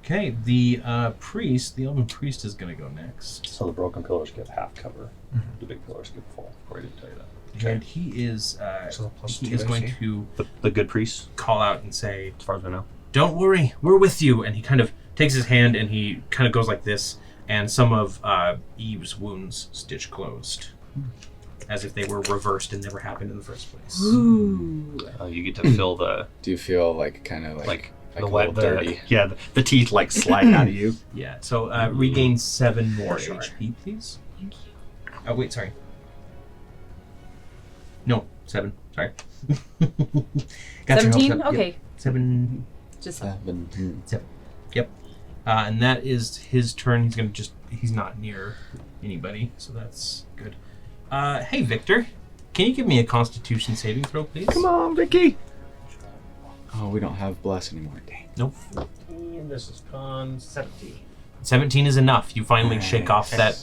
Okay, the priest, the elven priest, is going to go next. So the broken pillars get half cover. The big pillars get full. Cory didn't tell you that. And he is So the plus he 2 is going AC? to The good priest, call out and say, as far as I know. "Don't worry, we're with you." And he kind of takes his hand and he kind of goes like this, and some of Eve's wounds stitch closed, as if they were reversed and never happened in the first place. You get to feel the Do you feel like kind of like the a wet, little dirty? Yeah, the teeth like slide out of you. Yeah. So regain 7 more HP, please. Thank you. Oh wait, sorry. No, 7. Sorry. Got your hopes 17? up. Yep. Okay. 7. Just Yep. And that is his turn. He's gonna he's not near anybody, so that's good. Hey Victor, can you give me a Constitution saving throw, please? Come on, Vicky. Oh, we don't have bless anymore. Dang. Nope. This is con 17. 17 is enough. You finally shake off that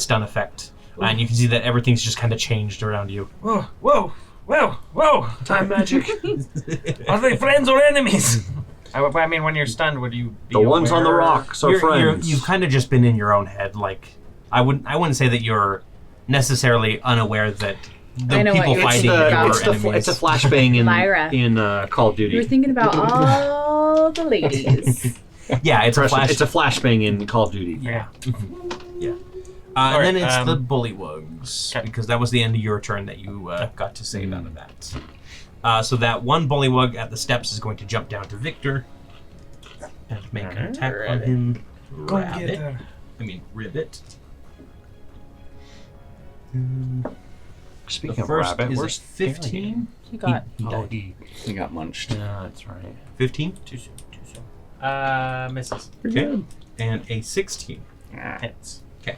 stun effect, and you can see that everything's just kind of changed around you. Whoa, whoa, whoa, whoa! Time magic. Are they friends or enemies? I mean, when you're stunned, would you be The ones on the aware? rocks are friends. You've kind of just been in your own head. Like I wouldn't say that you're necessarily unaware that the I know what people you're fighting thinking about. you are enemies. it's a flashbang in Lyra. Call of Duty. You were thinking about all the ladies. Yeah, it's a Preston, flash. It's a flashbang in Call of Duty. Yeah. Yeah. And then it's Alright, the bullywugs, because that was the end of your turn that you got to save out of that. So that one bullywug at the steps is going to jump down to Victor and make an attack on him. Ribbit. Speaking The of first rabbit, is a where's You 15. got. He died. He got munched. Yeah, that's right. 15. Too soon. Misses. Okay. And a 16. Hits. Okay.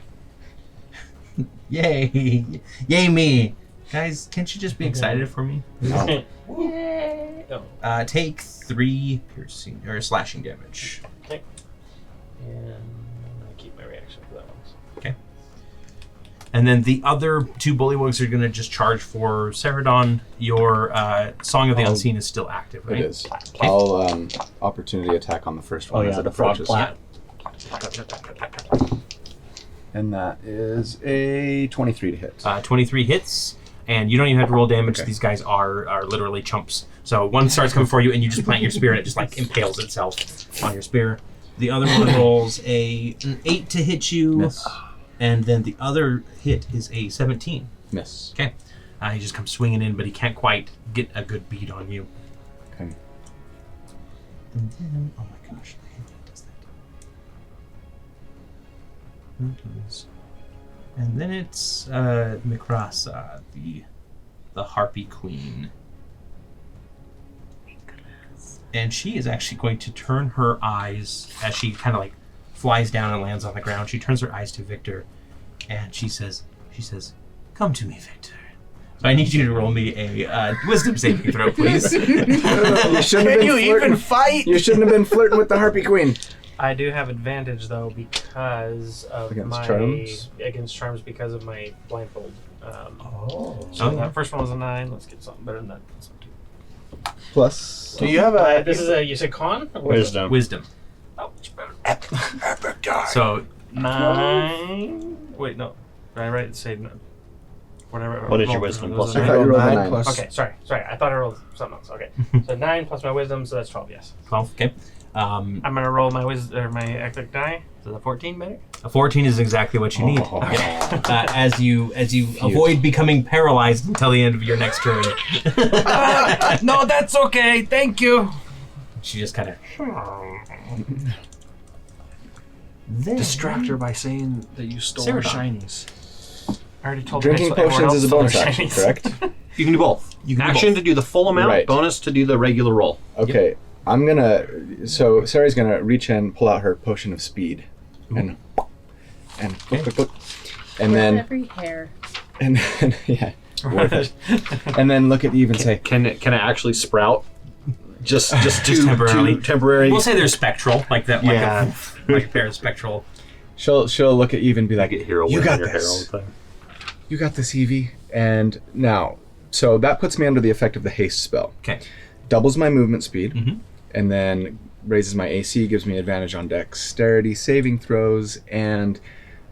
Yay! Yay me! Guys, can't you just be excited for me? No. Yay! Oh. Take 3 piercing or slashing damage. Okay. And I'm gonna keep my reaction for that one. Okay. And then the other 2 bullywugs are going to just charge for Seredan. Your Song of the Unseen is still active, right? It is. I'll opportunity attack on the first one as it the frog approaches. plat. And that is a 23 to hit. 23 hits, and you don't even have to roll damage. Okay. These guys are literally chumps. So one starts coming for you, and you just plant your spear, and it just like impales itself on your spear. The other one rolls an 8 to hit you, Miss. and then the other hit is a 17. Miss. Okay. He just comes swinging in, but he can't quite get a good beat on you. Okay. And then, oh my gosh, I hate when it does that. And then it's Mikrasa, the Harpy Queen. And she is actually going to turn her eyes as she kind of like flies down and lands on the ground. She turns her eyes to Victor, and she says, "Come to me, Victor." So I need you to roll me a wisdom saving throw, please. You shouldn't have been flirting. fight? You shouldn't have been flirting with the Harpy Queen. I do have advantage though because of Against charms? against charms because of my blindfold. Oh. That first one was a 9. Let's get something better than that. Plus. Do you have a This is a you said con or wisdom? Wisdom. Oh, much better. So 9. Wait, no. Did I write say no? Whatever. What is your roll- wisdom it was plus a I nine. thought you rolled a 9 9. plus- Okay, sorry. I thought I rolled something else. Okay, so 9 plus my wisdom, so that's 12. Yes. 12, okay. I'm gonna roll my my eclectic die. So the 14 better. A 14 is exactly what you need. Oh. As you avoid becoming paralyzed until the end of your next turn. No, that's okay. Thank you. She just kind of Distract her by saying that you stole her Seredan. shinies. I already told Drinking her so everyone potions else is a stole bonus their action, shinies. correct? You can do both. Action to do the full amount, Right. bonus to do the regular roll. Okay, I'm gonna. So Sarah's gonna reach in, pull out her potion of speed, and and then every hair. and then yeah, worth it. And then look at Eve and say, Can it actually sprout? Just temporarily. temporary. We'll say they're spectral, like that, like, Yeah. like a pair of spectral. she'll look at Eve and be like, get hero "You wear got on your hair all this. the time. You got this, Evie." And now, so that puts me under the effect of the haste spell. Okay. Doubles my movement speed, Mhm. and then raises my AC, gives me advantage on dexterity saving throws, and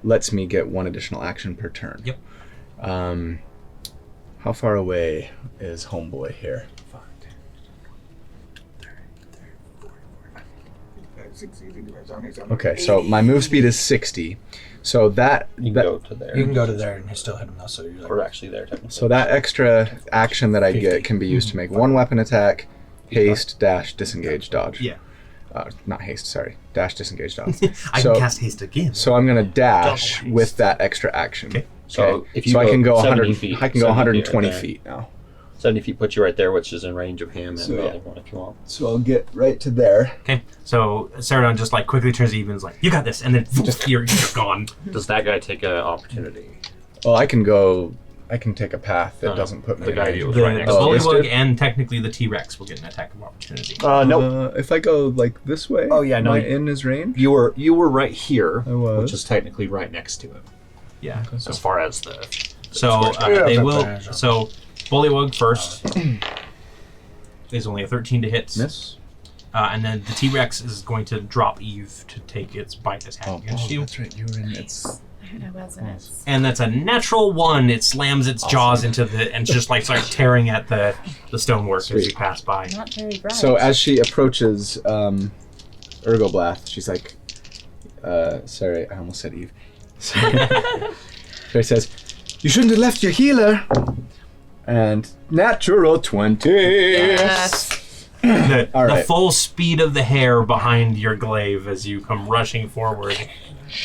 lets me get 1 additional action per turn. Yep. How far away is Homeboy here? Okay, so my move speed is 60. So that You can that go to there. You can go to there and still hit him though, so you're like, We're actually there technically. so that extra action that I get can be used to make 1 weapon attack, haste, dash, disengage, dodge. Yeah. Not haste, sorry. Dash, disengage, dodge. I So- can cast haste again. So I'm gonna dash Double haste. with that extra action. Okay. So if you so I go can go 70 100 feet, I can go 70 120 right there. feet now. 70 feet puts you right there, which is in range of him and So, the yeah. other one if you want. So I'll get right to there. Okay, so Seredan just like quickly turns to Eve and is like, "You got this," and then you're gone. Does that guy take an opportunity? Well, I can take a path that No, doesn't put me the in guy range. who was The, right the next to Bullywug you. and technically the T-Rex will get an attack of opportunity. Nope. If I go like this way, Oh, yeah, no, am I you- in his range? You were right here, I was. which is technically right next to him. Yeah. As far as the So Yeah, they that's will. fine. So Bullywug first is only a 13 to hit, Miss. and then the T-Rex is going to drop Eve to take its bite attack against you. that's right. You were in its. I wasn't. And that's a natural 1. It slams its jaws into the and just like starts tearing at the stonework as you Sweet. pass by. Not very bright. So as she approaches Ergoblath, she's like, sorry, I almost said Eve. So he says, "You shouldn't have left your healer." And natural 20. Yes. The right. full speed of the hair behind your glaive as you come rushing forward.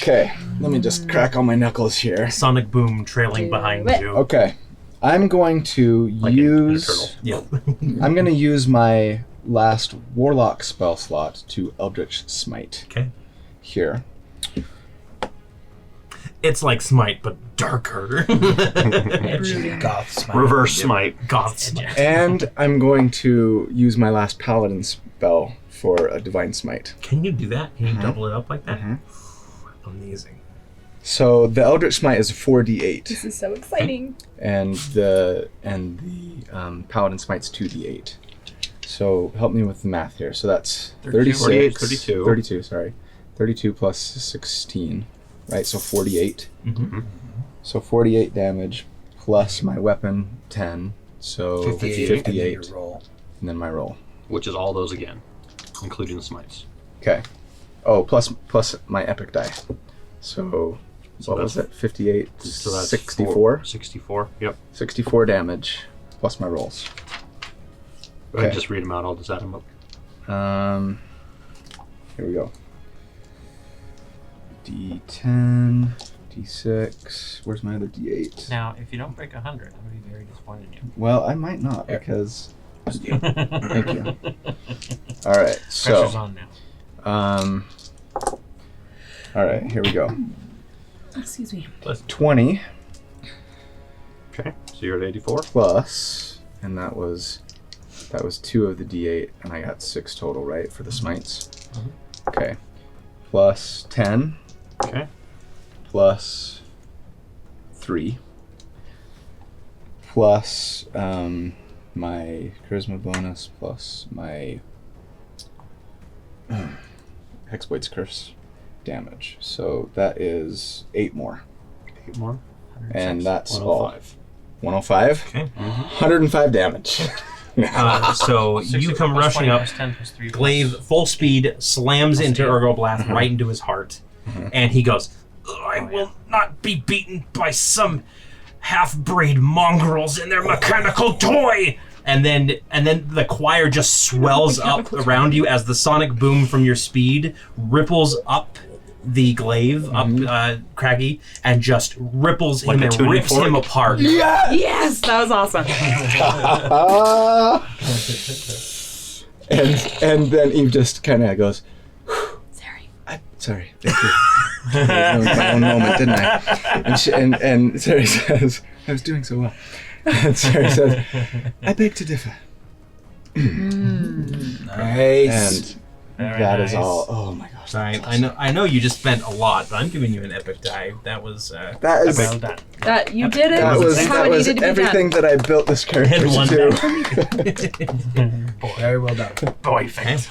Okay, let me just crack all my knuckles here. Sonic boom trailing behind it. you. Okay, I'm going to Like in a turtle. Yeah. I'm going to use my last Warlock spell slot to Eldritch Smite Okay. here. It's like Smite, but darker. Goth smite. Reverse smite. Goth Smite. And I'm going to use my last Paladin spell for a Divine Smite. Can you do that? Can you double it up like that? Amazing. So the Eldritch Smite is 4d8, This is so exciting. and the Paladin Smite's 2d8. So help me with the math here. So that's 36, 48, 32. 32, sorry. 32 plus 16, right? So 48. Mm-hmm. So 48 damage plus my weapon 10, so 58, and then your roll. and then my roll. Which is all those again, including the smites. Okay. Oh, plus my epic die. So what was it? 58, So that's 64? 64, yep. 64 damage plus my rolls. Go ahead and Okay. just read them out. I'll just add them up. Here we go. D10, D6. Where's my other D8? Now, if you don't break 100, I'm going to be very disappointed in you. Well, I might not because. Thank you. Pressure's All right. So, on now. all right. Here we go. Excuse me. 20 Okay, so you're at 84. plus, and that was 2 of the D8, and I got 6 total, right, for the smites. Okay. Plus 10. Okay. Plus 3. Plus my charisma bonus plus my Hexblade's Curse damage. So that is 8 more. 8 more. And that's all. 105. 105? Okay. 105 damage. So you come plus rushing 20 up. plus 10 plus 3 Glaive, full speed, slams into Ergo Blast right into his heart. And he goes, "I will not be beaten by some half-breed mongrels in their mechanical toy!" And then the choir just swells up around you as the sonic boom from your speed ripples up the glaive, up Craggy, and just ripples Like him a and tuning rips fork? him apart. Yes, that was awesome. and then Eve just kind of goes, Sorry. sorry, thank you. I ruined my own moment, didn't I? And Sari says, I was doing so well. And Sari says, I beg to differ. Nice. And Very that is nice. all. Oh my gosh. Sorry, I know you just spent a lot, but I'm giving you an epic die. That was That is Well done. That you did it. that was how it needed to be everything done. that I built this character And one to do. Very well done. Boy, thanks.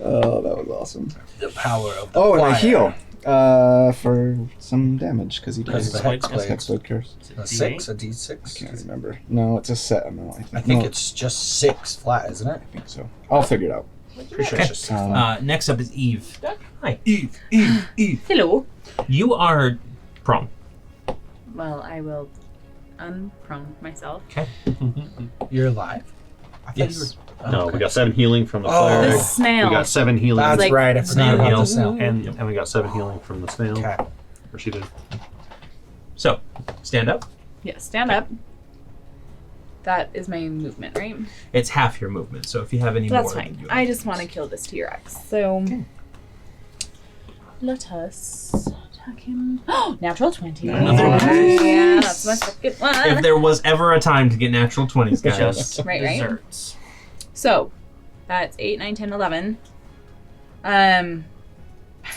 Oh, that was awesome. The power of the Oh, and I choir. heal for some damage because he Because does the Hexblade. Hexblade Curse. A 6, a I D6. can't remember. No, it's a set amount. I think No, it's just 6 flat, isn't it? I think so. I'll figure it out. Pretty sure it's just 6 Um, flat. next up is Eve. Hi. Eve. Hello. You are prone. Well, I will unprone myself. You're alive? I thought Yes. you were... No, we got 7 healing from the Oh. The cleric. snail. We got 7 healing. That's like right, I forgot snail about heal. this now. And we got 7 healing from the snail. Okay. Or she did. So, stand up. Yeah, stand up. That is my movement, right? It's half your movement, so if you have any That's more, fine. then you I just want to kill this T-Rex. So let us attack him. Oh, natural 20. Another Yeah, that's my second If one. there was ever a time to get natural 20s, guys. Just Right. desserts. So that's 8, 9, 10, 11. I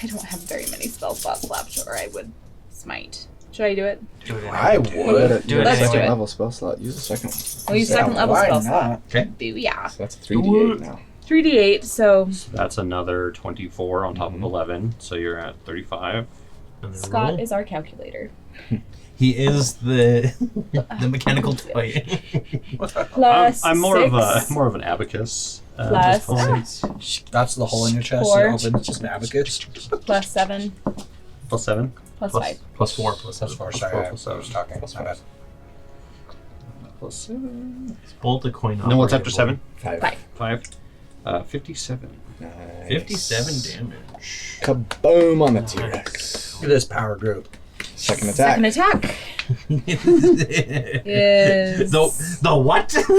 don't have very many spell slots left, or I would smite. Should I do it? Do it anyway. I would. Do it Let's do second it. level spell slot. Use a second one. We'll use second level why spell slot. not? Booyah. So that's a 3d8 now. 3d8, so That's another 24 on top of 11, so you're at 35. And then Scott roll. is our calculator. He is the mechanical toy. Plus I'm more six, of an abacus. plus just That's the hole in your chest. 4. You open. It's just an abacus. plus 7, plus 7. Plus 5. Plus 4. Plus Plus 4. Sorry, I was talking. Plus My bad. Plus 7. Bolt a coin. No, what's after operator 7? 5. 5. 57. Nice. board. 57 damage. Kaboom on the T-Rex. Look at this power group. Second attack. Second attack is The what? is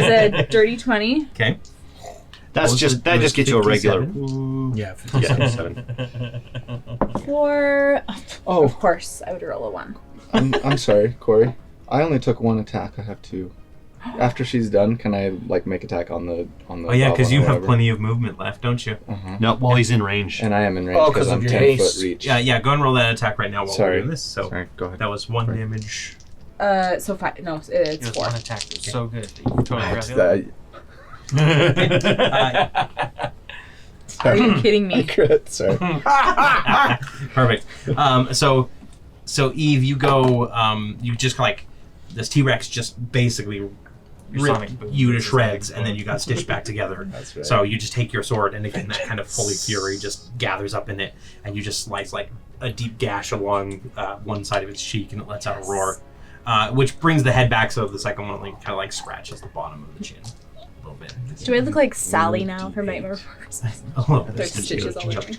a dirty 20. Okay. That just gets you a regular. 57? Yeah, Yeah, 57. 7. For Oh, of course, I would roll a 1. I'm sorry, Cory. I only took 1 attack. I have 2. After she's done, can I make attack on the? Oh yeah, because goblin you or have whatever? plenty of movement left, don't you? No, while he's in range. And I am in range Oh, because 'cause I'm of your 10 haste. foot reach. Yeah, go and roll that attack right now while Sorry. we're doing this. So Sorry, go ahead. that was 1 damage. So 5. No, It it's was 4. one attack. It was so good that you totally That's forgot the other. Are you kidding I me? crit. Sorry. Perfect. So Eve, you go. You just this T-Rex just basically Your ripped sonic boom you to is shreds, like- and then you got stitched back together. That's right. So you just take your sword, and again, that kind of holy fury just gathers up in it, and you just slice a deep gash along one side of its cheek, and it lets out a roar, which brings the head back. So the second one kind of scratches the bottom of the chin a little bit. Do I look like Sally now from Nightmare Before Christmas? A little bit. There's stitches all over me.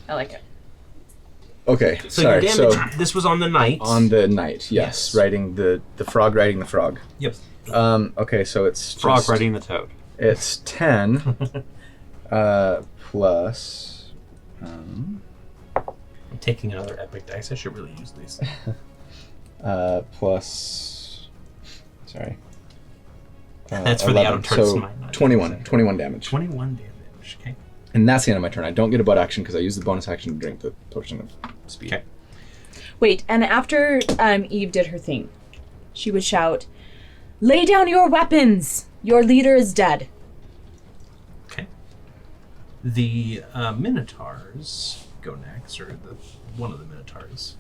I like it. Okay. So sorry. your damage. This was on the knight. On the knight, yes. Yes. Riding the frog riding the frog. Yep. Okay, so it's Frog just- riding the toad. It's 10 plus. I'm taking another epic dice. I should really use these. Plus. Sorry. That's for the out of turn So smite, not 21 damage. 21 damage. Okay. And that's the end of my turn. I don't get a butt action because I use the bonus action to drink the potion of speed. Okay. Wait, and after Eve did her thing, she would shout, "Lay down your weapons! Your leader is dead." Okay. The Minotaurs go next, or one of the Minotaurs,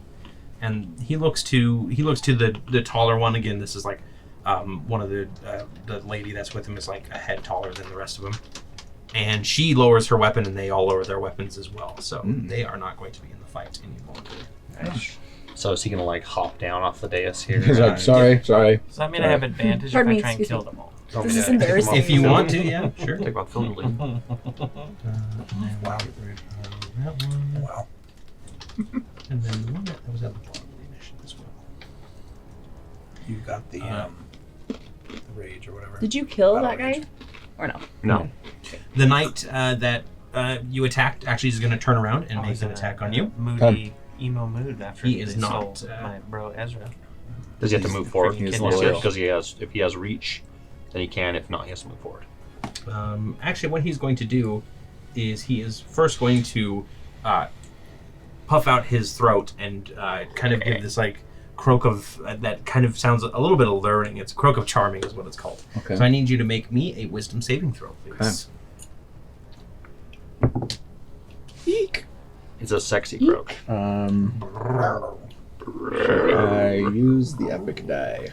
and he looks to the taller one again. This is one of the lady that's with him is a head taller than the rest of them, and she lowers her weapon, and they all lower their weapons as well. So they are not going to be in the fight any longer. Nice. So is he gonna hop down off the dais here? He's like, sorry. Does that mean I have advantage Pardon if me, I try and excuse kill me. them all? This is embarrassing. If you want to, yeah, sure. Take off Philly. Wow. Wow. And then the one that was at the bottom of the initiative as well. You got the rage or whatever. Did you kill Battle that guy? Or no? No. The knight that you attacked actually is going to turn around and make an attack on you. Moody, emo mood after He they is stole not, my bro Ezra. Does he have to move forward? He's loyal. Because if he has reach, then he can. If not, he has to move forward. Actually, what he's going to do is he is first going to puff out his throat and kind of give this croak of that kind of sounds a little bit alluring. It's a croak of charming is what it's called. Okay. So I need you to make me a wisdom saving throw, please. Eek. It's a sexy croak. I use the epic die.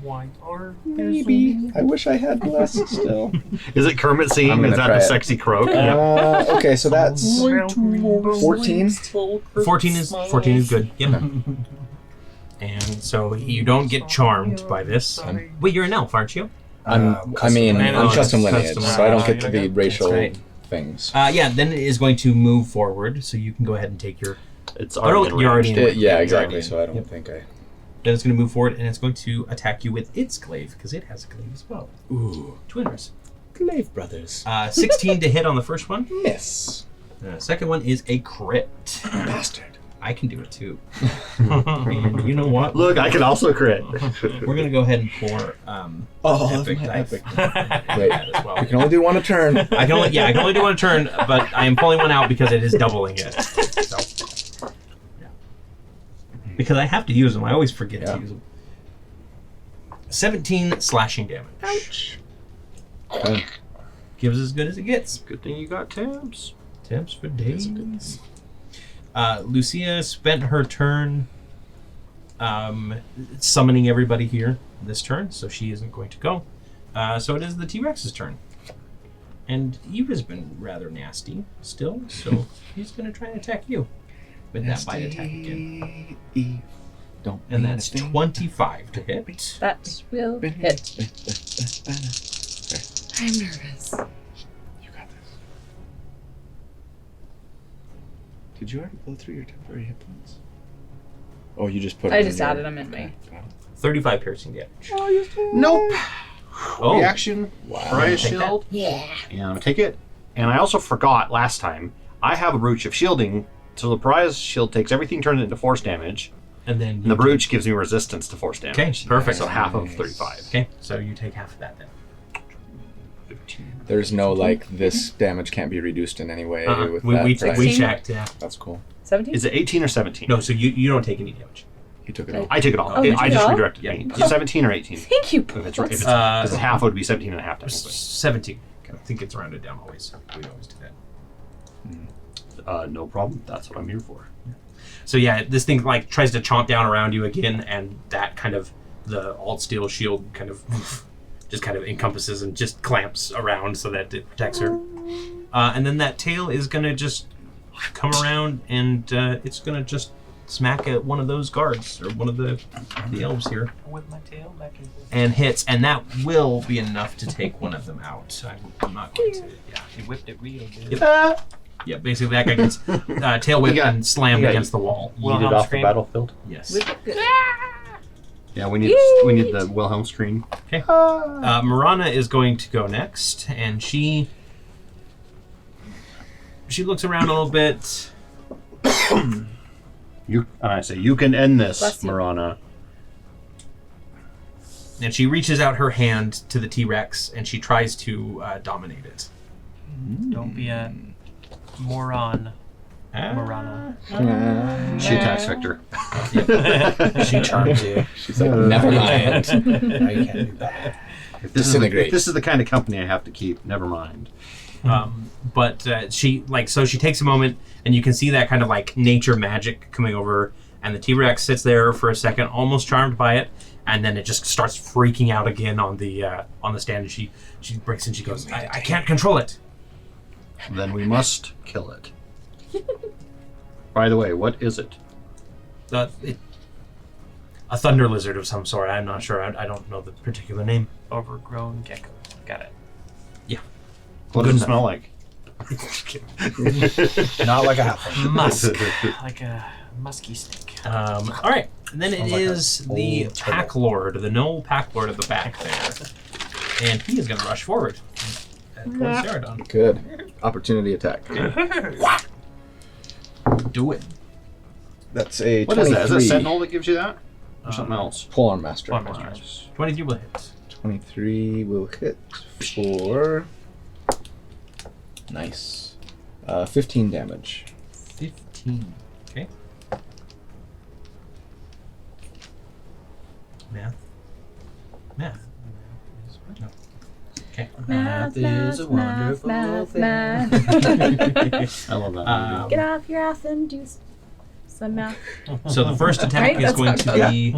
Why are Maybe. I wish I had blessed still. Is it Kermit I'm singing? gonna Is that try the it. sexy croak? Okay, so that's 14. 14 is good. Yep. And so you don't get charmed by this. Wait, you're an elf, aren't you? I'm Custom custom lineage, Custom so I don't get to lineage. the racial That's things. Yeah, then it is going to move forward, so you can go ahead and take your. It's already in You're already range. in. Yeah, you're exactly. already in. So I don't Yep. think I. Then it's going to move forward, and it's going to attack you with its glaive, because it has a glaive as well. Ooh, Twinners. Glaive Brothers. 16 to hit on the first one. Miss. Second one is a crit. Bastard. I can do it too. And you know what? Look, I can also crit. We're going to go ahead and pour epic my dice. epic. Wait, as well. you can only do one a turn. I can only do one turn, but I am pulling one out because it is doubling it. So, yeah. Because I have to use them. I always forget to use them. 17 slashing damage. Ouch. Okay. Gives as good as it gets. Good thing you got tabs. Temps for days. Lucia spent her turn summoning everybody here this turn, so she isn't going to go. So it is the T-Rex's turn. And Eve has been rather nasty still, so he's going to try and attack you. with that bite attack again. Don't And mean that's a thing. 25 to hit. That will hit. I'm nervous. You got this. Did you already blow through your temporary hit points? Oh, you just put I it in just your- added them in my. Okay, got it. 35 piercing damage. Nope. Oh. Reaction. Fire shield. Yeah. And I'm gonna take it. And I also forgot last time, I have a brooch of shielding, so the prize shield takes everything turned into force damage, And then and the brooch gives me resistance to force damage. Okay, perfect. So half of 35. Okay, so you take half of that then. 15. There's no like this damage can't be reduced in any way with We, that. we, right? we checked, yeah. That's cool. 17? Is it 18 or 17? No, so you don't take any damage. You took it all. I took it all. Oh, you took I it just all? redirected Yeah. me. 17 or 18? Thank you, If it's, if it's, Uh, because half would be 17 and a half technically. 17. I think it's rounded down always. We always do that. No problem. That's what I'm here for. So yeah, this thing like tries to chomp down around you again, and that kind of the alt steel shield kind of just kind of encompasses and just clamps around so that it protects her. And then that tail is gonna just come around and it's gonna just smack at one of those guards or one of the elves here With my tail back in. and hits, and that will be enough to take one of them out. I'm not going to. Yeah. She whipped it real good. Yep. Yeah, basically that guy gets tail whipped and slammed you got- against the wall. Wilhelm Yeeted off scream. the battlefield. Yes. Yeah, we need the Wilhelm scream. Okay. Marana is going to go next, and she looks around a little bit. You and I say you can end this, Bless you. Marana. And she reaches out her hand to the T-Rex, and she tries to dominate it. Don't be a moron, Marana. She attacks Victor. She charms you. She's like, never mind. Now you can't do that. If Disintegrate. this is the kind of company I have to keep, never mind. But she she takes a moment, and you can see that kind of like nature magic coming over her, and the T-Rex sits there for a second, almost charmed by it, and then it just starts freaking out again on the stand, and she breaks and she goes, I can't control it. Then we must kill it. By the way, what is it? A thunder lizard of some sort. I'm not sure. I don't know the particular name. Overgrown gecko. Got it. What Good does it enough. smell like? Not like a halfling. Musk. Like a musky snake. All right. And then it Sounds like is an the old pack lord, the Knoll pack lord at the back there, and he is going to rush forward towards Seredan. Good. Opportunity attack. Do it. That's a What is 23. that? Is that Sentinel that gives you that? Or something else? Polearm Master. Polearm Master. 23 will hit. 23 will hit for... Nice. 15 damage. 15. Okay. Math. No. Okay. Math is a wonderful thing. I love that movie. Get off your ass and do some math. So the first attack Right? is That's going how to it be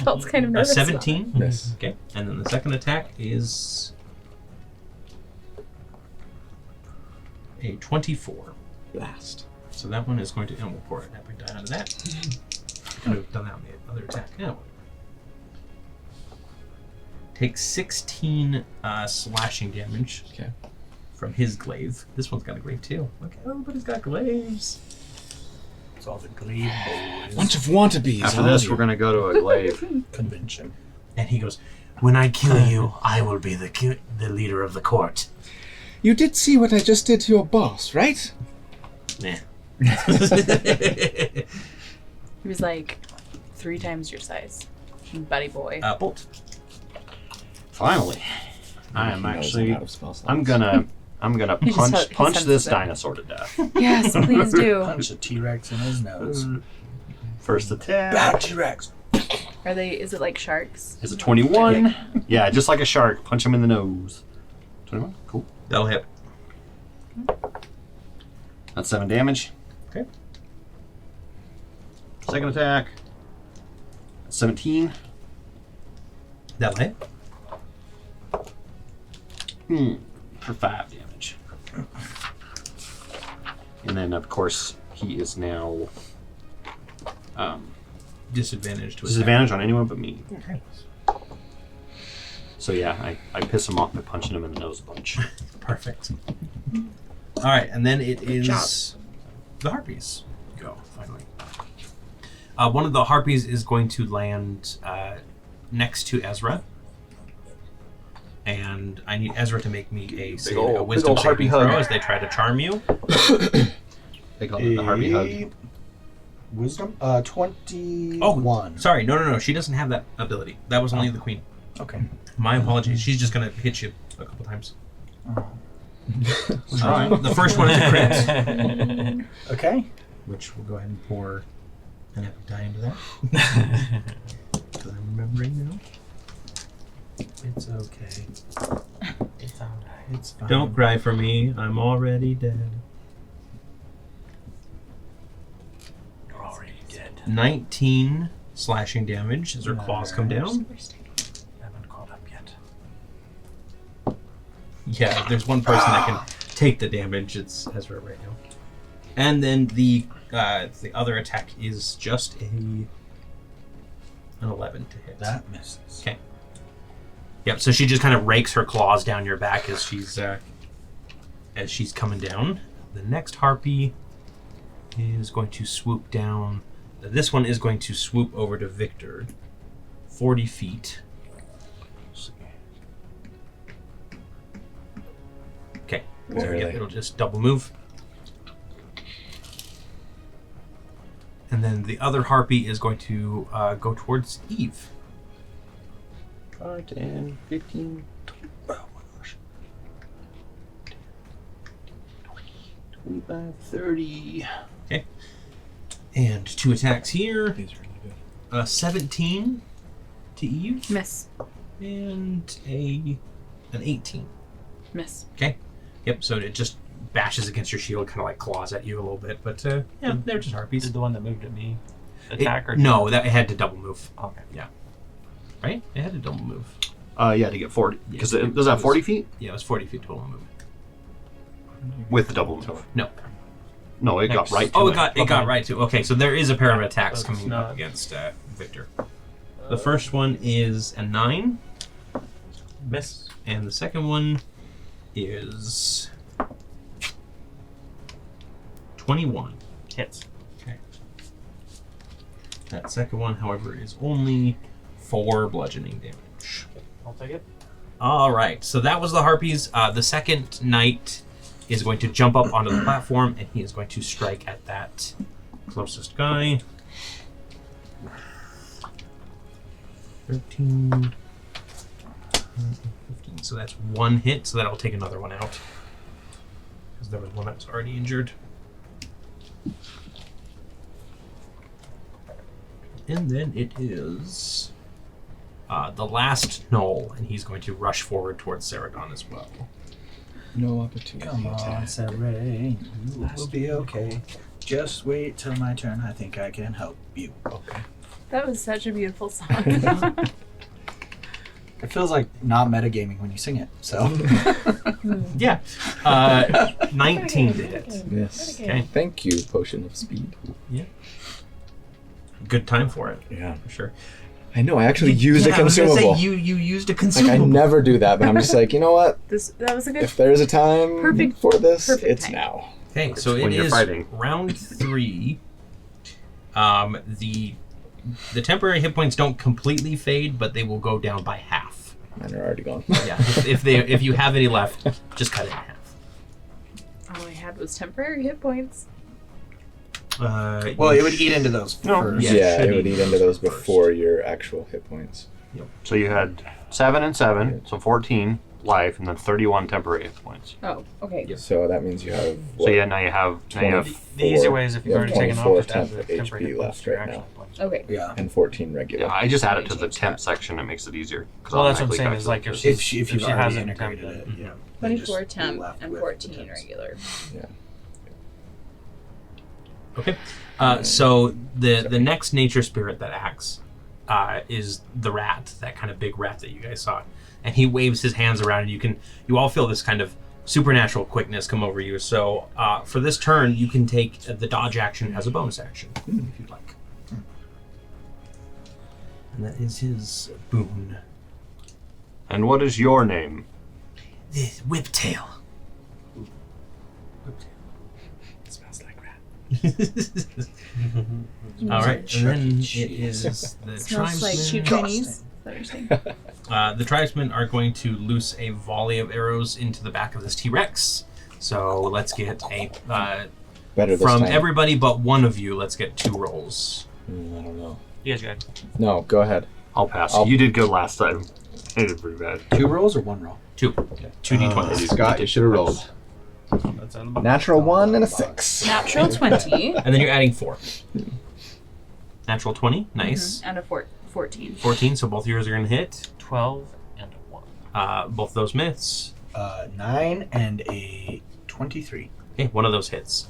Felt kind of a nervous. 17. Yes. Okay. And then the second attack is a 24. Blast. So that one is going to, and we'll pour an epic die out of that. Could have done that on the other attack. Yeah. Takes 16 slashing damage. Okay. From his glaive. This one's got a glaive too. Okay, everybody's got glaives. It's all the glaive boys. Bunch of wannabes. After all this, of we're you. going to go to a glaive. Convention. And he goes, "When I kill you, I will be the leader of the court." You did see what I just did to your boss, right? Nah. He was like 3 times your size. Buddy boy. Bolt. Finally. I am He knows actually... I'm out of spell slots. I'm gonna He just punch he punch senses this it. dinosaur to death. Yes, please do. Punch a T-Rex in his nose. First attack. Bad T-Rex. Is it like sharks? Is it 21? Yeah, just like a shark. Punch him in the nose. 21? Cool. That'll hit. That's 7 damage. Okay. Second attack. 17. That'll hit. For 5 damage. And then, of course, he is now Disadvantage to disadvantage on anyone but me. So yeah, I piss him off by punching him in the nose a bunch. Perfect. All right, and then it is job. the harpies. Go finally. One of the harpies is going to land next to Ezra, and I need Ezra to make me a wisdom saving throw as they try to charm you. They call it the Harpy hug. Wisdom? 21. Oh, sorry, no. She doesn't have that ability. That was only the queen. Okay. My apologies. She's just gonna hit you a couple times. Try. The first one is a crit, Okay. which we'll go ahead and pour an epic die into that. Because I'm remembering now. It's okay. It's alright. It's fine. Don't cry for me. I'm already dead. You're already dead. 19 slashing damage as her claws come down. Haven't caught up yet. Yeah, if there's one person that can take the damage, it's Ezra right now. And then the other attack is just an 11 to hit. That misses. Okay. Yep. So she just kind of rakes her claws down your back as she's coming down. The next harpy is going to swoop down. This one is going to swoop over to Victor, 40 feet. Okay. So Where are they? it'll just double move. And then the other harpy is going to go towards Eve. 5, 10, 15. Oh my gosh. 25, 30. Okay. And 2 attacks here. These are really good. 17 to Eve. Miss. And an 18. Miss. Okay. Yep, so it just bashes against your shield, kind of like claws at you a little bit. But yeah, they're just harpies. Did the one that moved at me attack or No, that it had to double move. Okay. Right? It had to double move. Yeah, to get 40. Because does that have 40 feet? Yeah, it was 40 feet total movement. With the double move. No. No, it got right to Oh, it. it got right to. Okay, so there is a pair of attacks But it's coming not- up against Victor. The first one is a 9, Miss. and the second one is 21. Hits. Okay. That second one, however, is only 4 bludgeoning damage. I'll take it. All right, so that was the harpies. The second knight is going to jump up onto the platform, and he is going to strike at that closest guy. 13, 15. So that's 1 hit, so that'll take another one out. Because there was one that was already injured. And then it is the last Knoll, and he's going to rush forward towards Seredan as well. No opportunity. Come on, Seredan. You will be okay. Just wait till my turn. I think I can help you. Okay. That was such a beautiful song. It feels like not metagaming when you sing it, so. Yeah. 19 to hit. Yes. Okay. Thank you, Potion of Speed. Good time for it, Yeah. for sure. I know, I actually used a I was gonna consumable. say, you used a Like, I consumable. never do that, but I'm just like, you know what? That was a good. If there's a time Perfect- for this, perfect it's time. now. Okay, so when it you're is fighting. round 3. The temporary hit points don't completely fade, but they will go down by half. Mine are already gone. Yeah, if you have any left, just cut it in half. All I had was temporary hit points. Well, it would eat into those first. Yeah, Yeah, should it would eat eat into those first. before your actual hit points. So you had 7 and 7, so 14 life, and then 31 temporary hit points. Oh, okay. So that means you have So what, yeah, now you have 24 The easier way is if you've you have already taken 24 off, just add temp the temporary HP hit left points to your right actual now, points. Okay. Yeah. and 14 regular. Yeah, I just added to Change the that. temp section. It makes it easier. 'cause Well, that's what I'm automatically saying. cuts Is it. like if If she you've has already an integrated attempt, it, yeah. 24 Just be temp left and with 14 the temps. regular. Okay. So the next nature spirit that acts is the rat, that kind of big rat that you guys saw, and he waves his hands around, and you all feel this kind of supernatural quickness come over you. So for this turn, you can take the dodge action as a bonus action, if you'd like. And that is his boon. And what is your name? Whiptail. It smells like rat. All right, and then it is the Smells like tribesmen. cheap Chinese. Is that what you're saying? The tribesmen are going to loose a volley of arrows into the back of this T-Rex. So let's get a Better this from time. everybody but one of you. Let's get 2 rolls. I don't know. You guys got No, go ahead. I'll pass. I'll- You did good last time. I did pretty bad. 2 rolls or 1 roll? 2. 2 d20s. Scott, you should have rolled. That's on the box. Natural 1 and a 6. Natural 20. And then you're adding 4. Natural 20. Nice. And a 14. 14, so both of yours are going to hit. 12 and a 1. Both those miss. 9 and a 23. Okay, one of those hits.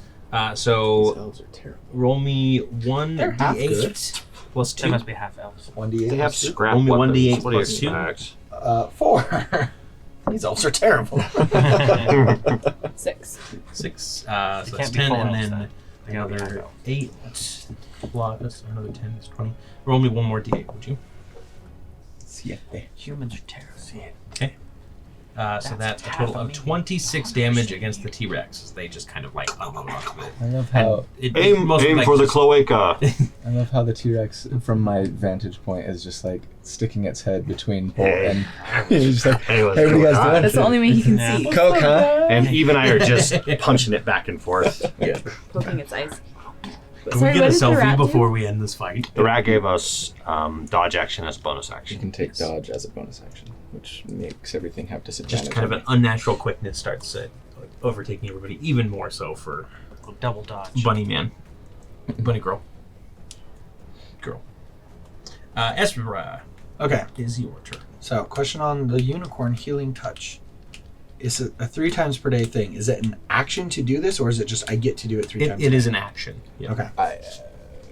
So elves are terrible. roll me They're half good. 1d8 plus They 2. must be half elves. 1d8. They have plus two. scrap Only weapons. 1d8 What do you plus 2. expect? 4. These elves are terrible. 6. 6. So They that's can't be 10, full and elves, then then. They gotta be half another elves. 8 plus another 10 is 20. Roll me one more d8, would you? Humans are terrible. Okay. So that's a total of 26 damage against the T-Rex as they just kind of like unload off of it. I love how Aim like for the just- cloaca. I love how the T-Rex, from my vantage point, is just like sticking its head between Bolt and he's just like, Hey, let's hey, what are you go. guys doing? That's the only way he can Yeah. see. Coke, huh? And Eve and I are just punching it back and forth. Poking its eyes. Can Sorry, we get what a did the selfie rat do? before we end this fight? The rat gave us dodge action as a bonus You action. can take dodge as a bonus action, which makes everything have disadvantage. Just kind of an unnatural quickness starts overtaking everybody, even more so for Double dodge. Bunny Man. Bunny Girl. Ezra, Okay, is your turn. so question on the unicorn healing touch. Is it a 3 times per day thing? Is it an action to do this, or is it just I get to do it 3 times? It is an action. Yeah. Okay.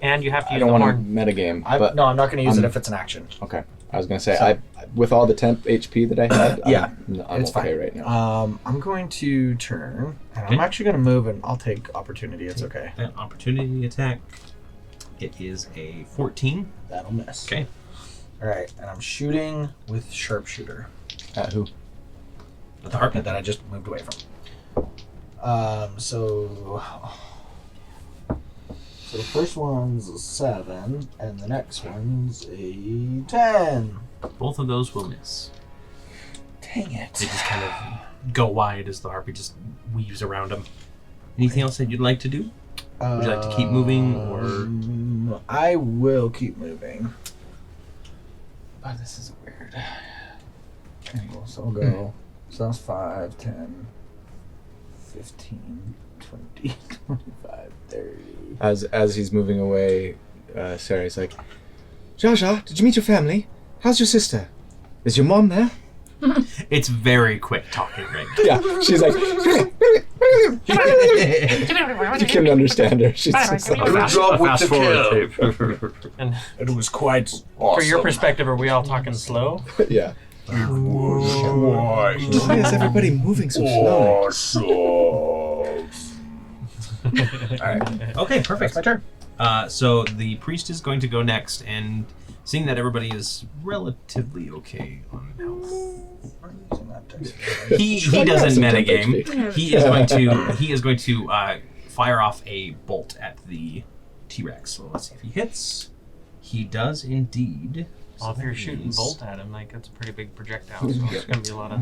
And you have to I use don't the want to horn. metagame, I'm but not going to use it I'm- if it's an action. okay. I was gonna say, So- with all the temp HP that I had, Yeah, I'm it's okay fine. right now. I'm going to turn, and Okay. I'm actually going to move, and I'll take opportunity. It's okay. An opportunity attack. It is a 14. That'll miss. Okay. All right, and I'm shooting with sharpshooter At who? With the harpy. that I just moved away from. So the first one's a 7, and the next one's a 10. Both of those will miss. Dang it! They just kind of go wide as the harpy just weaves around them. Anything else that you'd like to do? Would you like to keep moving, or I will keep moving. Oh, this is weird. Angle, so I'll go. So that's 5, 10, 15, 20, 25, 30. As he's moving away, Sarah's like, Jaja, did you meet your family? How's your sister? Is your mom there? it's very quick talking right now. Yeah, she's like, you couldn't understand her. She's just like, Fast forward tape. And It was quite for your perspective, are we all talking slow? yeah. quite Why is everybody moving so slowly? Alright, Okay, perfect. my turn. So the priest is going to go next, and seeing that everybody is relatively okay on health, he doesn't Some temp metagame. HP. He is going to fire off a bolt at the T-Rex. So let's see if he hits. He does indeed. Well, if So you're that shooting means- bolt at him, like that's a pretty big projectile, so it's gonna be a lot of.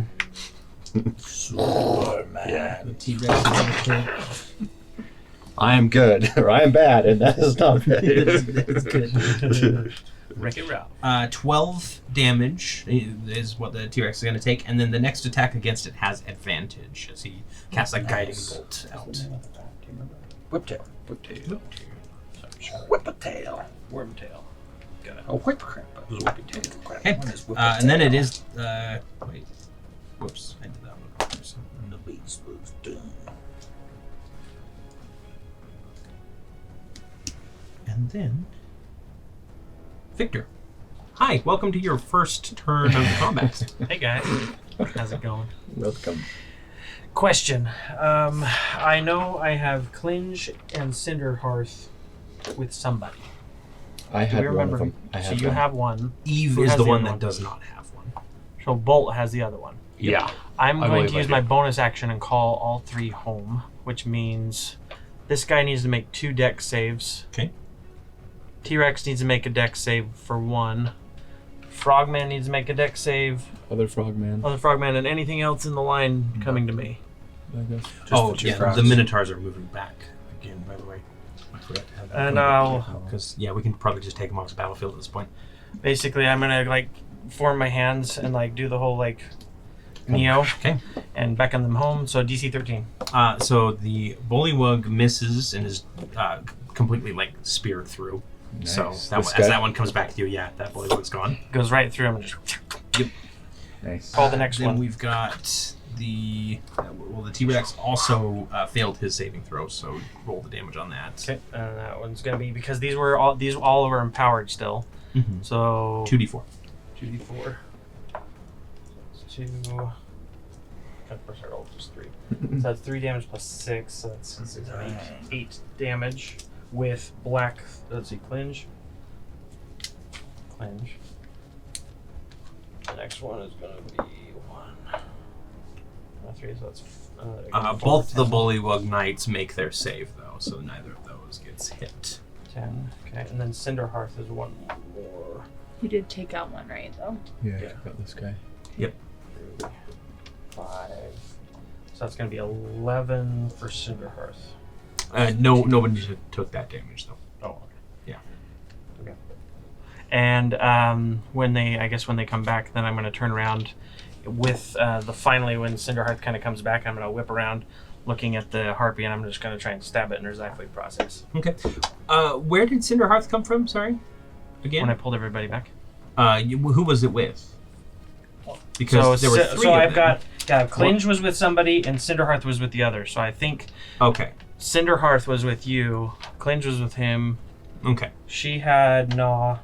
the T-Rex is gonna kill. I am good, or I am bad, and that is not That's good. Wreck-It Ralph. 12 damage is what the T-Rex is going to take, and then the next attack against it has advantage as he casts a guiding bolt out. Whiptail. Whiptail. Whip-a-tail. Wormtail. A whip crap. Okay, and then it is. Wait. Whoops, I did that one. The beast was done. And then. Victor. Hi, welcome to your first turn of combat. Hey guys, how's it going? Welcome. Question. I know I have Clinge and Cinderhearth with somebody. I Do had we one remember? of them. I So had you one. have one. Eve Who is has the the one other that one? does not have one. So Bolt has the other one. Yeah. I'm I going believe to I use do. my bonus action and call all 3 home, which means this guy needs to make 2 dex saves. Okay. T-Rex needs to make a dex save for 1. Frogman needs to make a dex save. Other frogman. Other Frogman and anything else in the line coming to me. I guess. Oh, the two yeah, frogs. the Minotaurs are moving back again, by the way. I forgot to have that. And I'll Because, yeah, we can probably just take them off the battlefield at this point. basically I'm gonna like form my hands and like do the whole like Neo Okay. and beckon them home. So DC 13. So the Bullywug misses and is completely, like, speared through. So Nice. that This one, as guy? that one comes back to you, yeah, that Bullywug's gone. Goes right through him and just Nice. call the next Then one. we've got the the T-Rex also failed his saving throw, so roll the damage on that. Okay, and that one's gonna be because these all were empowered still. Mm-hmm. So 2d4. 2d4. It's 2. Of course, I rolled just 3. So that's 3 damage plus 6. So that's 8 damage with black. Let's see, Clinge. The next one is gonna be 1. 3. So that's Both the Bullywug Knights make their save, though, so neither of those gets hit. 10. Okay, and then Cinderhearth is 1 more. You did take out one, right, though? Yeah, Yeah. I got this guy. 5. So that's going to be 11 for Cinderhearth. Nobody took that damage, though. Oh, okay. Yeah. Okay. And when they come back, then I'm going to turn around with finally when Cinderhearth kind of comes back, I'm going to whip around looking at the harpy and I'm just going to try and stab it in her xiphoid process. Okay. Where did Cinderhearth come from? Sorry? Again? When I pulled everybody back. Who was it with? Because there were 3 so of I've them. got Clinge was with somebody and Cinderhearth was with the other. So I think Okay. Cinderhearth was with you, Clinge was with him. Okay. She had Gnaw.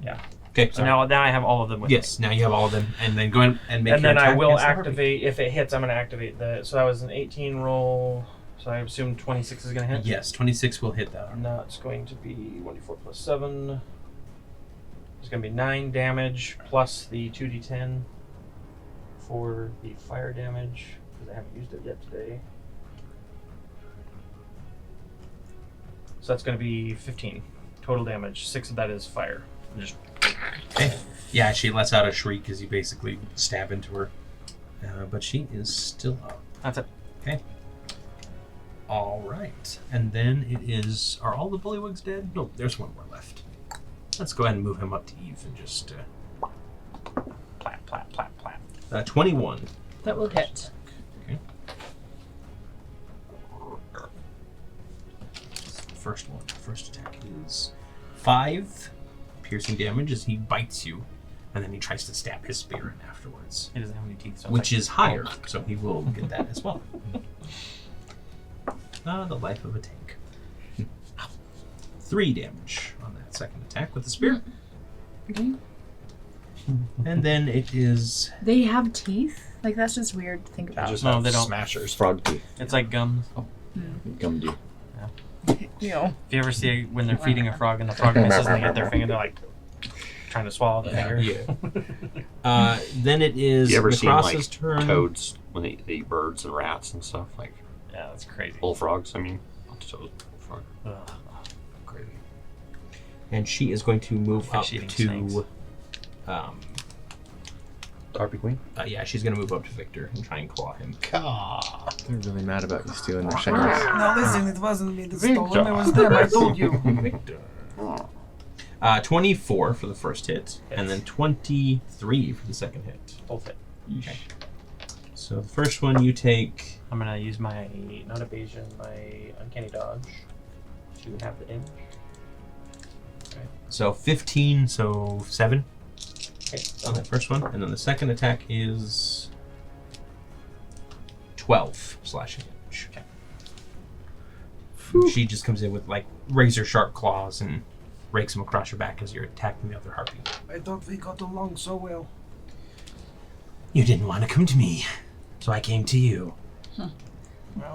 Yeah. Okay. So now I have all of them with Yes, now you have all of them, and then go ahead and make me. And your then I attack will against the harpy. activate, if it hits, I'm going to activate the. So that was an 18 roll. So I assume 26 is going to hit? Yes, 26 will hit that. And that's going to be 1d4 plus 7. It's going to be 9 damage plus the 2d10 for the fire damage, because I haven't used it yet today. So that's going to be 15 total damage. 6 of that is fire. Just Okay. Yeah, she lets out a shriek as you basically stab into her. But she is still up. that's it. Okay. All right. And then it is... Are all the Bullywugs dead? No, there's one more left. Let's go ahead and move him up to Eve and just... Plat, plat, plat, plat. 21. That will hit. Okay. First one. First attack is 5 piercing damage as he bites you, and then he tries to stab his spear in afterwards, He doesn't have any teeth. So which is higher, so he will get that as well. The life of a tank. 3 damage on that second attack with the spear. Okay. And then it is... They have teeth? Like, that's just weird to think about. Just No, have they don't. smashers. Frog teeth. It's like gum. Gum do. You know. If you ever see when they're feeding a frog and the frog misses and they get their finger, they're like trying to swallow the finger. Yeah. Then it is You ever seen Necros's like turn. toads when they eat birds and rats and stuff? Like Yeah, that's crazy. bullfrogs, I mean. Not toads, bullfrog. Ugh. Crazy. And she is going to move up Fish-eating to... snakes. Harpy Queen? Yeah, she's going to move up to Victor and try and claw him. They're really mad about you stealing their shinies. No, listen, it wasn't me that stole them. It was them. I told you. Victor. 24 for the first hit, and then 23 for the second hit. Both hit. Okay. So the first one you take... I'm gonna use my not evasion, my uncanny dodge to have the damage. So 15, so 7 Okay. on that first one. And then the second attack is 12 slashing damage. Okay. She just comes in with like razor sharp claws and rakes him across your back as you're attacking the other harpy. I thought we got along so well. You didn't want to come to me, so I came to you. Well,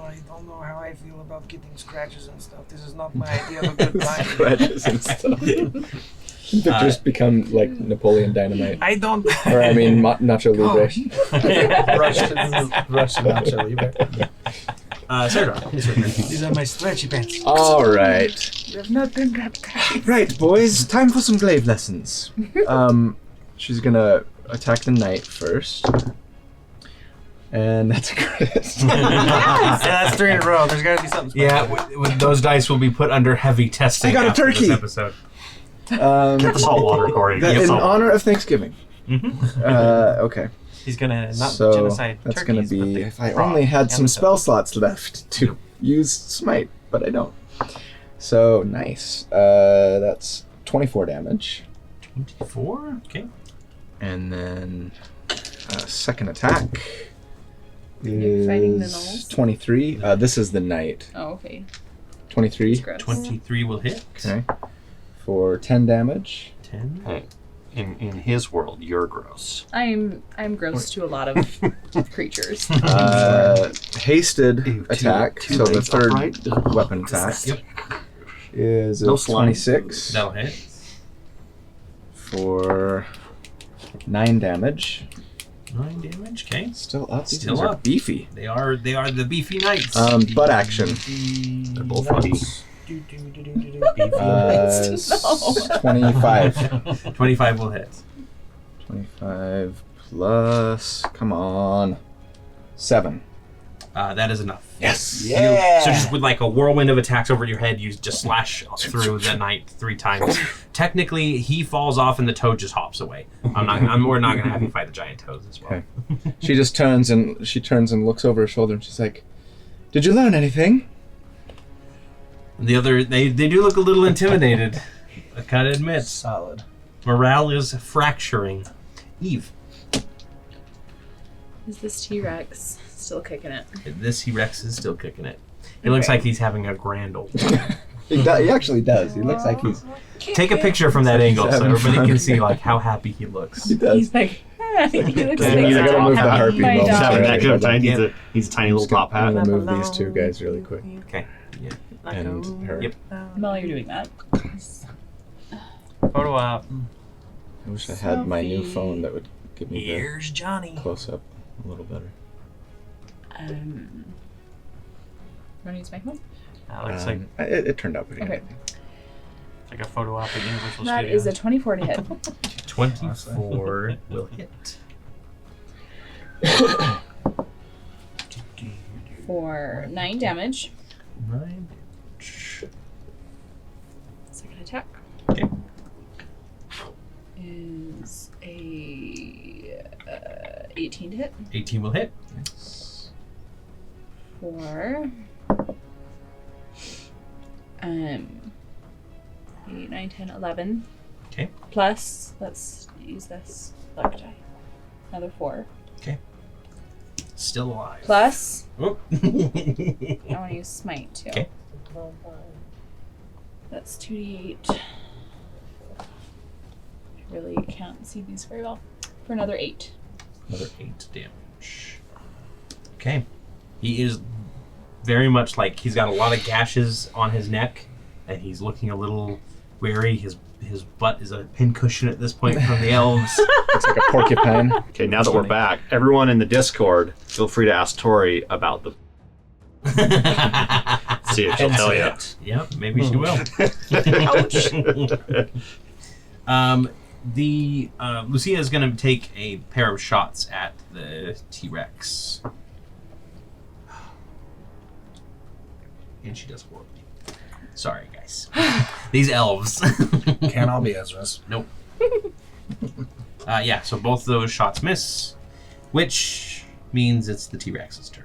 I don't know how I feel about getting scratches and stuff. This is not my idea of a good time. Scratches and stuff. Victor's become like Napoleon Dynamite. I don't. Or I mean, Nacho Libre. Russian Nacho Libre. Seredan, it's your turn. These are my stretchy pants. All right. You have not been baptized. Right, boys. Time for some glaive lessons. She's gonna attack the knight first. And that's a crit. Yeah, that's 3 in a row. There's got to be something special. Yeah, those dice will be put under heavy testing. I got a after turkey! This episode. Get the salt water, Cory. That, Get in salt honor of Thanksgiving. Okay. He's going to not So genocide that's turkeys, gonna but be the if I frog only had and some the spell slots left to use smite, but I don't. So nice. That's 24 damage, 24? Okay. and then second attack You're fighting the is gnolls? 23. This is the knight. Oh, okay. 23. Gross. 23 will hit. Okay. For 10 damage. 10. Hey, in his world, you're gross. I'm gross to a lot of creatures. Hasted attack. two So the legs third upright. weapon attack Yep. is No a slime. 26 That'll hit. for 9 damage. 9 damage. Okay. Still up. These Still things are up. beefy. They are the beefy knights. Butt action. They're both funny. Beefy 25. 25 will hit. 25 plus. Come on. 7. That is enough. Yes. So just with like a whirlwind of attacks over your head, you just slash through the knight 3 times. Technically, he falls off and the toad just hops away. We're not gonna have you fight the giant toads as well. Okay. She just turns and looks over her shoulder and she's like, "Did you learn anything?" The other, they do look a little intimidated. I gotta admit, Solid. morale is fracturing. Eve, Is this T-Rex still kicking it? this T-Rex is still kicking it. He looks like he's having a grand old time. He actually does. He looks like he's. Take a picture from that angle so having everybody fun. can see like how happy he looks. He does. He's like, he looks I like gotta move the harpy My moment. dog. Having that good of time. Yeah. He's a tiny little top I'm hat. gonna move these two guys really quick. Okay. Yeah. And her. Yep. While you're doing that. Photo op. I wish I had my new Selfie. phone that would give me Here's Johnny. the close up a little better. Want to use my phone? That looks like It turned out pretty Okay. good. like a photo op at Universal That Studios. is a 24 to hit. 24 will hit. For 9 damage. 9. Second attack. Okay. Is a 18 to hit. 18 will hit. For 8, 9, 10, 11. Okay. Plus, let's use this luck die. Another 4. Still alive. Plus, Oh. I want to use smite too. Okay. That's 2d8. I really can't see these very well. For another 8. Another 8 damage. Okay. He is very much like he's got a lot of gashes on his neck, and he's looking a little wary. His butt is a pincushion at this point from the elves. It's like a porcupine. Okay, now that we're back, everyone in the Discord, feel free to ask Torrey about the. See if she'll tell you. Yep, maybe she will. Lucia is going to take a pair of shots at the T-Rex. And she does horribly. Sorry, guys. These elves. Can't all be Ezra's. Nope. Yeah, so both of those shots miss, which means it's the T-Rex's turn.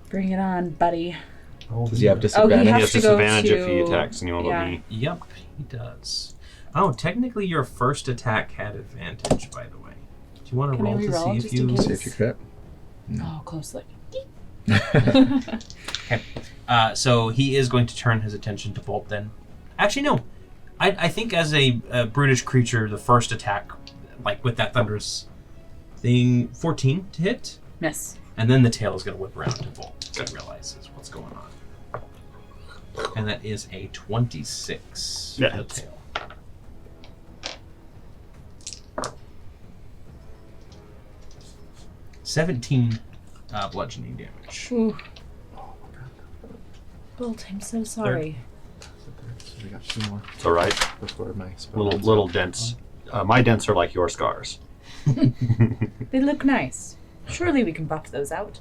Bring it on, buddy. Does he have Oh, disadvantage? he He has has to go disadvantage if he to- attacks anyone yeah. but me. Yep, he does. Oh, technically your first attack had advantage, by the way. Do you want to Can I roll to reroll see if just in you... case? See if you crit. Oh, close look. So he is going to turn his attention to Bolt then. Actually, no. I think as a brutish creature, the first attack, like with that thunderous thing, 14 to hit. Miss. And then the tail is going to whip around to Bolt. It realizes what's going on. And that is a 26. Yeah, for the hits. tail. 17 bludgeoning damage. Ooh. Bolt, I'm so sorry. So we got 2 more It's all right. before my spell. Little dents. My dents are like your scars. They look nice. Surely we can buff those out.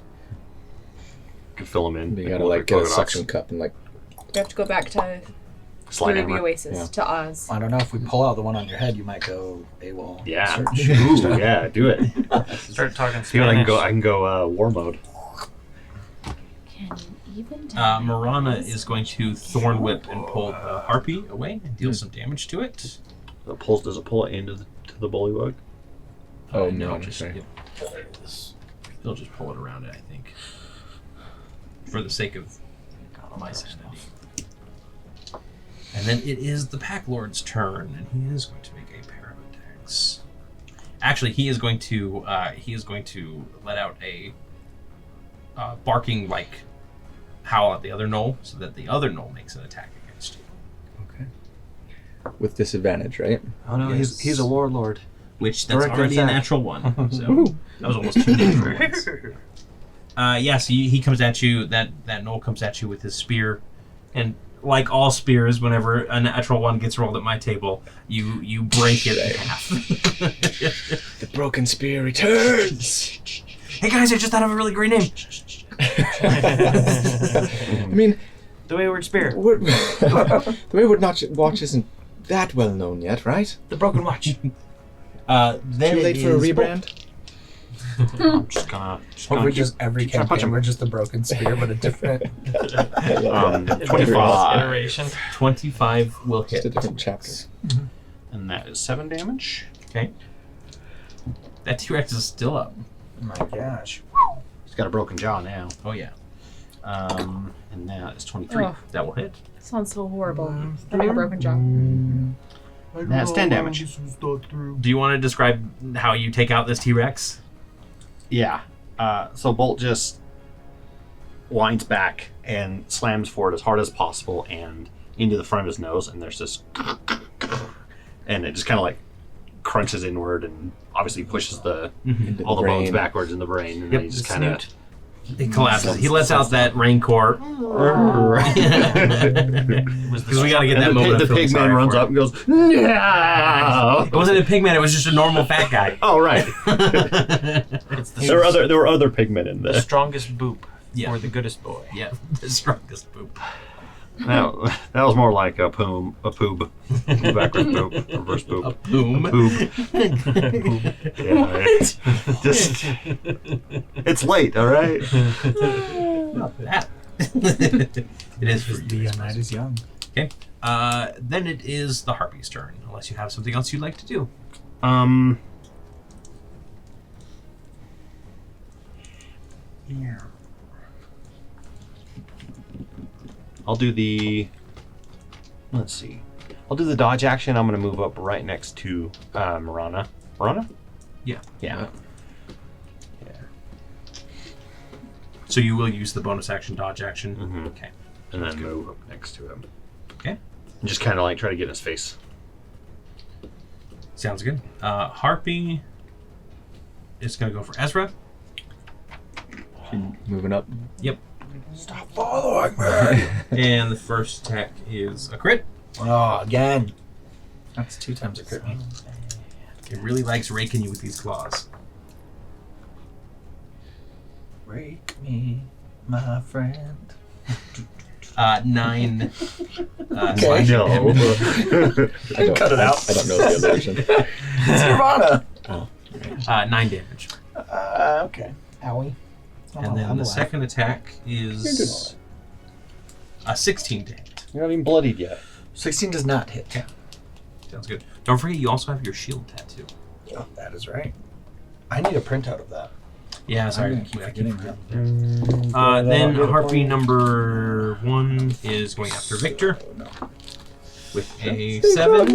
Could fill them in. You make gotta more like get a polka dots. suction cup and like. We have to go back to Slide the hammer. Oasis, Yeah. to Oz. I don't know if we pull out the one on your head, you might go AWOL. Yeah. Search. Ooh, yeah. Do it. Start talking See what Spanish. I can go war mode. Can you even tell me Marana this? is going to Thorn Whip and pull the harpy away and deal some damage to it. Does it pull it into the bullywug? Oh, no, no, just sorry. they'll just pull it around it, I think, for the sake of my sanity. And then it is the Pack Lord's turn, and he is going to make a pair of attacks. Actually, he is going to let out a barking like howl at the other gnoll, so that the other gnoll makes an attack against you. Okay. With disadvantage, right? Oh no, Yes. he's a warlord. Which that's Direct already a attack. natural one. So that was almost 2 natural ones. Yeah, so he comes at you. That gnoll comes at you with his spear, and like all spears, whenever a natural one gets rolled at my table, you break it in half. The broken spear returns. Hey guys, I just thought of a really great name. I mean, The Wayward Spear. the Wayward Watch isn't that well known yet, right? The Broken Watch. Then Too late it for a is- rebrand. I'm just gonna Or keep- we're just every keep trying to punch campaign, him. we're just the broken spear, but a different. 25, Iteration. 25 will hit. Just a different chapter. and that is 7 damage. Okay. That T-Rex is still up. Oh my gosh. He's got a broken jaw now. Oh yeah. And that is 23. Oh. That will hit. Sounds so horrible. Having a broken jaw. And that's 10 damage. Do you want to describe how you take out this T-Rex? Yeah. So Bolt just winds back and slams forward as hard as possible and into the front of his nose, and there's this, and it just kind of like crunches inward and obviously pushes all the bones backwards in the brain, and then he just kind of. It collapses. He lets out that rancor. Because we got to get that moment. The of feeling pig man sorry runs for up and goes, "No!" It wasn't a pig man. It was just a normal fat guy. Oh right. It's the, There were other pigmen in the there. strongest boop. Yeah. Or the goodest boy. Yeah, the strongest poop. No, that was more like a poob, backwards poop, reverse poop. A boom. A poop. Yeah, right. Just, it's late, all right. Not that. It is for you. The night is young. Okay. Then it is the Harpy's turn, unless you have something else you'd like to do. Yeah. I'll do the. Let's see. I'll do the dodge action. I'm going to move up right next to Marana. Marana? Yeah. Yeah. So you will use the bonus action, dodge action. Mhm. Okay. And then move up next to him. Okay. And just kind of like try to get in his face. Sounds good. Harpy is going to go for Ezra. Moving up. Yep. Stop following me! And the first attack is a crit. Oh, again. That's 2 times a crit. It really likes raking you with these claws. Rake me, my friend. 9. Okay. No. I don't, Cut it out. I don't know the other version. It's Nirvana! 9 damage. Okay. Owie. And then the second attack is a 16 to hit. You're not even bloodied yet. 16 does not hit. Sounds good. Don't forget you also have your shield tattoo. Oh, that is right. I need a printout of that. Yeah, sorry. I'm gonna I keep keep forgetting forgetting. Then Harpy number 1 is going after Victor with a 7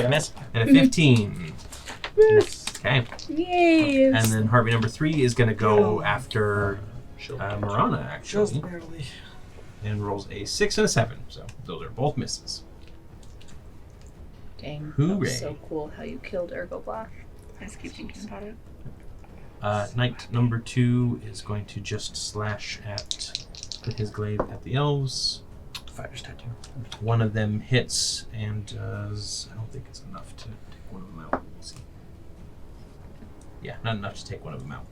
Miss. and a 15. Okay. Okay. Yay! And then Harvey number 3 is going to go after Marana, Just actually. barely. And rolls a 6 and a 7. So those are both misses. Dang. That Hooray. was so cool how you killed Ergoblath. I just keep thinking about it. Knight number 2 is going to just slash with his glaive at the elves. Fire's tattoo. One of them hits and does... I don't think it's enough to take one of them out. We'll see. Yeah, not enough to take one of them out.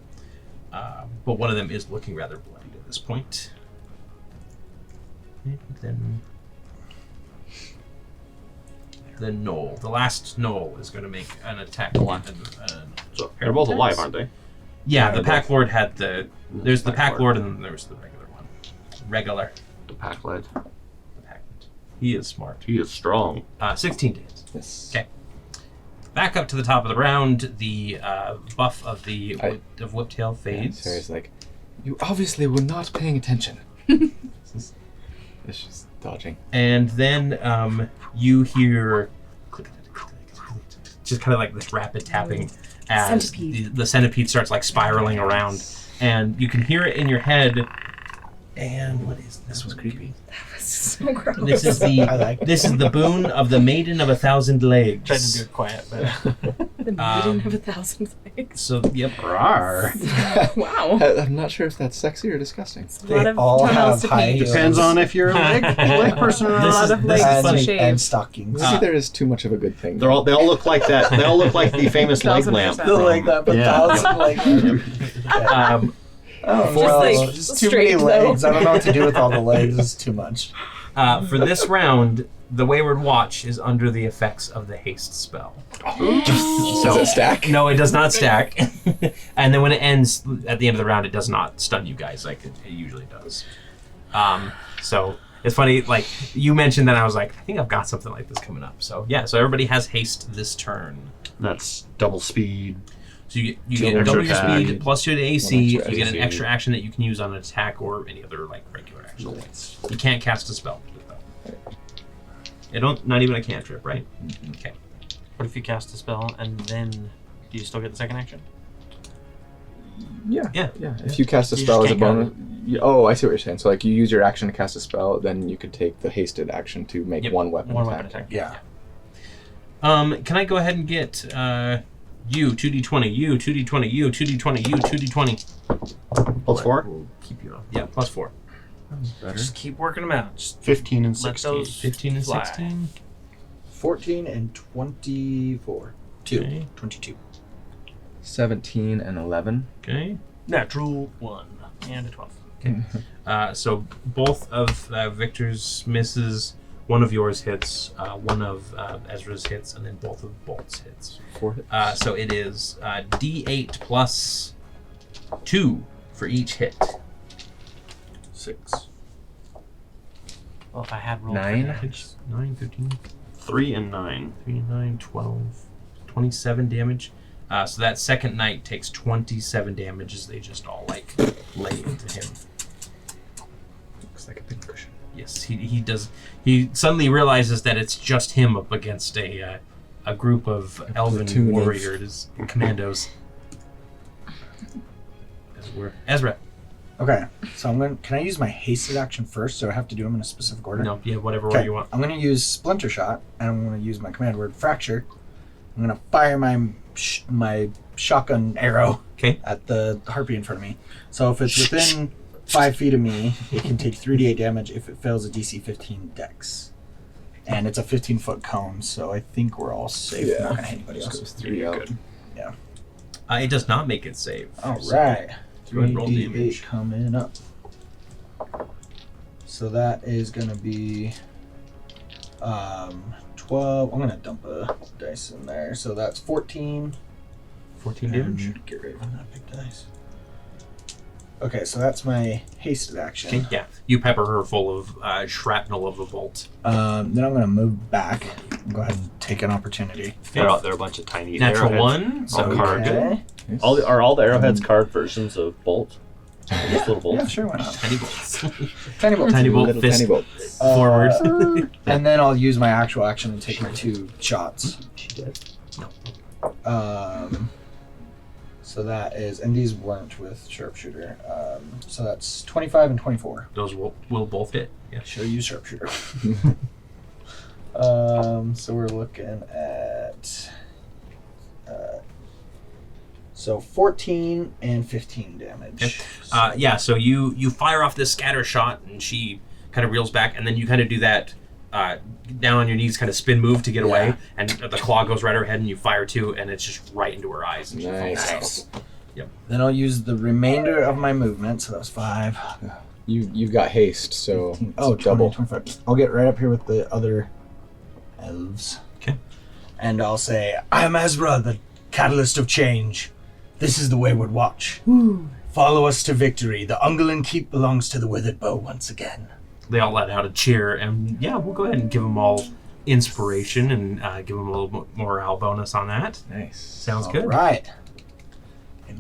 But one of them is looking rather bloodied at this point. And then Knoll. The last Knoll is going to make an attack. So they're both alive, aren't they? Yeah, the Pack Lord had the... There's the Pack Lord and then there's the regular one. Regular. The pack led. He is smart. He is strong. 16 to hit. Yes. Okay. Back up to the top of the round. The buff of the of Whiptail fades. Sarah's like, you obviously were not paying attention. It's just dodging. And then you hear just kind of like this rapid tapping as the centipede starts like spiraling around, and you can hear it in your head. And what is this? Was creepy. That was so gross. This is the boon of the Maiden of 1,000 Legs. Tried to do it quiet, but The Maiden of 1,000 Legs. So yep. Wow. I'm not sure if that's sexy or disgusting. A lot of all toenails have to high paint. heels. Depends on if you're a leg person or A not. lot of this legs is to funny. shave. And stockings. Maybe there is too much of a good thing. They all look like that. They all look like the famous leg lamp. 1000%. The leg that, but Yeah. 1,000 leg. Oh, Just well, like just too straight, many though. legs. I don't know what to do with all the legs. It's too much. For this round, the Wayward Watch is under the effects of the haste spell. Does it stack? No, it does not stack. And then when it ends at the end of the round, it does not stun you guys like it usually does. So it's funny, like you mentioned that, I was like, I think I've got something like this coming up. So yeah, so everybody has haste this turn. That's double speed. So you get Extra double your attack. speed plus your AC. One You extra get an AC. extra action that you can use on an attack or any other like regular action. You can't cast a spell. Not even a cantrip, right? Okay. what if you cast a spell and then do you still get the second action? Yeah. Yeah. If you cast a You spell just as a can't bonus. Oh, I see what you're saying. So, like, you use your action to cast a spell, then you could take the hasted action to make Yep. one weapon One attack. weapon attack. Yeah. Can I go ahead and get you 2d20, you 2d20, you 2d20, you 2d20? Plus 4? We'll keep you on. Yeah, plus 4. Better. Just keep working them out. Just 15 and let 16. those 15 and fly. 16. 14 and 24. 2. Okay. 22. 17 and 11. Okay. Natural 1 and a 12. So both of Victor's misses, one of yours hits, one of Ezra's hits, and then both of Bolt's hits. 4 hits. So it is D8 plus 2 for each hit. 6. Well, if I had rolled 9. for that. 9, 15, 3 and 9. 3, 9, 12, 27 damage. So that second knight takes 27 damage as they just all like lay into him. Looks like a big cushion. Yes, he does. He suddenly realizes that it's just him up against a group of elven platoon of- warriors, commandos. Ezra. Okay, so can I use my hasted action first, so I have to do them in a specific order? No, yeah, whatever order Okay, you want. I'm going to use Splinter Shot, and I'm going to use my command word Fracture. I'm going to fire my shotgun arrow Okay. at the harpy in front of me. So if it's within 5 feet of me, it can take 3d8 damage if it fails a DC 15 dex. And it's a 15-foot cone, so I think we're all safe. Yeah. Not going to hit anybody else. Goes 3 out. It does not make it save. All So right. go ahead and roll 3d8 damage. coming up. So that is going to be 12. I'm going to dump a dice in there. So that's 14. 14 damage. And get rid of that big dice. Okay, so that's my hasted action. Okay, yeah. You pepper her full of shrapnel of a bolt. Then I'm going to move back and go ahead and take an opportunity. They're a bunch of tiny Natural arrowheads. 1, so Okay. card. Okay. Are all the arrowheads card versions of Bolt? Just little bolts? Yeah, sure, why not? Tiny bolts. Tiny bolt. Tiny bolt Little fist tiny bolts. forward. And then I'll use my actual action and take my 2 shots. She did. So that is, and these weren't with sharpshooter. So that's 25 and 24. Those will both hit. Yeah. Show you sharpshooter. So we're looking at so 14 and 15 damage. Yeah, so you fire off this scatter shot, and she kind of reels back, and then you kind of do that down on your knees kind of spin move to get away, and the claw goes right overhead, and you fire too, and it's just right into her eyes, and she falls down. Yep. Then I'll use the remainder of my movement, so that's 5. You've got haste, so 15, oh, double. 25. I'll get right up here with the other elves. Okay. And I'll say, I am Ezra, the catalyst of change. This is the Wayward Watch. Follow us to victory. The Ungolin Keep belongs to the Withered Bow once again. They all let out a cheer, and yeah, we'll go ahead and give them all inspiration and give them a little morale bonus on that. Nice. Sounds good. All right.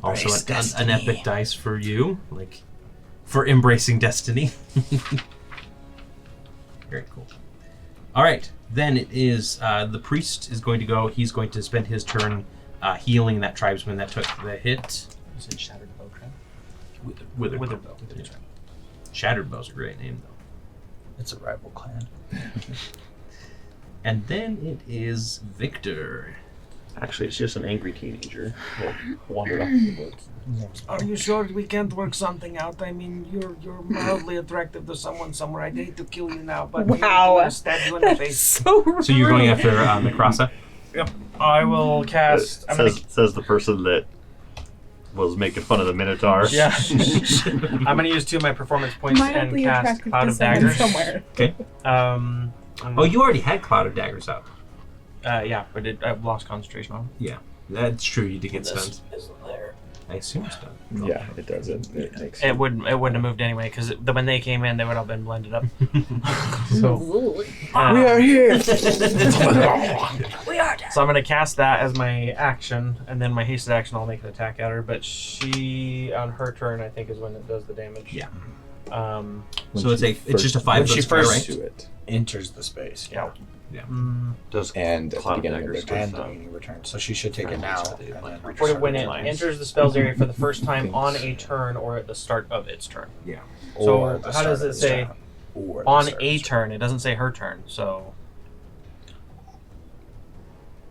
Also, Embrace an epic dice for you, like for embracing destiny. Very cool. All right, then it is the priest is going to go. He's going to spend his turn healing that tribesman that took the hit. You said Shattered Bow Tribe? Withered Bow. Yeah. Shattered Bow's a great name, though. It's a rival clan. And then it is Victor. Actually, it's just an angry teenager that wandered off the woods. Are you sure we can't work something out? I mean, you're mildly attractive to someone somewhere. I'd hate to kill you now, but Wow. I'll stab you in the face. So rude. So you're going after Necrasa? Yep. I will cast. Says the person that was making fun of the Minotaur. Yeah. I'm going to use 2 of my performance points and Mildly cast attractive Cloud to of someone Daggers. somewhere. Okay. Oh, you already had Cloud of Daggers up. Yeah, but I've lost concentration on Yeah, that's true. You did get this. stunned. Isn't there? I assume it's done. Yeah, it does. It makes It wouldn't have moved anyway because when they came in, they would have been blended up. So Ooh. We are here. We are dead. So I'm going to cast that as my action, and then my hasted action, I'll make an attack at her. But she, on her turn, I think is when it does the damage. Yeah. When So it's she just a first 5 when she foot square, first right? to it, Enters the space. Yeah. Does and at the Cloud of beginning of Daggers their And turn. beginning of return. So she should take it now. And then When it enters the spell's area for the first time on a turn or at the start of its turn. Yeah. So Or the how start does of it the say turn. Or the on start of a the turn? It doesn't say her turn. So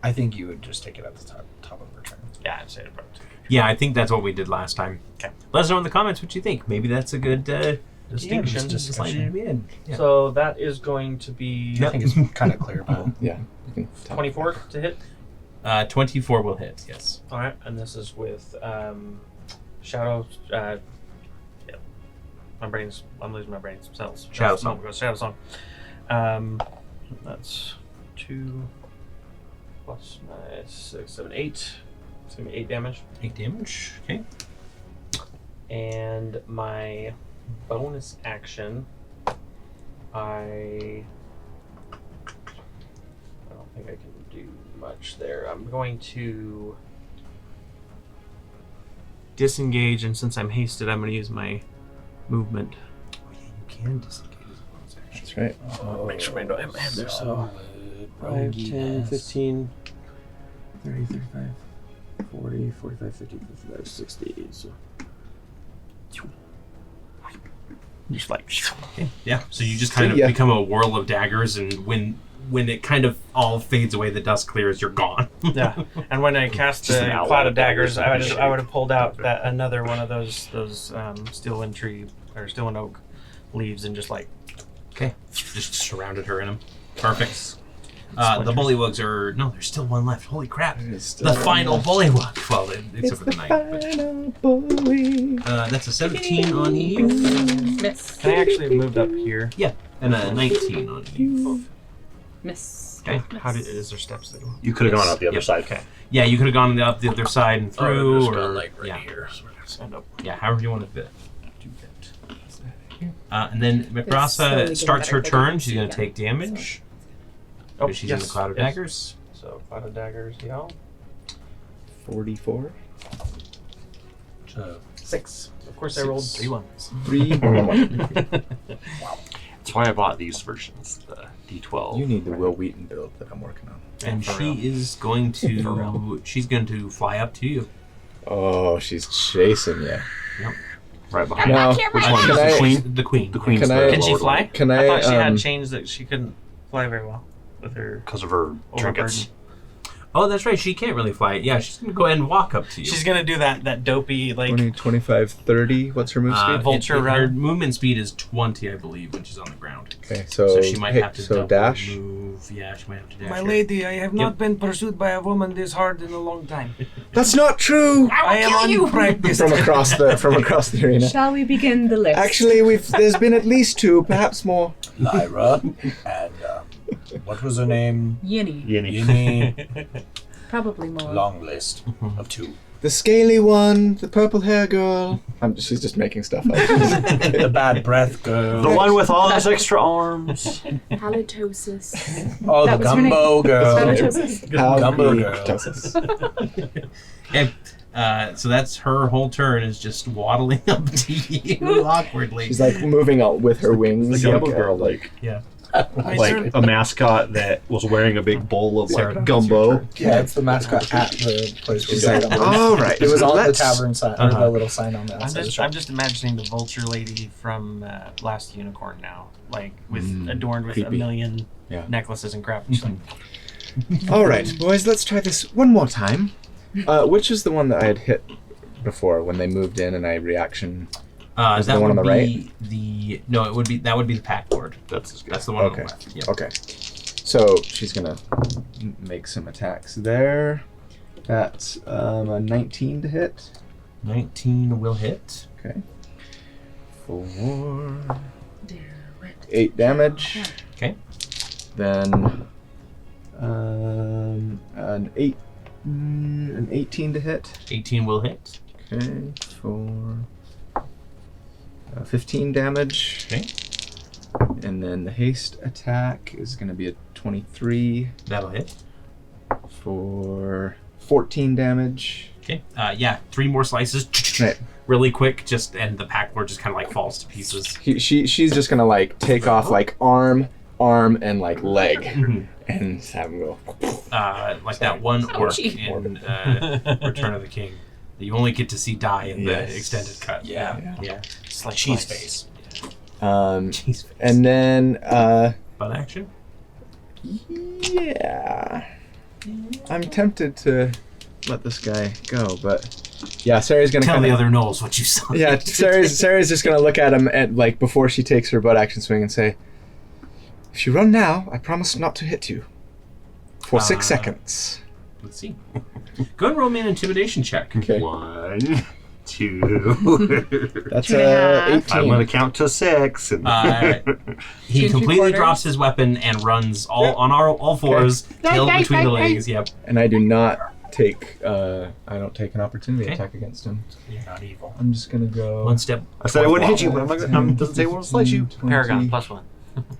I think you would just take it at the top of her turn. yeah, I'd say it probably. Yeah, I think that's what we did last time. Okay. Let us know in the comments what you think. Maybe that's a good distinction. discussion. to be in. Yeah. So that is going to be I think it's kind of clear, but Yeah. You can top 24 to hit. 24 will hit. Yes. All right, and this is with Shadow. Yeah. I'm losing my brain cells. Shadow Song. Shadow Song. That's 2 plus my 6, 7, 8. It's gonna be 8 damage. 8 damage. Okay. And my bonus action, I don't think I can do much there. I'm going to disengage, and since I'm hasted, I'm going to use my movement. Oh, yeah, you can disengage as a bonus action. That's right. Make sure I don't have my head there. So 5, 10, 15, 30, 35, 40, 45, 50, 55, 60. So just like Yeah. So you just kind of Yeah. become a whirl of daggers, and when it kind of all fades away, the dust clears, you're gone. yeah. And when I cast Just the an outline cloud of of daggers daggers, in I the would have pulled out that another one of those steel and tree or steel and oak leaves and just like Okay. Just surrounded her in them. Perfect. The bullywugs are there's still one left. Holy crap! The final bullywug. Well, except for the knight. But, that's a 17 on Eve. Miss. Can I actually have moved up here? Yeah, and a 19 on Eve. Miss. Okay. Is there steps that go? You could have gone out the other Yep. side. Okay. Yeah, you could have gone up the other side and through, just or gone, like, right yeah, here. Stand up. yeah, however you want to do that. And then slowly Mikrasa getting starts better her at turn. getting She's going to again. take damage. Oh, She's in the cloud of daggers. So cloud of daggers, yeah. 44. 6. Of course, I rolled 3 ones. 3. That's why I bought these versions, the D12. You need the Will Wheaton build that I'm working on. And For she real. is going For to fly up to you. Oh, she's chasing you. Right behind. Now, Which one? Can The I- queen. The queen. The queen's Can the I- Can she lower fly? Can I I, thought she had um, chains that she couldn't fly very well with her. because of her trinkets. Oh, that's right. She can't really fly. Yeah, she's gonna go ahead and walk up to you. She's gonna do that dopey 20, 25, 30. What's her move speed? Vulture Her run. movement speed is 20, I believe, when she's on the ground. Okay, so, she might hey, have to so double dash. move. Yeah, she might have to dash. My here. lady, I have not been pursued by a woman this hard in a long time. That's not true. I am unpracticed. From across the arena. Shall we begin the list? Actually, there's been at least 2, perhaps more. Lyra and what was her name? Yinny. Yinny. Probably more. Long list of 2. The scaly one, the purple hair girl. She's just making stuff up. The bad breath girl. The one with all those extra arms. Halitosis. Oh, That the was her name. gumbo girl. Halitosis. Gumbo girl. Halitosis. Okay, so that's her whole turn is just waddling up to you awkwardly. She's like moving out with her wings. The Gumbo like, girl, like turn. a mascot that was wearing a big bowl of Seredan, like gumbo. Yeah, it's the mascot at the place where we Like, sat on. all right. It was so on the let's- tavern sign, or the little sign on the outside of the shop. I'm just imagining the vulture lady from Last Unicorn now, like with adorned with creepy. a million Yeah. necklaces and crap. She's like, All right, boys, let's try this one more time. Which is the one that I had hit before when they moved in and I reaction? Is that the one on would the be that would be the pack board. That's good. That's the one Okay. on the left. Yep. Okay. So she's gonna make some attacks there. That's a 19 to hit. 19 will hit. Okay. For 8 damage. Okay. Then an 18 to hit. 18 will hit. Okay. For 15 damage. Okay. And then the haste attack is going to be a 23 That'll hit. for 14 damage. Okay. 3 more slices. Right. Really quick, and the pack board just kind of like falls to pieces. She's just going to like take off like arm, and like leg, Mhm. and have him go. Like that one orc Ouchie. in Return of the King that you only get to see die in Yes. the extended cut. Yeah. Yeah. slice, Cheese slice. face. Jeez. And then Fun action. yeah, I'm tempted to let this guy go, but yeah, Sarah's gonna Tell kinda, the other gnolls what you saw. Yeah, Sarah's just gonna look at him at like before she takes her butt action swing and say, "If you run now, I promise not to hit you for 6 seconds." Let's see. Go and roll me an intimidation check. Okay, 1, 2. that's 2.5. 18. I'm gonna count to 6. And He Two and completely 3/4. drops his weapon and runs on all fours, tail between the legs. Yep. And I do not take. I don't take an opportunity Okay. attack against him. You're not evil. I'm just gonna go. One step. I said I wouldn't hit you, but I'm not gonna. Doesn't say it won't slice you. 20. Paragon +1.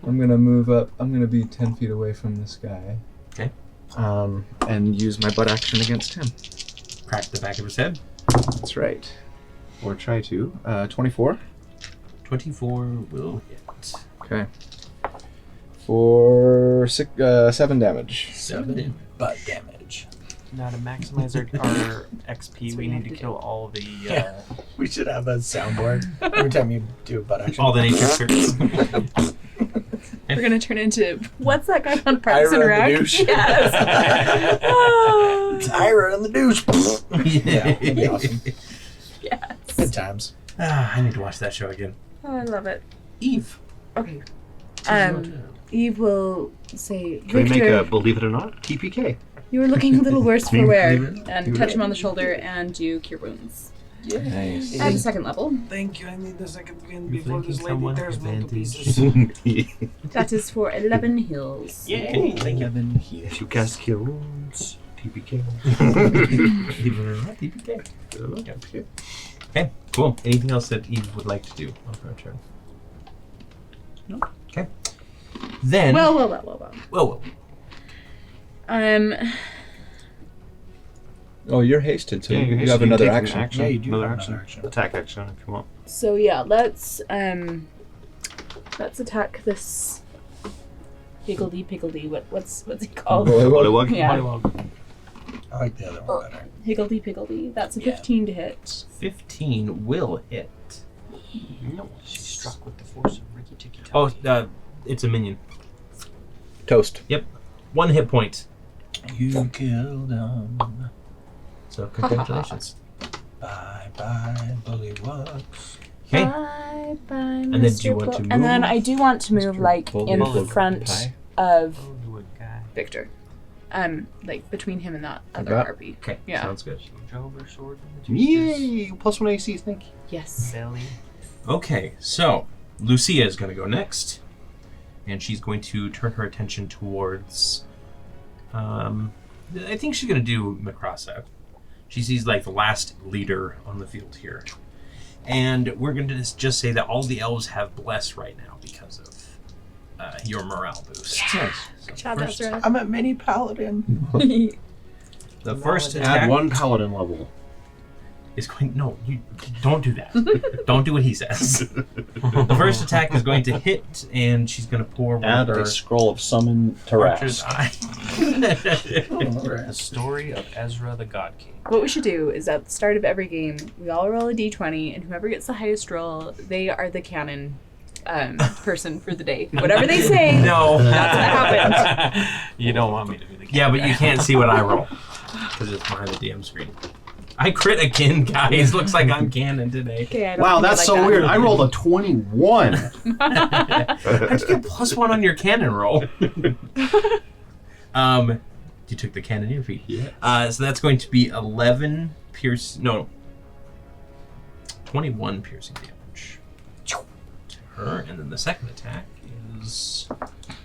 I'm gonna move up. I'm gonna be 10 feet away from this guy. Okay. And use my butt action against him. Crack the back of his head. That's right. Or try to. 24. 24 will hit. Okay. For 7 damage. 7. Butt damage. Now to maximize our XP, we need to kill all the. Yeah. We should have a soundboard every time you do a butt action. All the nature spirits. We're gonna turn into what's that guy on Parks and Ira Rec? the douche. Yes. Oh, It's Ira and the douche. Yeah, that'd be awesome. yes. Good times. I need to watch that show again. Oh, I love it. Eve. Okay. Eve will say, Can we make Victor, a believe it or not TPK? you were looking a little worse for wear, Leave it. and touch him on the shoulder and do cure wounds. Nice. At the second level. Thank you. I need the second win You before think this it's lady somewhat tears me to advantage? pieces. That is for 11 heals. Yay. Thank you. If you cast cure wounds, TPK. Believe it or not, TPK. Okay, cool. Anything else that Eve would like to do on her turn? No. Okay. Then. Well. Oh, you're hasted, so Yeah, you you're have hasted. another You take action. an action. Yeah, you do Another have action. another action. Attack action if you want. So yeah, let's attack this higgledy-piggledy. What's he called? Bullywug. Bullywug. Yeah. I like the other one better. Higgledy-piggledy. That's a 15 to hit. 15 will hit. No, she's struck with the force of Ricky Tikki. Oh, it's a minion. Toast. Yep. 1 hit point. You killed him. So congratulations. Bye bye, bullywugs. Okay. Bye, bye, And then do you want to move? And then I do want to move, like, in Bullywug front pie? of Bullywug guy. Victor. Like, between him and that other that? harpy. Okay. Yeah. Sounds good. Jover sword. Yay! +1 AC, thank you. Yes. Belly. Okay, so Lucia is going to go next, and she's going to turn her attention towards. I think she's going to do Macrasa. She sees like the last leader on the field here, and we're going to just say that all the elves have bless right now because of your morale boost. Yeah. So Good job, first, Ezra. I'm a mini paladin. the first Add attack 1 paladin level. is going. No, you don't do that. Don't do what he says. The first attack is going to hit, and she's going to pour one Add of her a scroll of summon to archer's rest. eye. The story of Ezra the God King. What we should do is at the start of every game, we all roll a d20, and whoever gets the highest roll, they are the canon person for the day. Whatever they say, No. that's what happens. You don't want me to be the king. Yeah, but you can't see what I roll because it's behind the DM screen. I crit again, guys. Looks like I'm canon today. Okay, I don't Wow, think I that's like so that. weird. I rolled a 21. How'd you get +1 on your cannon roll? You took the cannoneer feat. Yeah. So that's going to be 11 pierce. No, 21 piercing damage to her, and then the second attack is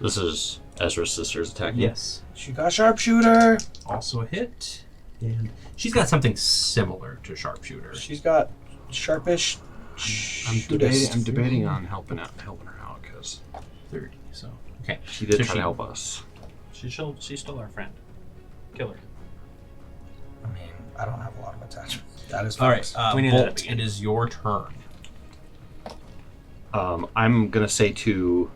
This is Ezra's sister's attack. yes, She got sharpshooter. also a hit, and she's got something similar to sharpshooter. She's got sharpish. I'm debating on helping her out because 30. So okay, she did So try to help us. She stole our friend. Kill her. I mean, I don't have a lot of attachment. That is All right, facts. We need that at the Bolt. beginning. It is your turn. I'm gonna say to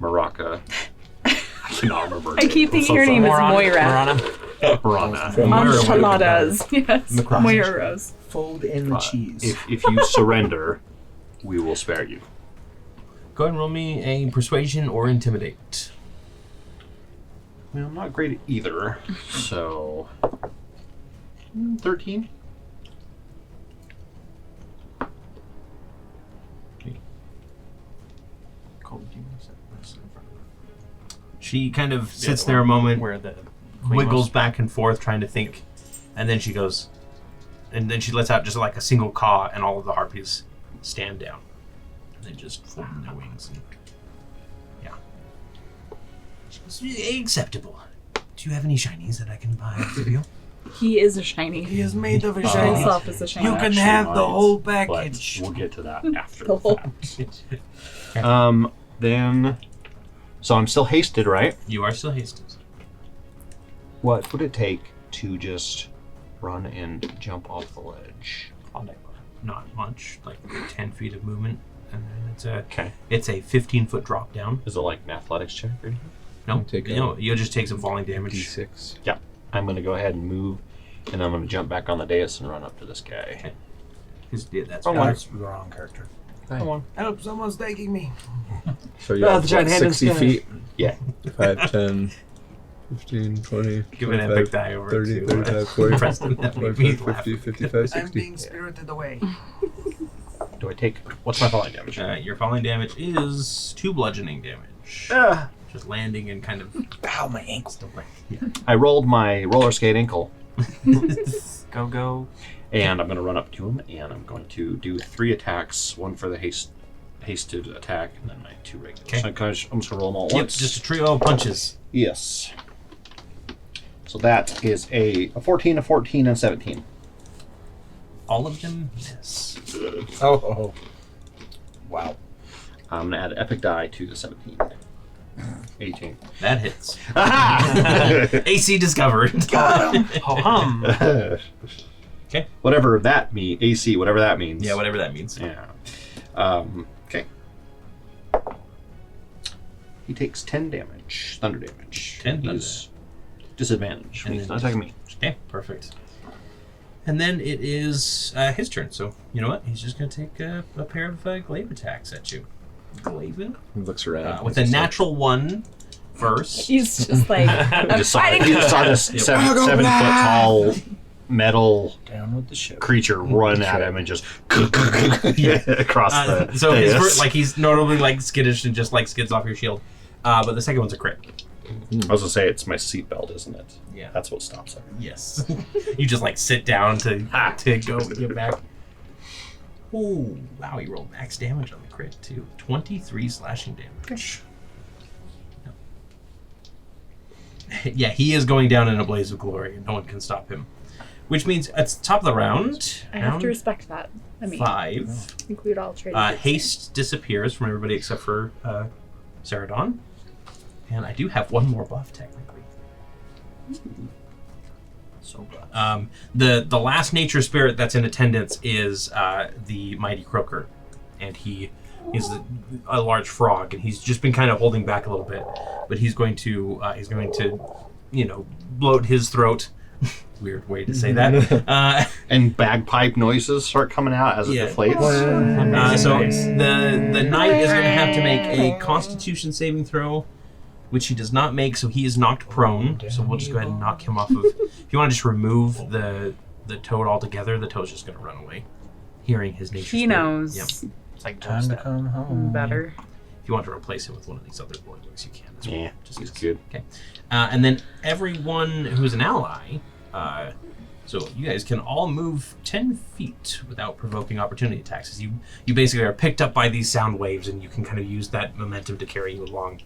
Maraka. I cannot remember. I keep thinking her name is Moira. Morana. Enchiladas. Yes. Macrasa. Moiras. Fold in the cheese. If you surrender, we will spare you. Go ahead and roll me a persuasion or intimidate. Well, I'm not great at either. So 13. Colby, do you want to set this in front of her? She kind of Yeah, sits the there a one moment, Where the queen wiggles was. back and forth trying to think, and then she goes, and then she lets out just like a single caw, and all of the harpies stand down. And they just fold their wings. And, yeah. She goes, acceptable. Do you have any shinies that I can buy for you? He is a shiny. He is made of a He shiny. himself is a shiny. You can Actually have the might, whole but package. we'll get to that after The the whole- fact. Then, so I'm still hasted, right? You are still hasted. What would it take to just run and jump off the ledge? Not much, like 10 feet of movement, and then Okay. it's a 15-foot drop down. Is it like an athletics check or anything? No, Take a you'll just take some falling damage. D6. Yeah. I'm going to go ahead and move, and I'm going to jump back on the dais and run up to this guy. 'Cause, yeah, that's Oh, fine. that's the wrong character. Come on. Help, someone's taking me. So you're the giant hand is 60 gonna- feet? Yeah. 5, 10, 15, 20, Give an 25, epic die over 30, to 35, 40, Preston. That would be 45, 50, 55, I'm 60. being spirited away. Do I take... What's my falling damage? Your falling damage is 2 bludgeoning damage. Just landing and kind of. Ow, my ankle. Yeah. I rolled my roller skate ankle, Go. and I'm going to run up to him, and I'm going to do 3 attacks, 1 for the hasted attack, and then my 2 regular. Okay. So I'm just going to roll them all at Yep, once. just a trio of punches. Yes. So that is a 14, a 14, and 17. All of them miss. Oh. Wow. I'm going to add an epic die to the 17. 18. That hits. Aha! AC discovered. Ho hum. Okay. Whatever that means. AC, whatever that means. Yeah, whatever that means. Yeah. Okay. He takes 10 damage. Thunder damage. 10 He's Disadvantage. And He's then not attacking me. Okay, perfect. And then it is his turn. So you know what? He's just going to take a pair of glaive attacks at you. Glaive He looks around. with a natural 1 first. He's just like, I'm Just saw, fighting. you just saw this 7 foot tall metal Down with the ship. creature run at him and just across the. So his dais. first, like he's notably like skittish and just like skids off your shield. But the second one's a crit. I was gonna say it's my seatbelt, isn't it? Yeah. That's what stops it. Yes. You just like sit down to go get back. Ooh, wow, he rolled max damage on the crit too. 23 slashing damage. Yeah, he is going down in a blaze of glory and no one can stop him. Which means at the top of the round, I have round to respect that. I mean, 5, I think we'd all trade. haste disappears from everybody except for Seredan. And I do have one more buff technically. So good. The last nature spirit that's in attendance is the mighty croaker, and he is a large frog, and he's just been kind of holding back a little bit, but he's going to bloat his throat. Weird way to say that. And bagpipe noises start coming out as it deflates. So the knight is going to have to make a Constitution saving throw, which he does not make, so he is knocked prone. So we'll just go ahead and knock him off of. If you want to just remove the toad altogether, the toad's just going to run away, hearing his nature. He spirit. knows. Yep. It's like Time to come home. Better. If you want to replace him with one of these other warlocks, you can as well. Yeah, Just he's 'cause. good. Okay. And then everyone who's an ally, so you guys can all move 10 feet without provoking opportunity attacks. You basically are picked up by these sound waves, and you can kind of use that momentum to carry you along.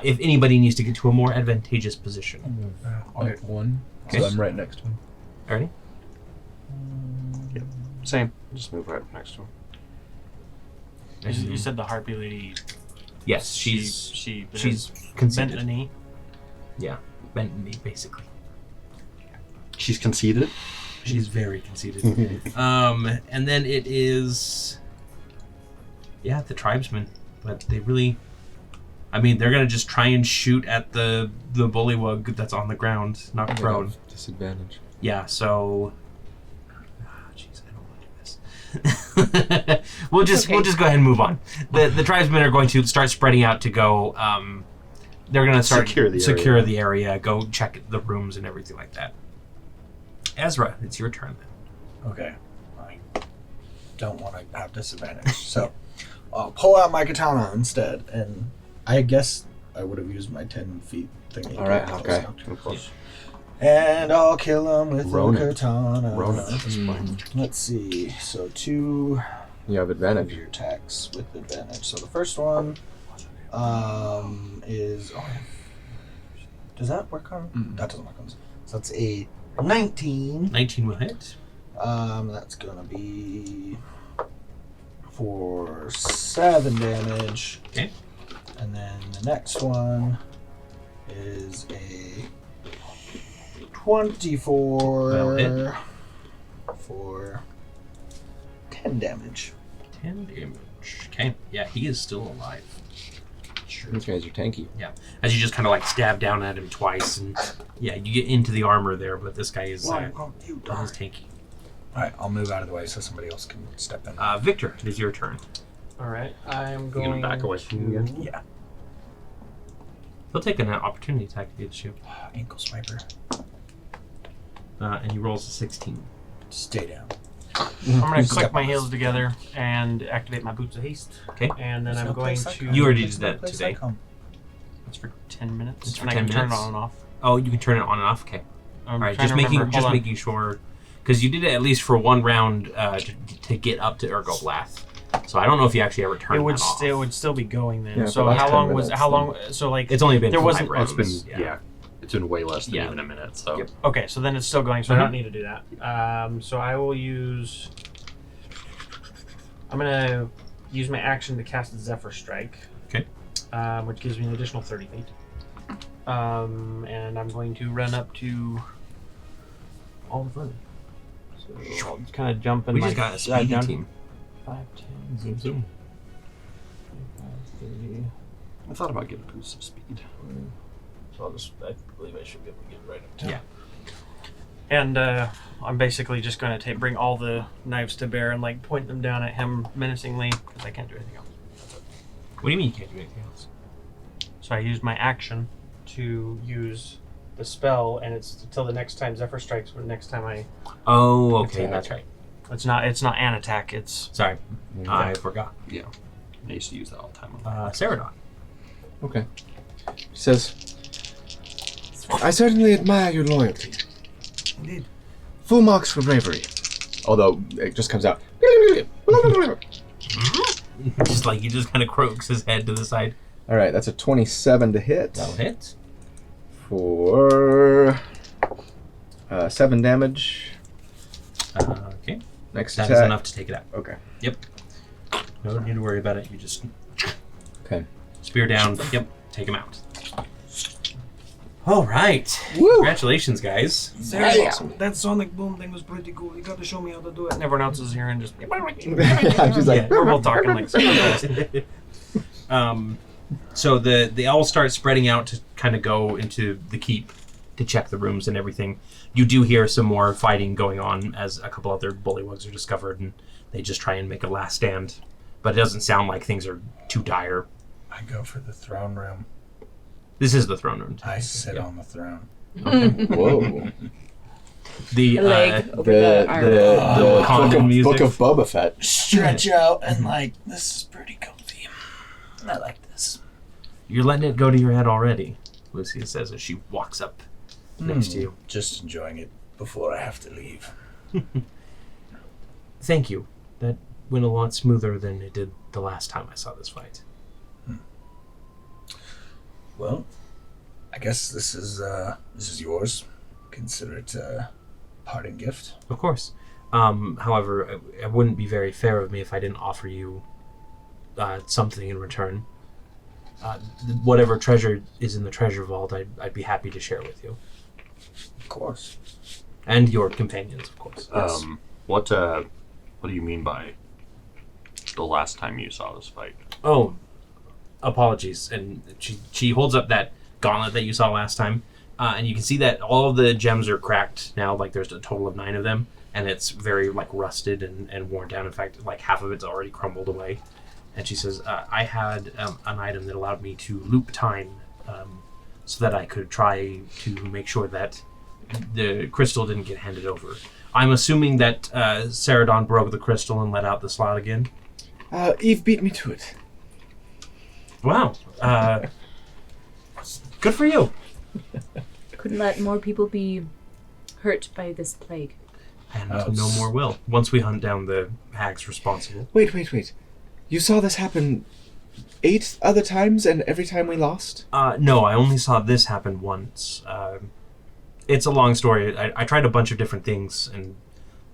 If anybody needs to get to a more advantageous position. I'll get 1. Okay. So I'm right next to him. Alrighty? Yep. Same. Just move right next to him. You said the harpy lady. Yes, She's she's bent conceited. the knee. Yeah, bent knee, basically. She's conceited. She's very conceited. And then it is, the tribesmen. But they really, they're gonna just try and shoot at the bullywug that's on the ground, not prone. Disadvantage. Yeah. So, jeez, I don't want to do this. we'll just go ahead and move on. The tribesmen are going to start spreading out to go. They're gonna start secure the area, go check the rooms and everything like that. Ezra, it's your turn then. Okay. I don't want to have disadvantage. So I'll pull out my katana instead. And I guess I would have used my 10 feet thingy. Alright, okay. And I'll kill him with Ronan. the katana. Ronan at this point. Let's see. So 2 You have advantage. your attacks with advantage. So the first one is... does that work on... That doesn't work on... So that's a 19. 19 will hit. That's gonna be for 7 damage. Okay. And then the next one is a 24 That'll hit. for 10 damage. 10 damage. Okay. Yeah, he is still alive. These guys are tanky. Yeah. As you just kind of like stab down at him twice, and you get into the armor there, but this guy is you he's tanky. Alright, I'll move out of the way so somebody else can step in. Victor, it is your turn. All right, I'm You going gonna back away from you again? Yeah. He'll take an opportunity attack against you. Ankle swiper. And he rolls a 16. Stay down. I'm going to Step click my on heels us. together and activate my boots of haste. Okay. And then There's I'm no going place like to. home. You already There's did no that place today. like home. It's for 10 minutes. It's for and 10 I can turn it minutes? on and off. Oh, you can turn it on and off? Okay. I'm All right, trying just to remember. Hold on. making sure. Because you did it at least for one round to get up to Ergoblath. So I don't know if you actually ever turned It would that off. it would still be going then. Yeah, so for like how 10 long was minutes, how then. long? So like It's only been there 5 wasn't- rounds. It's been it's been way less than Yeah. even a minute. So Yep. okay. So then it's still going. So I don't need to do that. So I will use. I'm gonna use my action to cast Zephyr Strike. Okay. Which gives me an additional 30 feet. And I'm going to run up to all of them. So I'll just kind of jump in We my just got a side speedy down. team. 5, 10, Zoom, zoom. 25, 30. I thought about getting a boost of speed. So I believe I should be able to get right up to Yeah. And I'm basically just going to bring all the knives to bear and like point them down at him menacingly because I can't do anything else. What do you mean you can't do anything else? So I use my action to use the spell, and it's until the next time Zephyr strikes. But next time I, Oh, okay, Attack. that's right. it's not an attack. It's Sorry, I forgot. Yeah. I used to use that all the time. Seredan. Okay. She says, I certainly admire your loyalty. Indeed. Full marks for bravery. Although it just comes out. Just like he just kind of croaks his head to the side. All right, that's a 27 to hit. That'll hit. For 7 damage. Okay. Next That attack. is enough to take it out. Okay. Yep. No need to worry about it. You just Okay. spear down. Yep. Take him out. All right. Woo! Congratulations, guys. Seriously, that sonic boom thing was pretty cool. You got to show me how to do it. and everyone else is here and just. She's like, We're both talking like. So the owls start spreading out to kind of go into the keep to check the rooms and everything. You do hear some more fighting going on as a couple other bullywugs are discovered, and they just try and make a last stand. But it doesn't sound like things are too dire. I go for the throne room. This is the throne room. I sit on the throne. whoa. The A leg over The, the arm. the Wakanda music. book of Boba Fett. Stretch out and like, this is pretty comfy. I like this. You're letting it go to your head already, Lucia says as she walks up next to you. Just enjoying it before I have to leave. Thank you. That went a lot smoother than it did the last time I saw this fight. Well, I guess this is yours. Consider it a parting gift. Of course. However, it wouldn't be very fair of me if I didn't offer you something in return. Whatever treasure is in the treasure vault, I'd be happy to share with you. Of course. And your companions, of course. Yes. What do you mean by the last time you saw this fight? Oh, apologies. And she holds up that gauntlet that you saw last time, and you can see that all of the gems are cracked now. Like there's a total of 9 of them, and it's very like rusted and worn down. In fact, like half of it's already crumbled away. And she says, I had an item that allowed me to loop time so that I could try to make sure that the crystal didn't get handed over. I'm assuming that Seredan broke the crystal and let out the slot again. Eve beat me to it. Wow. Good for you. Couldn't let more people be hurt by this plague. And no more will. Once we hunt down the hags responsible. Wait. You saw this happen 8 other times, and every time we lost? No, I only saw this happen once. It's a long story. I tried a bunch of different things, and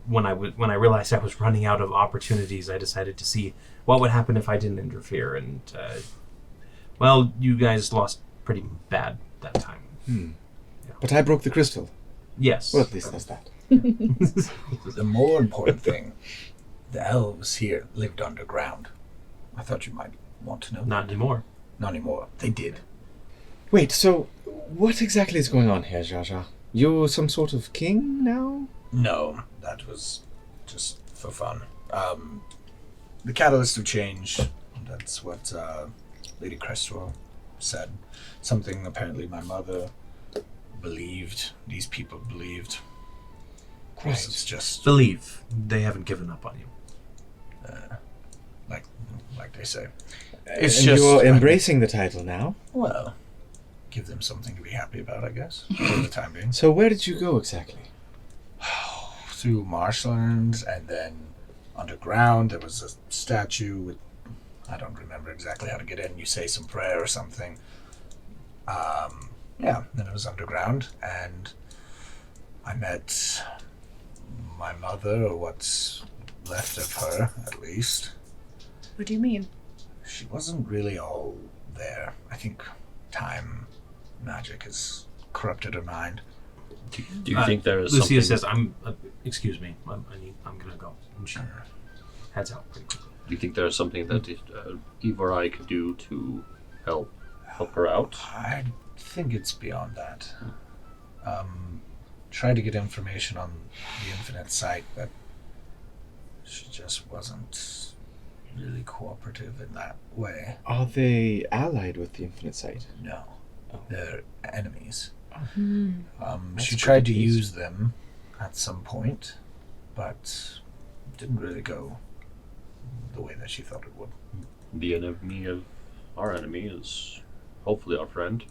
when I realized I was running out of opportunities, I decided to see what would happen if I didn't interfere. And well, you guys lost pretty bad that time. Yeah. But I broke the crystal. Yes. Well, at least that's that. The more important thing, the elves here lived underground. I thought you might want to know. Not anymore. Not anymore. They did. Wait, so what exactly is going on here, Jaja? You're some sort of king now? No, that was just for fun. The catalyst of change, that's what Lady Crestwell said. Something apparently my mother believed, these people believed. Christ. It's just Believe they haven't given up on you. like they say. It's and just- you're embracing the title now? Well, give them something to be happy about, I guess, for the time being. So where did you go exactly? Through marshlands and then underground. There was a statue with, I don't remember exactly how to get in. You say some prayer or something. Yeah, then it was underground, and I met my mother, or what's left of her, at least. What do you mean? She wasn't really all there. I think time, magic has corrupted her mind. Do you think there is Lucia something... says, excuse me, I'm gonna go. And she heads out pretty quickly. Do you think there is something that Eve or I could do to help her out? I think it's beyond that. Tried to get information on the Infinite site, but she just wasn't really cooperative in that way. Are they allied with the Infinite Sight? No. They're enemies. That's She tried to pretty easy. use them at some point, but didn't really go the way that she thought it would. The enemy of our enemy is hopefully our friend.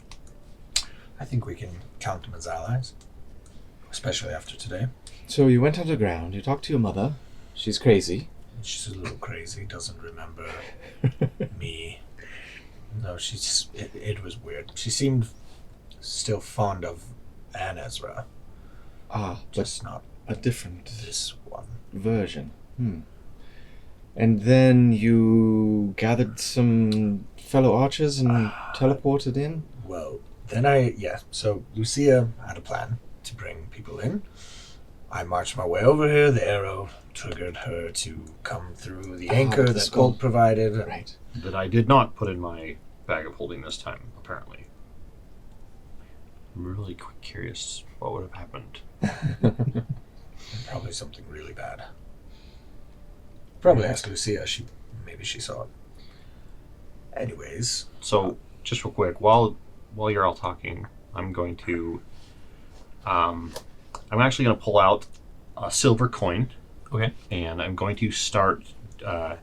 I think we can count them as allies, especially after today. So you went underground, you talked to your mother. She's crazy. She's a little crazy, doesn't remember me. No, it was weird. She seemed still fond of Ezra, Ah, just not a different this one. version. And then you gathered some fellow archers and teleported in? Well, then so Lucia had a plan to bring people in. I marched my way over here, the arrow triggered her to come through the anchor the that skull. Colt provided. Right. That I did not put in my bag of holding this time, apparently. I'm really curious what would have happened. Probably something really bad. Probably ask Lucia, maybe she saw it. Anyways. So, just real quick, while you're all talking, I'm going to I'm actually going to pull out a silver coin. Okay. And I'm going to start kind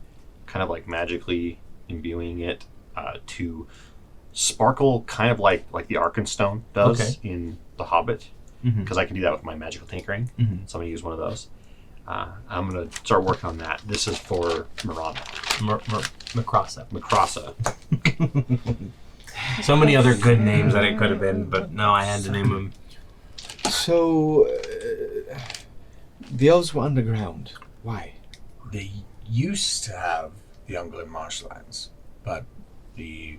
of like magically imbuing it to sparkle, kind of like the Arkenstone does in The Hobbit, because I can do that with my magical tinkering. So I'm going to use one of those. I'm going to start working on that. This is for Miranda. Macrossa. Macrossa. So many other good names that it could have been, but no, I had to name them. So, the elves were underground. Why? They used to have the Unglen marshlands, but the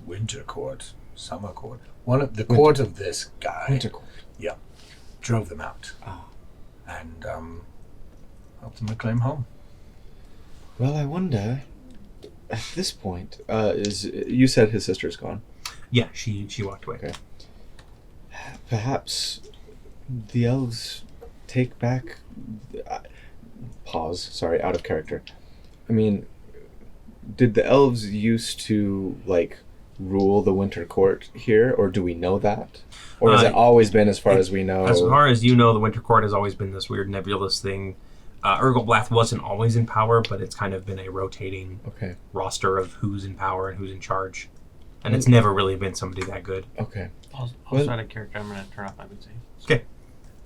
Winter Court, Summer Court, court of this guy, Winter Court. yeah, drove them out. And helped them reclaim home. Well, I wonder, at this point, you said his sister's gone. Yeah, she walked away. Okay. Perhaps the elves take back... out of character. I mean, did the elves used to, rule the Winter Court here, or do we know that? Or has it always been, as far as we know? As far as you know, the Winter Court has always been this weird nebulous thing. Urgelblath wasn't always in power, but it's kind of been a rotating roster of who's in power and who's in charge. And it's never really been somebody that good. Okay. Also out of character, I'm going to turn off my boots. Okay.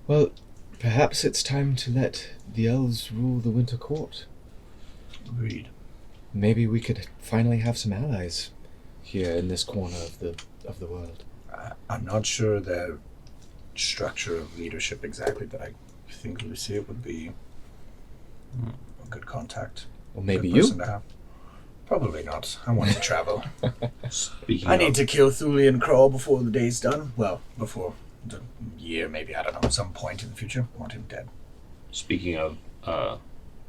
Well, perhaps it's time to let the elves rule the Winter Court. Agreed. Maybe we could finally have some allies here in this corner of the world. I'm not sure their structure of leadership exactly, but I think Lucia would be a good contact. Well, maybe good person to have. Probably not. I want to travel. I need to kill Thule and Crawl before the day's done. Well, before the year, maybe, I don't know, some point in the future. I want him dead. Speaking of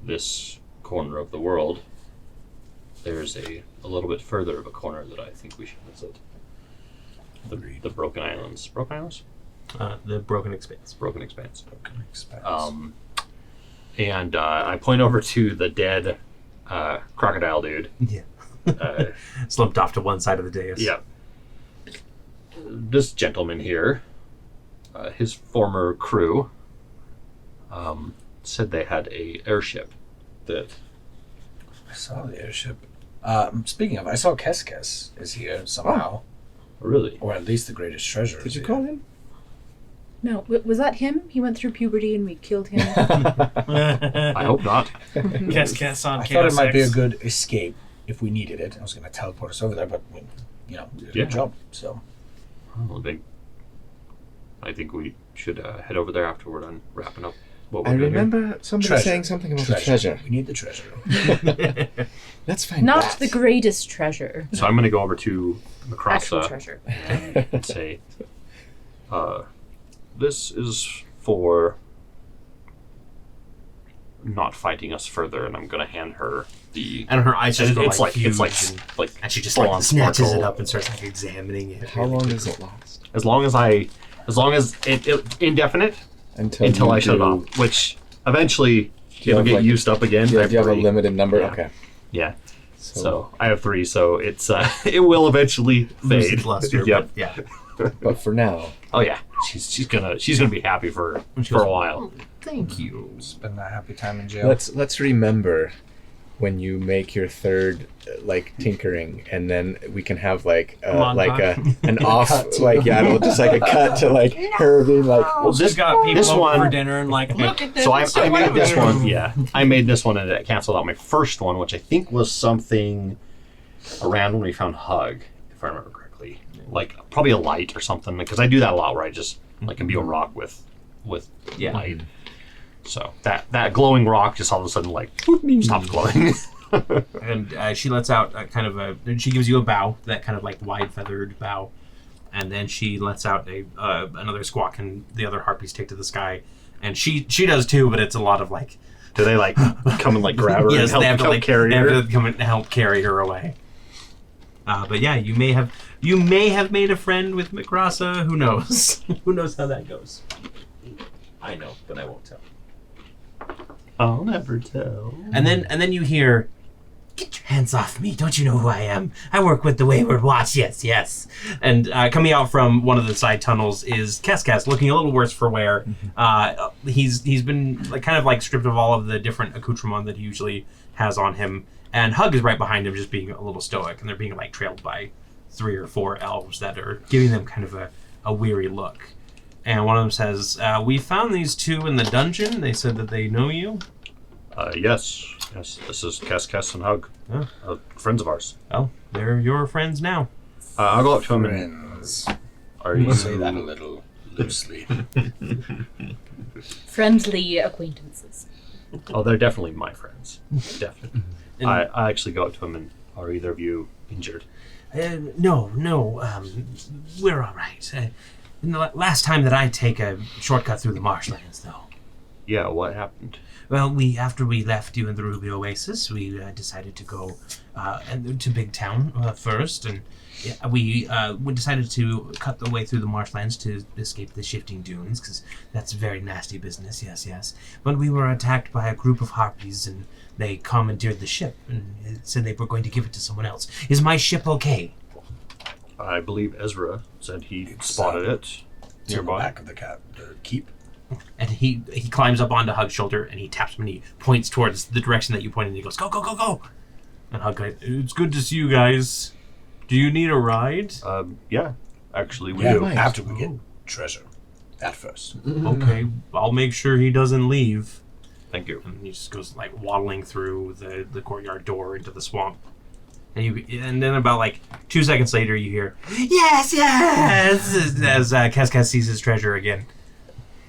this corner of the world, there's a little bit further of a corner that I think we should visit. The Broken Islands. Broken Islands? The Broken Expanse. Broken Expanse. Broken Expanse. And I point over to the dead crocodile dude. Yeah. Slumped off to one side of the dais. Yeah. This gentleman here, his former crew, said they had a airship that... I saw the airship. Speaking of, I saw Keskes is here somehow. Oh, really? Or at least the greatest treasure. Did you call him? No, was that him? He went through puberty and we killed him. I hope not. Kess on I thought it might be a Chaos X. good escape if we needed it. I was going to teleport us over there, but we did a good job. So, Well, I think we should head over there after we're done wrapping up what we're I doing here. remember somebody saying something about the treasure. We need the treasure. Let's find Not that. the greatest treasure. So I'm going to go over to Actual Macrossa treasure. and say, this is for not fighting us further, and I'm gonna hand her the. And her eyes just go it's like huge, and she just like snatches it up and starts like examining it. How long does it last? As long as it indefinite until I shut it off, which eventually it'll get used up again. Do you have a limited number? Yeah. Okay. Yeah. So I have 3, so it's it will eventually fade. Yep. Yeah. But for now. Oh yeah, she's gonna be happy for a while. Thank you. Spend that happy time in jail. Let's remember when you make your third tinkering, and then we can have an off it'll just like a cut to like her being like, Well, this got people over for dinner and like, look at this. So I made this one. Yeah, I made this one and it canceled out my first one, which I think was something around when we found Hug, if I remember correctly. Like probably a light or something, because I do that a lot where I just like imbue a rock with light. So that glowing rock just all of a sudden like stops glowing. And she lets out she gives you a bow, that kind of like wide feathered bow, and then she lets out another squawk, and the other harpies take to the sky, and she does too, but it's a lot of like. Do they like come and like grab her and help carry her? They have to come and help carry her away. But yeah, you may have made a friend with Mikrasa. Who knows? Who knows how that goes? I know, but I won't tell. I'll never tell. And then you hear, "Get your hands off me! Don't you know who I am? I work with the Wayward Watch. Yes." And coming out from one of the side tunnels is Kes, looking a little worse for wear. He's been like kind of like stripped of all of the different accoutrement that he usually has on him. And Hug is right behind him, just being a little stoic, and they're being like trailed by 3 or 4 elves that are giving them kind of a weary look. And one of them says, "We found these 2 in the dungeon. They said that they know you." Yes. This is Kes and Hug, friends of ours. Oh, they're your friends now. I'll go up to him Friends. Are you Say that a little loosely. Friendly acquaintances. Oh, they're definitely my friends. Definitely. I actually go up to him and, are either of you injured? No, we're all right. Last time that I take a shortcut through the marshlands, though. Yeah, what happened? Well, after we left you in the Ruby Oasis, we decided to go to Big Town first, and we decided to cut the way through the marshlands to escape the shifting dunes, because that's very nasty business, yes. But we were attacked by a group of harpies, and they commandeered the ship, and said they were going to give it to someone else. Is my ship okay? I believe Ezra said he spotted it nearby. Back of the keep. And he climbs up onto Hug's shoulder, and he taps him, and he points towards the direction that you pointed, and he goes, go! And Hug goes, "It's good to see you guys. Do you need a ride?" Yeah, actually we do. After we get treasure. At first. Okay, I'll make sure he doesn't leave. Thank you. And he just goes like waddling through the courtyard door into the swamp. And then about like 2 seconds later, you hear, "Yes!" as Kes sees his treasure again.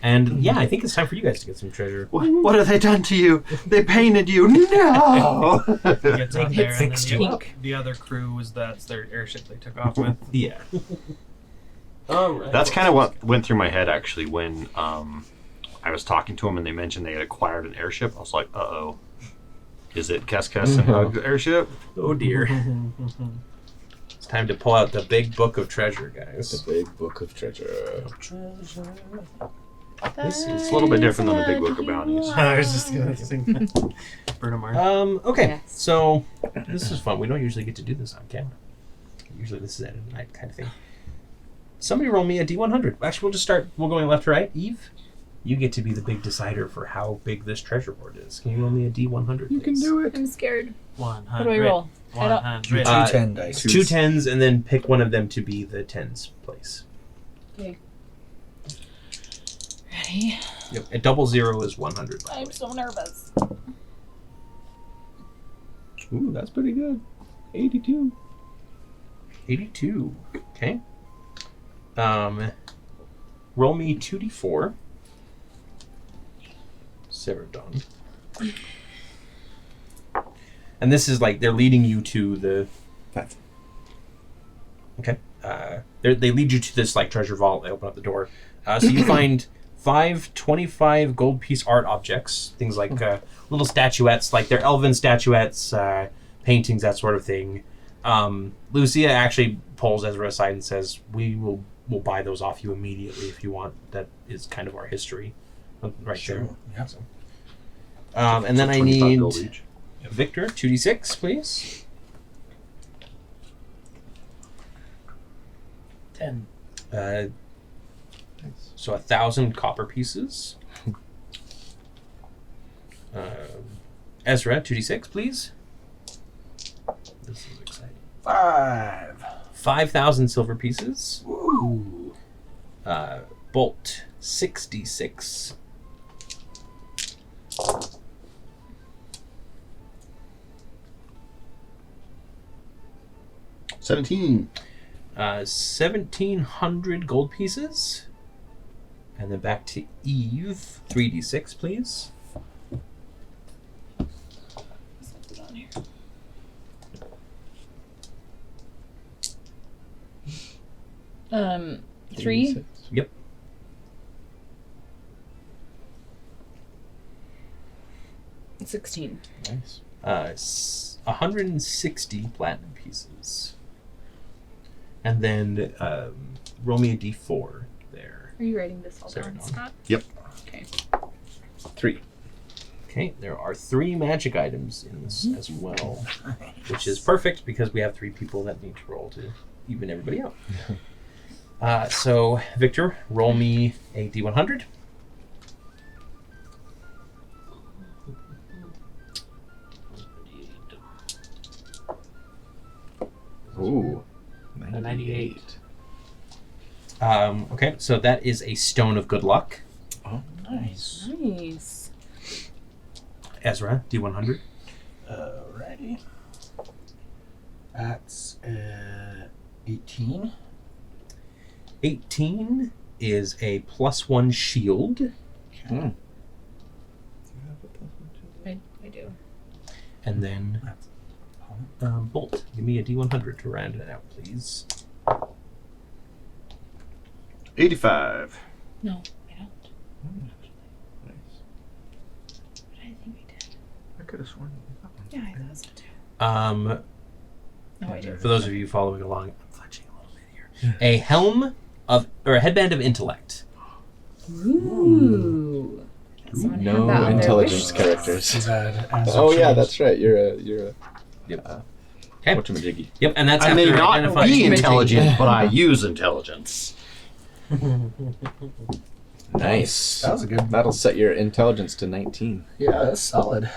And yeah, I think it's time for you guys to get some treasure. What have they done to you? They painted you. No. Gets out there, and fixed then you. the other crew that's their airship they took off with. Yeah. All right. That's kind of what went through my head actually when I was talking to them and they mentioned they had acquired an airship. I was like, uh-oh. Is it Kes and Hug's airship? Oh dear. It's time to pull out the big book of treasure, guys. The big book of treasure. It's a little bit different than the big book of bounties. I was just gonna sing Bruno Mars. Okay, Yes. so this is fun. We don't usually get to do this on camera. Usually this is at a night kind of thing. Somebody roll me a D100. Actually, we'll just start. We'll go left to right. Eve, you get to be the big decider for how big this treasure hoard is. Can you roll me a D100? You can do it. I'm scared. 100. What do I roll? 100. 2 dice. 2 10s, and then pick one of them to be the 10s place. Okay. Ready? Yep. A 00 is 100. by the I'm way. so nervous. Ooh, that's pretty good. 82. 82. Okay. Roll me 2d4. Seredan. And this is like they're leading you to the. 5. Okay. They lead you to this like treasure vault. They open up the door. So you find 5 25 gold piece art objects, things like little statuettes, like they're elven statuettes, paintings, that sort of thing. Lucia actually pulls Ezra aside and says, we'll buy those off you immediately if you want. That is kind of our history right there. Yeah. So, and then I 25 need gold each. Victor, 2d6, please. 10. So 1,000 copper pieces. Ezra, 2d6, please. This is exciting. 5. 5,000 silver pieces. Ooh. Bolt, 6d6. $17. 1,700 gold pieces. And then back to Eve, 3d6, please. Three. Yep. $16. Nice. 160 platinum pieces. And then roll me a d4 there. Are you writing this all down, Seredan. Scott? Yep. Okay. 3. Okay, there are 3 magic items in this as well, which is perfect because we have 3 people that need to roll to even everybody out. So, Victor, roll me a d100. Ooh. 98. Okay, so that is a stone of good luck. Oh, Nice. Nice. Ezra, d100. Alrighty. That's 18. 18 is a +1 shield. Hmm. I do. And then Bolt, give me a d100 to round it out, please. 85. No, I don't. But I think we did. I could have sworn. Yeah, I thought so too. No, I do. For those of you following along, I'm fletching a little bit here. A helm or a headband of intellect. Ooh. Someone had that No on their intelligence wish list. characters. Is that as Oh a yeah, change? that's right. You're a Yep. okay. Whatchamajiggy. Yep, and that's I after may not identifying. be intelligent, but I use intelligence. Nice. That was a good. That'll set your intelligence to 19. Yeah, that's solid.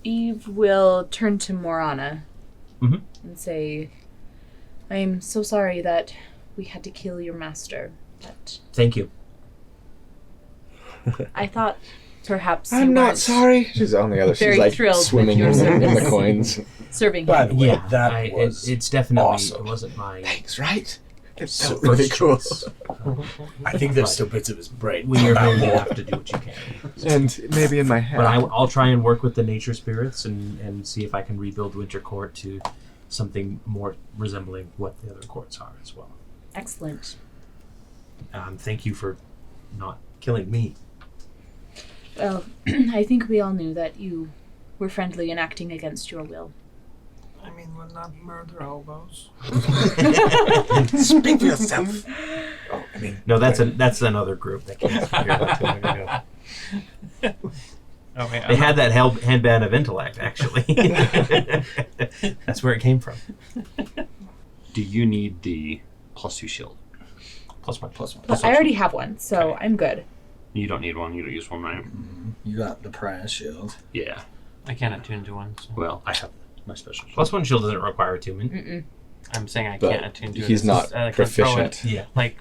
Eve will turn to Morana Mhm. and say, I'm so sorry that we had to kill your master, but Thank you. I thought perhaps I'm you not weren't sorry. She's on the other. Very She's like thrilled with swimming your in the service. coins. serving By him. the way, that I, was it's definitely awesome. it wasn't my. Thanks, right? It's So so really cool. I think there's still bits of his brain. When you're here, you have to do what you can. And maybe in my head. But I'll try and work with the nature spirits and see if I can rebuild Winter Court to something more resembling what the other courts are as well. Excellent. Thank you for not killing me. Well, I think we all knew that you were friendly and acting against your will. I mean, we're not murder hobos. Speak for yourself. Oh, I mean, No, that's another group that came from here not too long ago. Oh, wait, They had that handband of intellect, actually. That's where it came from. Do you need the +2 shield? +1. But I already have one, so I'm good. You don't need one. You don't use one, right? You got the prize shield. Yeah. I can't attune to one. So. Well, I have my special shield. +1 shield doesn't require attunement. Mm-mm. I'm saying I But can't attune to it. he's It's not just, I can throw it, proficient. Yeah. like,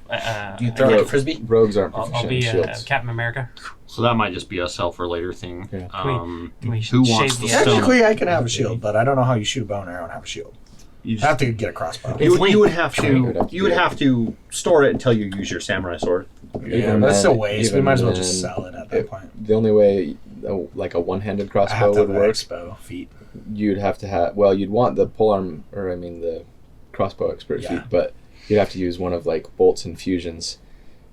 You throw I it get- a frisbee? Rogues aren't I'll proficient be in shields. Captain America. So that might just be a self or later thing. Yeah. Can we Who wants shave the the stone? Technically, I can have a shield, but I don't know how you shoot a bow and arrow and have a shield. You I have to get a crossbow. You would have It would have to. to You would be- have to store it until you use your samurai sword. Yeah, Even but that's then- a waste. We even might as well just then, sell it at that point. The only way, like a one-handed I crossbow have to would have an work, expo feet. you'd have to have. Well, you'd want the polearm, or I mean the crossbow expert Yeah. feat, but you'd have to use one of like Bolt's infusions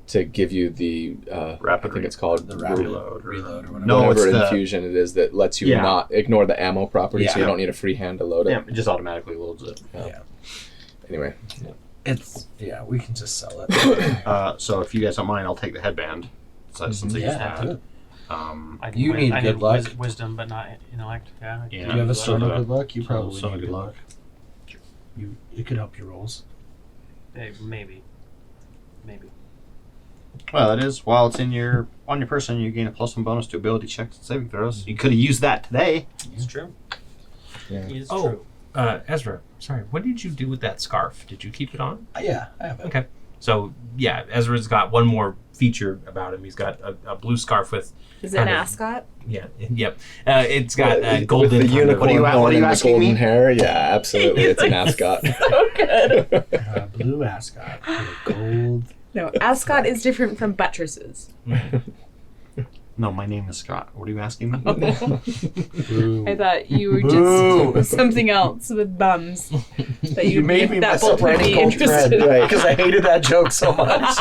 to give you the Rapid I think it's called the reload or whatever. No, whatever it's the- infusion it is that lets you Yeah. not ignore the ammo property, so you Yeah. don't need a free hand to load it. Yeah, it just automatically loads it. Yeah. Anyway, We can just sell it. So if you guys don't mind, I'll take the headband. So since I just Yeah, do had. it. I You need I good luck. Wisdom, but not intellect. Yeah. Yeah. Do you have a stone of So good luck? You so probably stone need of good good luck. It could help your rolls. Maybe. Well, it is. While it's on your person, you gain a +1 bonus to ability checks and saving throws. You could have used that today. It's true. yeah. It's Oh. true. Ezra, sorry, what did you do with that scarf? Did you keep it on? Yeah, I have it. Okay. So, yeah, Ezra's got one more feature about him. He's got a blue scarf with, Is it an Kind of. ascot? yep. It's got With golden the kind of- unicorn What are you horn and the asking golden me? hair. Yeah, absolutely. It's an ascot. So good. Blue ascot with a gold. No, ascot is different from buttresses. No, my name is Scott. What are you asking me? Blue. I thought you were Boo. just something else with bums. That You made me that mess Bolt up would writing be gold interested thread in. Right. because I hated that joke so much.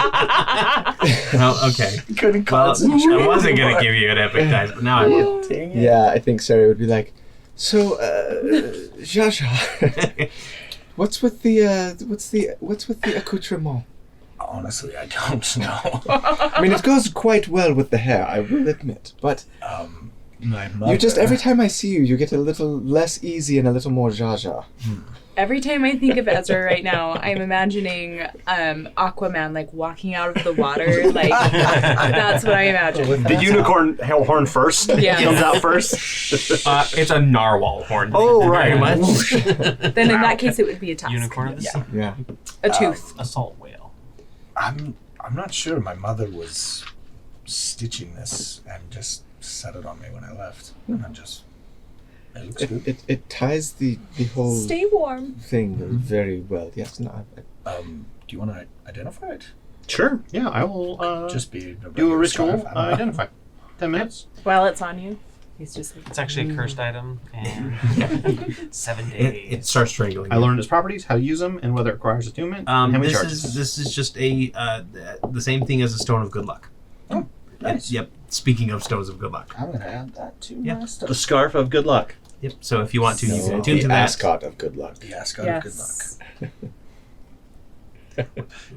Oh, okay. Couldn't Well, concentrate. I wasn't going to give you an epic dice, but now I will. Dang it. Yeah, I think Sarah would be like, so, Jaja, what's with the accoutrement? Honestly, I don't know. I mean, it goes quite well with the hair, I will admit, but My mother. you just, every time I see you, you get a little less easy and a little more Jaja. Every time I think of Ezra right now, I'm imagining Aquaman like walking out of the water. Like that's what I imagine. The unicorn horn first. Yeah. Comes out first. It's a narwhal horn. Oh, Thank you right. very much. Then in that case, it would be a tusk. Unicorn of the sea. Yeah. A tooth. Assault whale. I'm not sure. My mother was stitching this and just set it on me when I left. And I'm just. It looks good. It ties the whole Stay warm. thing very well. Yes, no, Do you want to identify it? Sure. Yeah, I will Just be do a regular ritual. scarf, I don't know. Identify. 10 minutes. While it's on you, he's just like. It's actually a cursed item, and 7 It days. starts strangling. I learned its properties, how to use them, and whether it requires attunement. and how many This charges. is just the same thing as a stone of good luck. Oh, nice. Yep. Speaking of stones of good luck. I'm gonna add that to Yeah. my stuff. The scarf of good luck. Yep. So if you want to, you can attune the to that. ascot of good luck. The ascot of good luck. Yes.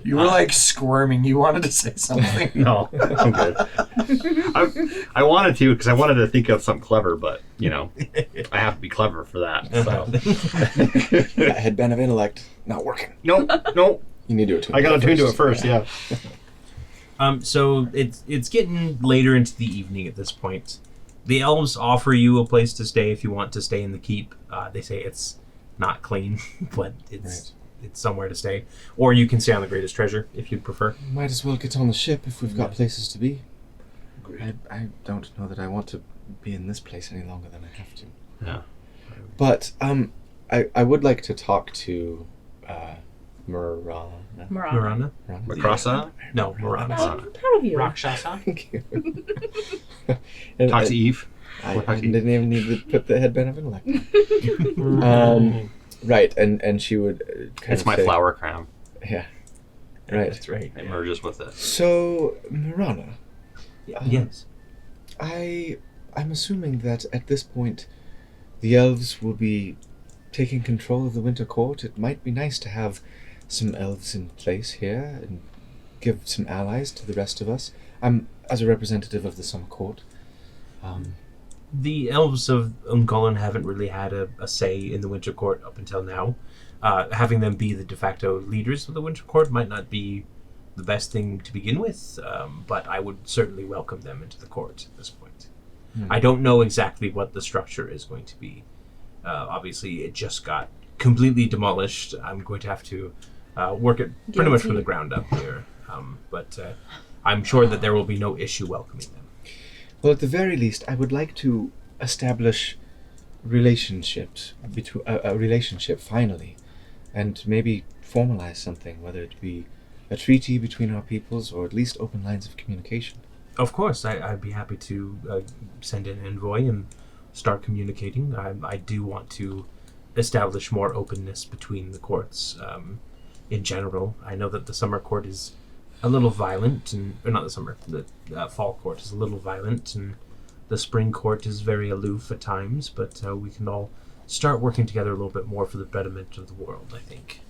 You were like squirming. You wanted to say something. No, I'm good. I wanted to because I wanted to think of something clever, but I have to be clever for that. So. That headband of intellect not working. Nope. You need to attune. I got to tune to it first. Yeah. So it's getting later into the evening at this point. The elves offer you a place to stay if you want to stay in the keep. They say it's not clean, but it's somewhere to stay. Or you can stay on the greatest treasure if you'd prefer. Might as well get on the ship if we've got places to be. I don't know that I want to be in this place any longer than I have to. Yeah. But I would like to talk to Mirana. Miranda? Macrossa? No, Miranda. I'm proud of you. Rakshasa. Thank you. And Talk to Eve. I didn't even need to put the headband of intellect. Right, and she would kind It's of my say, flower crown. Yeah. Right. That's right. It merges with it. So, Mirana, Yes. I'm assuming that at this point, the elves will be taking control of the Winter Court. It might be nice to have some elves in place here and give some allies to the rest of us. I'm as a representative of the Summer Court. The elves of Ungolin haven't really had a say in the Winter Court up until now. Having them be the de facto leaders of the Winter Court might not be the best thing to begin with, but I would certainly welcome them into the court at this point. I don't know exactly what the structure is going to be. Obviously, it just got completely demolished. I'm going to have to work it pretty much from the ground up here. But I'm sure that there will be no issue welcoming them. Well, at the very least, I would like to establish relationships, a relationship finally, and maybe formalize something, whether it be a treaty between our peoples or at least open lines of communication. Of course, I'd be happy to send an envoy and start communicating. I do want to establish more openness between the courts in general. I know that the Summer Court is a little violent, or not the summer. The fall court is a little violent, and the spring court is very aloof at times. But we can all start working together a little bit more for the betterment of the world, I think.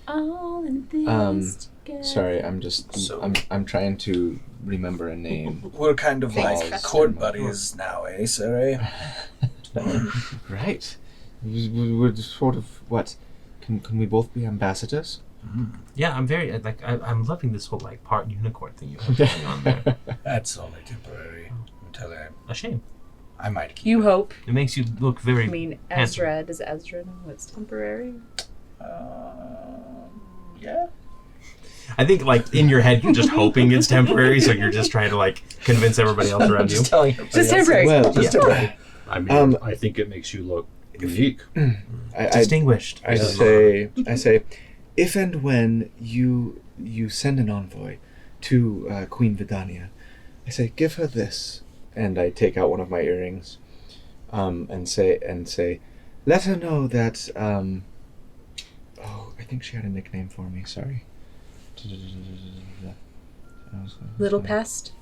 All in this together. Sorry, I'm trying to remember a name. We're kind of Thanks, like Preston. court buddies now, eh, Sir? Right. We're sort of what? Can we both be ambassadors? Yeah, I'm very I'm loving this whole part unicorn thing you have going on there. That's only temporary. Until A shame. I might keep You hope. It makes you look very. I mean, handsome. Ezra. Does Ezra know it's temporary? Yeah. I think in your head you're just hoping it's temporary, so you're just trying to convince everybody else around you. Just telling everybody Just else. temporary. Well, Just temporary. I mean, I think it makes you look unique. Distinguished. I say, if and when you send an envoy to Queen Vidania, I say, give her this, and I take out one of my earrings, and say, let her know that. I think she had a nickname for me. Sorry. Little pest.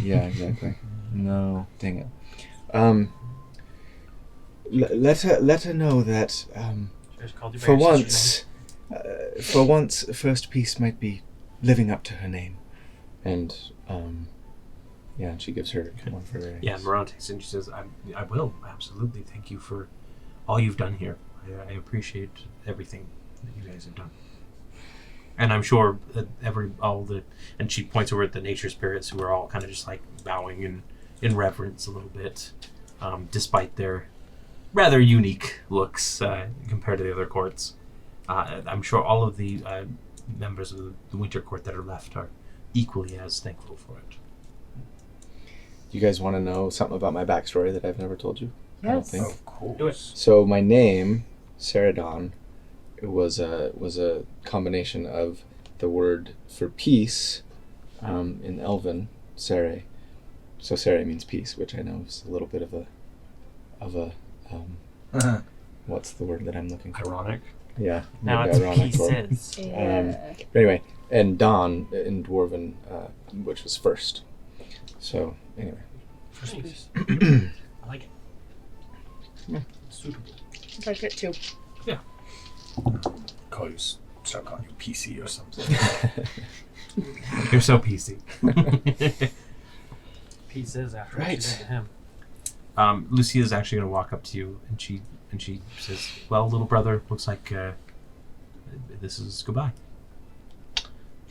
Yeah, exactly. No, dang it. Let her know that for once, First Peace might be living up to her name, and and she gives her one for her. Yeah, Moran takes it and she says, I will, absolutely. Thank you for all you've done here. I appreciate everything that you guys have done. And I'm sure that and she points over at the nature spirits who are all kind of just bowing in reverence a little bit, despite their rather unique looks compared to the other courts. I'm sure all of the members of the Winter Court that are left are equally as thankful for it. You guys want to know something about my backstory that I've never told you? I don't Yes. think. Of course. Do it. So my name, Seredan, was a combination of the word for peace in Elven, Sere. So Sere means peace, which I know is a little bit of a what's the word that I'm looking for? Ironic. Yeah. Now maybe it's ironic word. pieces. Yeah. But anyway, and Dawn in Dwarven, which was first. So anyway. First piece. I like it. Yeah. Suitable. I like it too. Start calling you PC or something. You're so PC. Pieces after Right. what you did to him. Lucia's actually going to walk up to you, and she says, "Well, little brother, looks like this is goodbye." I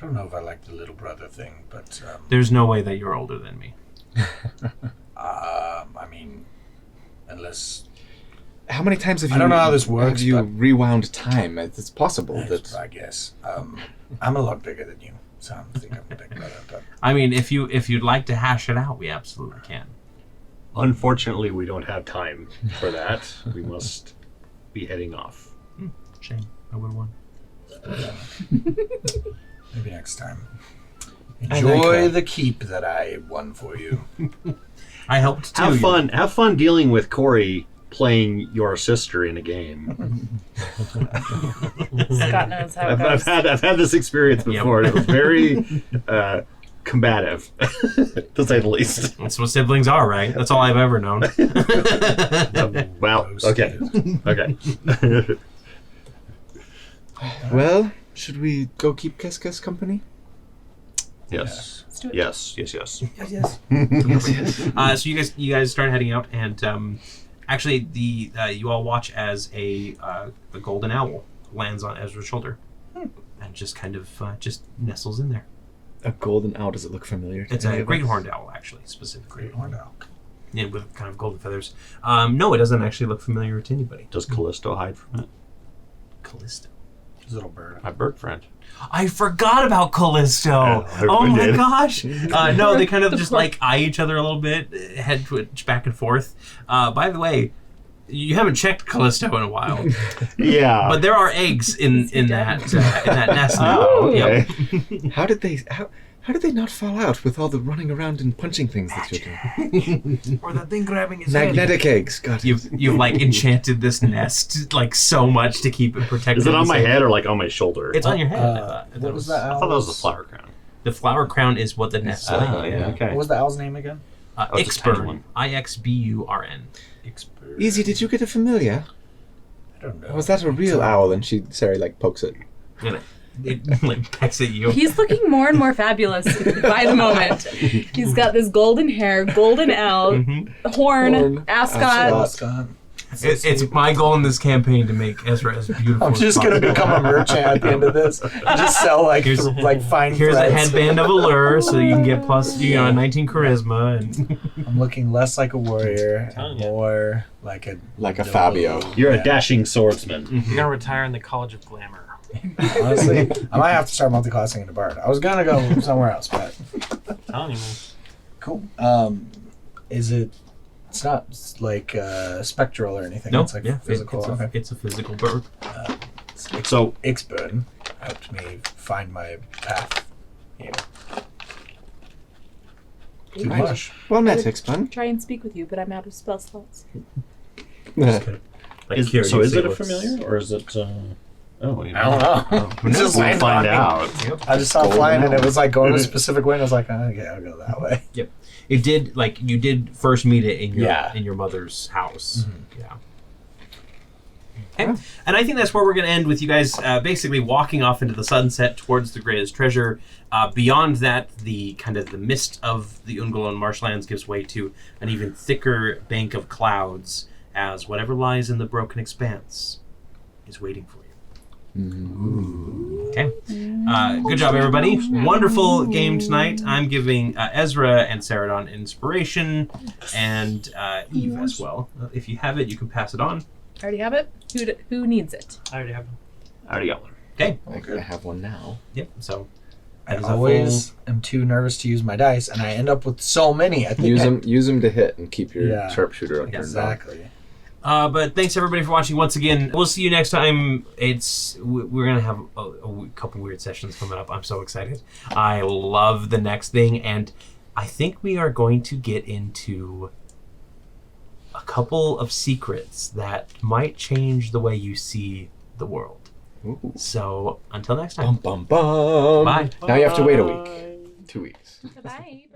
don't know if I like the little brother thing, but There's no way that you're older than me. I mean, unless How many times have you? I don't know how this works, Have you but- rewound time? It's possible that. I guess I'm a lot bigger than you, so I think I'm a big brother. But I mean, if you'd like to hash it out, we absolutely can. Unfortunately, we don't have time for that. We must be heading off. Shame. I would have won. maybe next time. I like Enjoy that. the keep that I won for you. I helped too. Have fun. Have fun dealing with Cory playing your sister in a game. Scott knows how it goes. I've had this experience before. And it was very combative, to say the least. That's what siblings are, right? That's all I've ever known. Well, okay. Well, should we go keep Kiss company? Yes. Let's do it. Yes. So you guys start heading out, and actually, you all watch as the golden owl lands on Ezra's shoulder, and just kind of just nestles in there. A golden owl. Does it look familiar? To It's any a of great us? horned owl, actually, specifically. Great horned owl. Yeah, with kind of golden feathers. No, it doesn't actually look familiar to anybody. Does Callisto hide from it? Callisto. His little bird. My bird friend. I forgot about Callisto. Yeah, Oh my did. gosh. No, they kind of just eye each other a little bit, head twitch back and forth. By the way, you haven't checked Callisto in a while, Yeah. but there are eggs in that nest now. Oh, okay. Yep. How did they not fall out with all the running around and punching things that you're doing? Or that thing grabbing his head. Magnetic eggs. God. You've enchanted this nest so much to keep it protected. Is it on and my safe. head or on my shoulder? It's on your head. I thought. What was that? I thought that was the flower crown. The flower crown is what the nest is. Oh, yeah, okay. What was the owl's name again? it's a tiny Ixburn. one. Ixburn. Easy, did you get a familiar? I don't know. Or was that a real owl? And Sarah like pokes it. And it like pecks at you. He's looking more and more fabulous by the moment. He's got this golden hair, golden owl, horn, ascot. It's my goal in this campaign to make Ezra as beautiful. I'm as just gonna possible. become a merchant at the end of this. Just sell like fine Here's threads. a headband of allure, so you can get plus 19 charisma. And I'm looking less like a warrior and more like a Fabio. You're a dashing swordsman. You're gonna retire in the College of Glamour. Honestly, I might have to start multi-classing into bard. I was gonna go somewhere else, but Telling you, man. cool. Is it? It's not like spectral or anything. no, It's like yeah, physical. Okay. it's a physical bird. So Ixburn helped me find my path here. Too Right. much. Well met, Ixburn. Try and speak with you, but I'm out of spell slots. Like Is curious it to a what's- familiar, or is it... Oh, you I don't know. Who knows? Just We'll landed find on me. out. I just saw it flying and it was like going a specific way and I was like, okay, I'll go that way. It did you did first meet it in your Yeah. in your mother's house. Yeah. Okay. And I think that's where we're going to end with you guys basically walking off into the sunset towards the greatest treasure. Beyond that, the kind of the mist of the Ungolon marshlands gives way to an even thicker bank of clouds as whatever lies in the broken expanse is waiting for you. Okay. Good job, everybody. Wonderful game tonight. I'm giving Ezra and Seredan inspiration and Eve as well. If you have it, you can pass it on. I already have it. Who needs it? I already have. I already got one. Okay. I have one now. Yep. So I that is a always am too nervous to use my dice and I end up with so many. I think Use them to hit and keep your Yeah. sharpshooter up. Exactly. But thanks everybody for watching once again. We'll see you next time. We're gonna have a couple weird sessions coming up. I'm so excited. I love the next thing, and I think we are going to get into a couple of secrets that might change the way you see the world. Ooh. So until next time. Bum bum bum. Bye. Now you have to wait a week. 2 weeks. Bye.